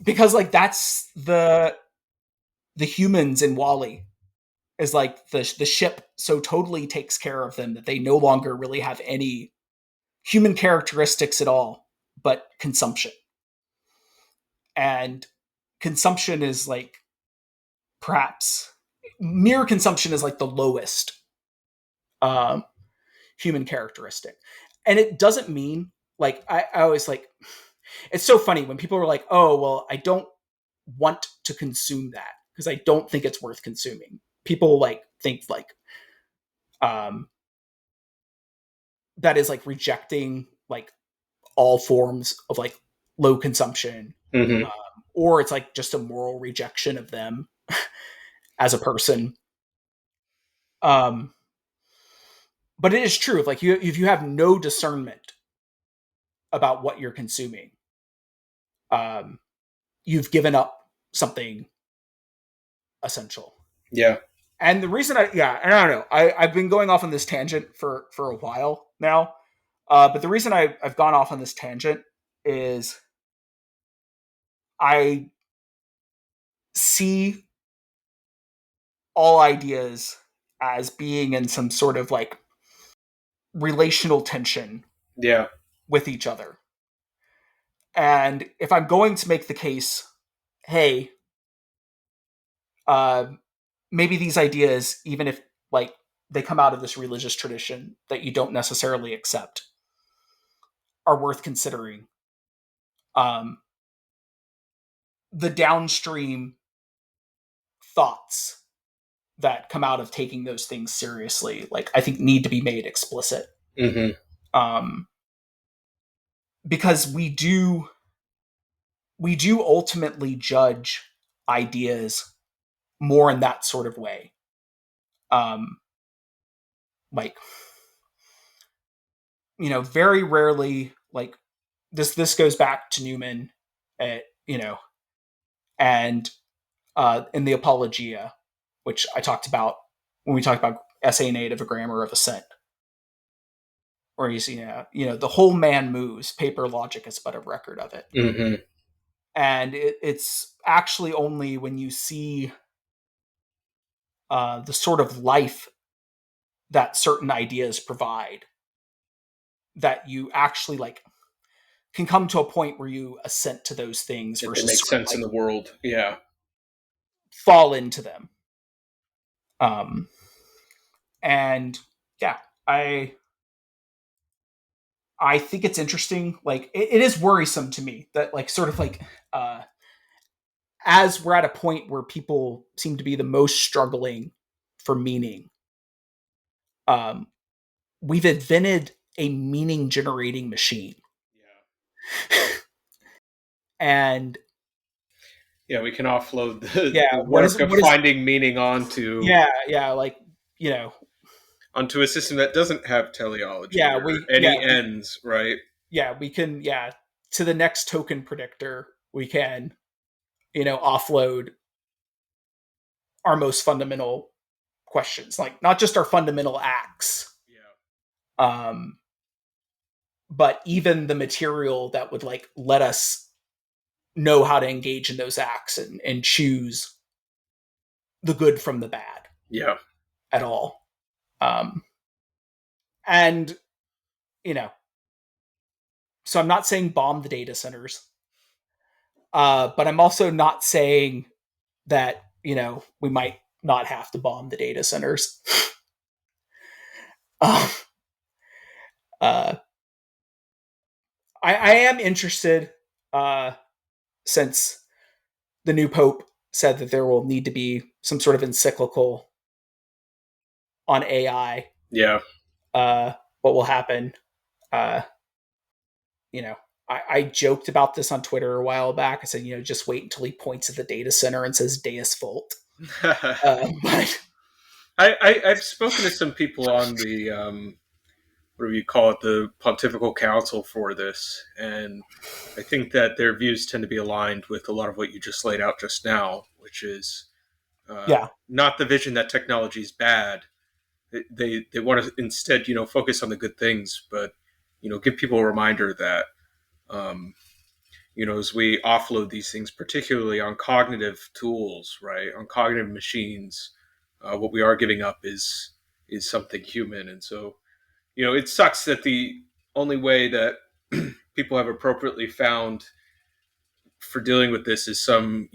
because like that's the humans in Wally is like the ship so totally takes care of them that they no longer really have any human characteristics at all, but consumption. And consumption is like perhaps mere consumption is like the lowest um, human characteristic. And it doesn't mean like I always like it's so funny when people are like, oh well, I don't want to consume that because I don't think it's worth consuming. People like think like um, that is like rejecting like all forms of like low consumption, Hmm. or it's like just a moral rejection of them as a person. Um, but it is true. Like if you have no discernment about what you're consuming, um, you've given up something essential. Yeah. And the reason and I don't know, I've been going off on this tangent for a while now, but the reason I've gone off on this tangent is I see all ideas as being in some sort of like relational tension Yeah. with each other. And if I'm going to make the case, hey, uh, maybe these ideas, even if like they come out of this religious tradition that you don't necessarily accept, are worth considering. Um, the downstream thoughts that come out of taking those things seriously, like I think, need to be made explicit. Hmm. Um, because we do ultimately judge ideas more in that sort of way. Um, like, very rarely, like, this goes back to Newman, uh, you know, and in the Apologia, which I talked about when we talked about Essay in Aid of a Grammar of Assent, where he's, the whole man moves, paper logic is but a record of it. Mm-hmm. And it's actually only when you see the sort of life that certain ideas provide that you actually like can come to a point where you assent to those things That they versus make sort of sense in like the world. Yeah. fall into them. Um, and yeah, I think it's interesting. Like it is worrisome to me that like sort of like as we're at a point where people seem to be the most struggling for meaning, um, we've invented a meaning generating machine. And Yeah, we can offload yeah, the what is work of what is finding meaning onto yeah, like, onto a system that doesn't have teleology yeah, or any ends, right? we can, to the next token predictor, we can, offload our most fundamental questions, like not just our fundamental acts, Yeah. um, but even the material that would like let us know how to engage in those acts and choose the good from the bad Yeah. at all. Um, and you know, so I'm not saying bomb the data centers, but I'm also not saying that we might not have to bomb the data centers. um, uh, I am interested, uh, since the new pope said that there will need to be some sort of encyclical on AI. Yeah. Uh, what will happen? Uh, you know, I joked about this on Twitter a while back. I said, just wait until he points at the data center and says Deus Vult. But I've spoken to some people on the what do you call it, the Pontifical Council for this, and I think that their views tend to be aligned with a lot of what you just laid out just now, which is yeah, not the vision that technology is bad. They want to instead, focus on the good things, but give people a reminder that um, as we offload these things, particularly on cognitive tools, right, on cognitive machines, what we are giving up is something human, and so it sucks that the only way that people have appropriately found for dealing with this is some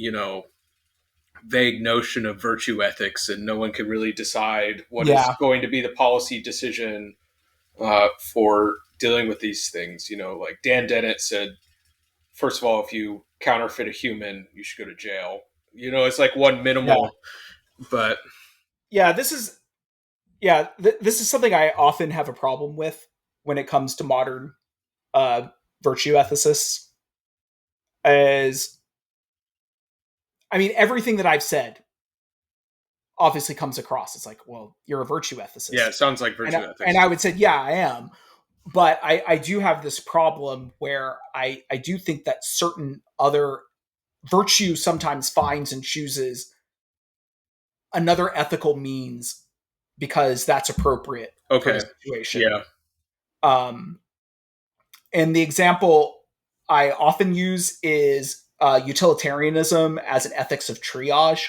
vague notion of virtue ethics, and no one can really decide what is yeah, going to be the policy decision for dealing with these things. Like Dan Dennett said, first of all, if you counterfeit a human, you should go to jail. It's like one yeah, minimal, but yeah. This is something I often have a problem with when it comes to modern virtue ethicists. Is I mean, everything that I've said obviously comes across. It's like, well, you're a virtue yeah, it ethicist, sounds like and virtue and ethics. I would say, yeah, I am. But I do have this problem where I do think that certain other virtue sometimes finds and chooses another ethical means because that's appropriate for the Okay. situation. Yeah. Um, and the example I often use is utilitarianism as an ethics of triage,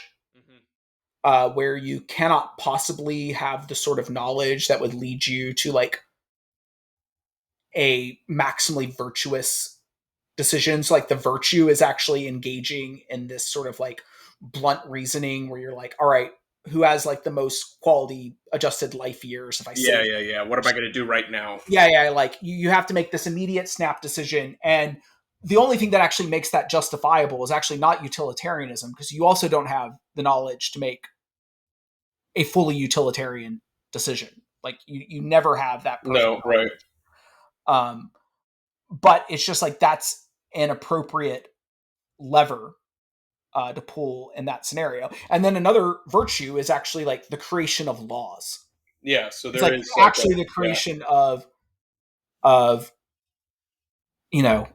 Mm-hmm. where you cannot possibly have the sort of knowledge that would lead you to like a maximally virtuous decision. So like the virtue is actually engaging in this sort of like blunt reasoning where you're like, all right, who has like the most quality adjusted life years if I Yeah, save? yeah, yeah. What am I going to do right now? Yeah, like you have to make this immediate snap decision. And the only thing that actually makes that justifiable is actually not utilitarianism, because you also don't have the knowledge to make a fully utilitarian decision. Like you never have that perfect No, right. knowledge. Um, but it's just like that's an appropriate lever to pull in that scenario. And then another virtue is actually like the creation of laws. Yeah, so It's there like is like a actually the yeah. creation of you know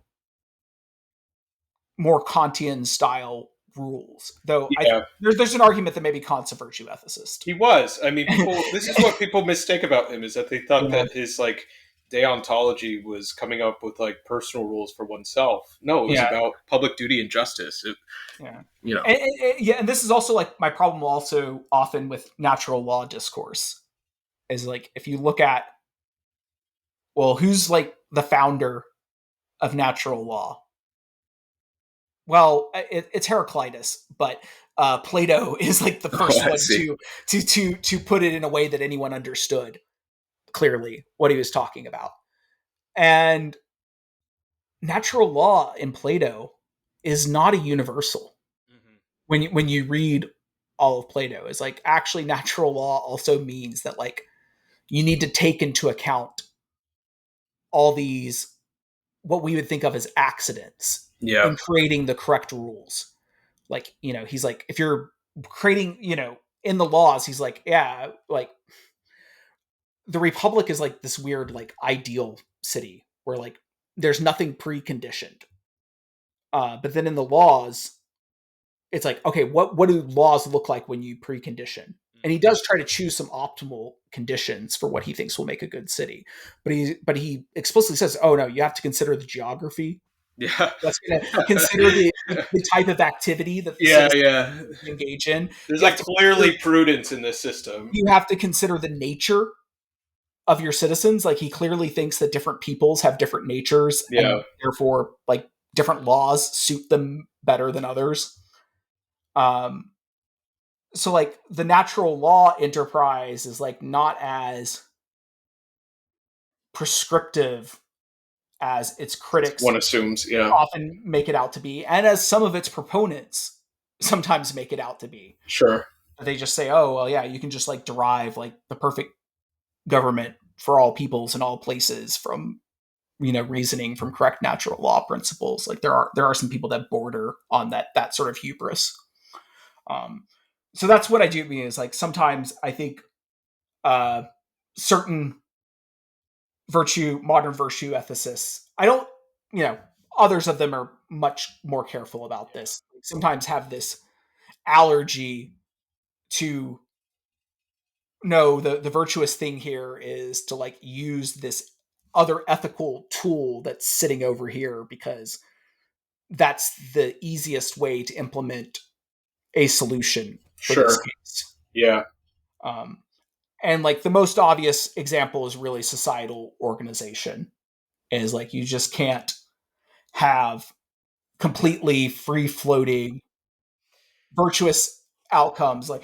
more Kantian style rules. Though Yeah, there's an argument that maybe Kant's a virtue ethicist. he was. I mean, people. This is what people mistake about him is that they thought Yeah, that his like deontology was coming up with like personal rules for oneself. No, it was yeah, about public duty and justice. yeah. You know, Yeah, and this is also like my problem also often with natural law discourse is like if you look at well, who's like the founder of natural law? Well, it's Heraclitus, but Plato is like the oh, first I one see. to put it in a way that anyone understood clearly what he was talking about. And natural law in Plato is not a universal. Mhm. When you read all of Plato, is like actually natural law also means that like you need to take into account all these what we would think of as accidents Yeah, in creating the correct rules. Like, he's like, if you're creating, in the laws, he's like, yeah, like the Republic is like this weird, like ideal city where like there's nothing preconditioned. But then in the laws, it's like, okay, what do laws look like when you precondition? And he Mhm. does try to choose some optimal conditions for what he thinks will make a good city. But he explicitly says, oh no, you have to consider the geography. yeah, That's going to consider the type of activity that the yeah, citizens yeah. engage in. There's You have like to consider, clearly prudence in this system. you have to consider the nature of your citizens. Like he clearly thinks that different peoples have different natures Yeah, and therefore like different laws suit them better than others. Um, so like the natural law enterprise is like not as prescriptive as its one critics assumes. Yeah, often make it out to be, and as some of its proponents sometimes make it out to be. sure. They just say, "Oh, well, yeah, you can just like derive like the perfect government for all peoples and all places from reasoning from correct natural law principles." Like there are some people that border on that sort of hubris. Um, so that's what I do mean is like sometimes I think uh, certain modern virtue ethicists, I don't, you know, others of them are much more careful about this. Sometimes have this allergy to no, the virtuous thing here is to like use this other ethical tool that's sitting over here because that's the easiest way to implement a solution for this Sure. case. Yeah. Um, and like the most obvious example is really societal organization. Is like you just can't have completely free floating virtuous outcomes. Like,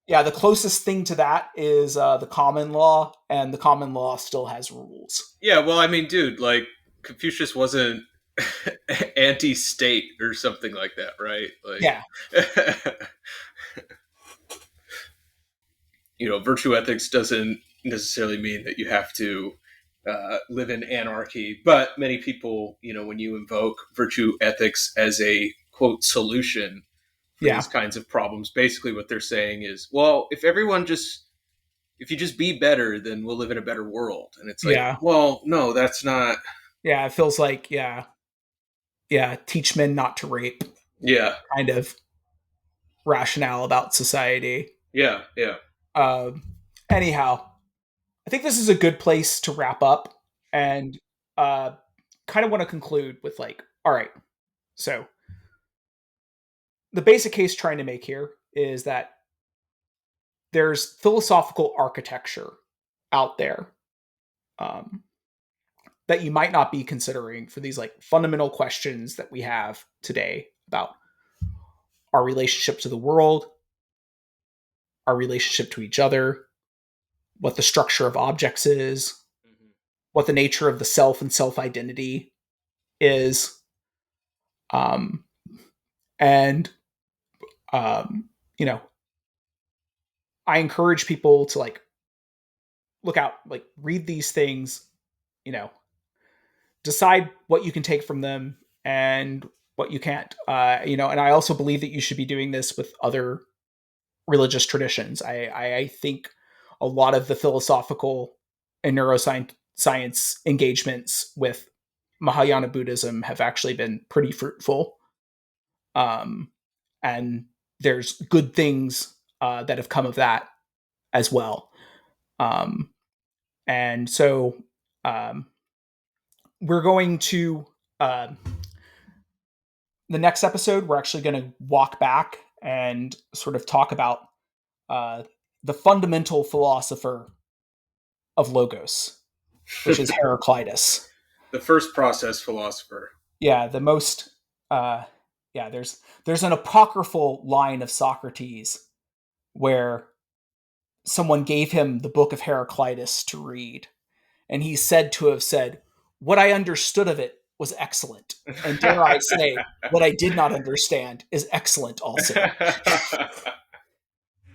yeah, the closest thing to that is the common law, and the common law still has rules. Yeah. Well, I mean, dude, like Confucius wasn't anti-state or something like that, right? Yeah, Like, virtue ethics doesn't necessarily mean that you have to live in anarchy. But many people, when you invoke virtue ethics as a quote solution for yeah, these kinds of problems, basically what they're saying is, well, if you just be better, then we'll live in a better world. And it's like, yeah, well, no, that's not. yeah. It feels like yeah. Teach men not to rape, Yeah, kind of rationale about society. yeah, yeah, Um, anyhow, I think this is a good place to wrap up, and uh, kind of want to conclude with like, all right, so the basic case trying to make here is that there's philosophical architecture out there um, that you might not be considering for these like fundamental questions that we have today about our relationship to the world, our relationship to each other, what the structure of objects is, mhm. what the nature of the self and self identity is, um, and um, you know, I encourage people to like look out, like read these things, you know, decide what you can take from them and what you can't. And I also believe that you should be doing this with other religious traditions. I think a lot of the philosophical and neuroscience science engagements with Mahayana Buddhism have actually been pretty fruitful. Um, and there's good things that have come of that as well. Um, and so um, we're going to, uh, the next episode, we're actually going to walk back and sort of talk about uh, the fundamental philosopher of Logos, which is Heraclitus. The first process philosopher. Yeah, the most. Uh, yeah, there's an apocryphal line of Socrates where someone gave him the book of Heraclitus to read, and he's said to have said, "What I understood of it was excellent, and dare I say, what I did not understand is excellent also."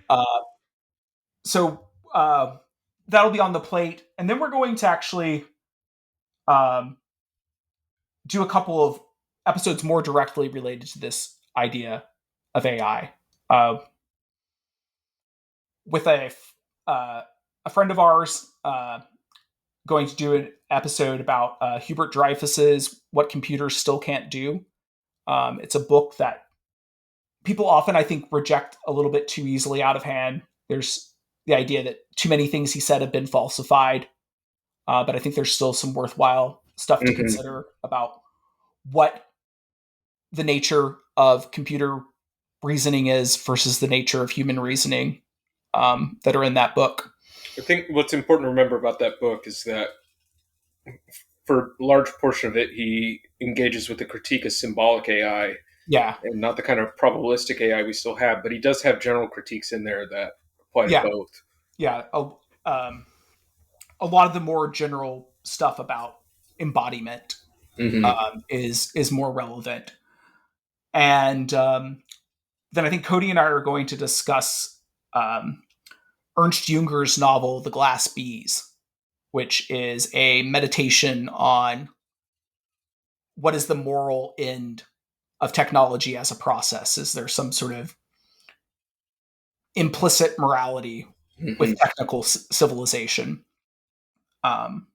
Uh, so that'll be on the plate, and then we're going to actually um, do a couple of episodes more directly related to this idea of AI. With a friend of ours, going to do an episode about Hubert Dreyfus's "What Computers Still Can't Do." It's a book that people often, I think, reject a little bit too easily out of hand. There's the idea that too many things he said have been falsified, but I think there's still some worthwhile stuff to Mhm. consider about what the nature of computer reasoning is versus the nature of human reasoning that are in that book. I think what's important to remember about that book is that for a large portion of it, he engages with the critique of symbolic AI Yeah, and not the kind of probabilistic AI we still have, but he does have general critiques in there that apply to yeah, both. yeah. A lot of the more general stuff about embodiment Mm-hmm. is more relevant, and then I think Cody and I are going to discuss um, Ernst Junger's novel *The Glass Bees*, which is a meditation on what is the moral end of technology as a process. Is there some sort of implicit morality Mm-hmm. with technical civilization? Um,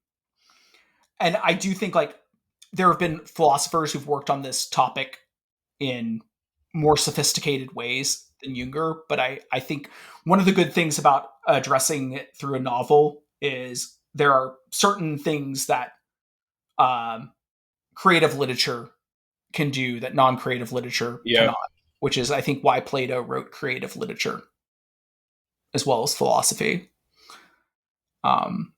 and I do think like there have been philosophers who've worked on this topic in more sophisticated ways than Junger, but I think one of the good things about addressing it through a novel is there are certain things that um, creative literature can do that non-creative literature Yeah. cannot, which is I think why Plato wrote creative literature as well as philosophy. Um,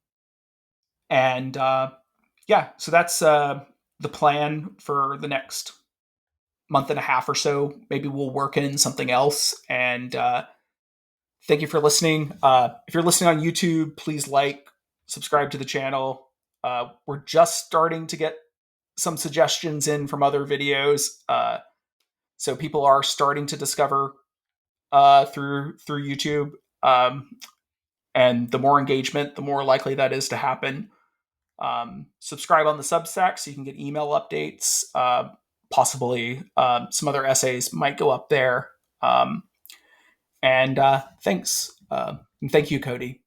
and yeah, so that's the plan for the next month and a half or so. Maybe we'll work in something else. And thank you for listening. If you're listening on YouTube, please like, subscribe to the channel. We're just starting to get some suggestions in from other videos. So people are starting to discover through YouTube. And the more engagement, the more likely that is to happen. Subscribe on the Substack so you can get email updates. Possibly some other essays might go up there. And thanks. And thank you, Cody.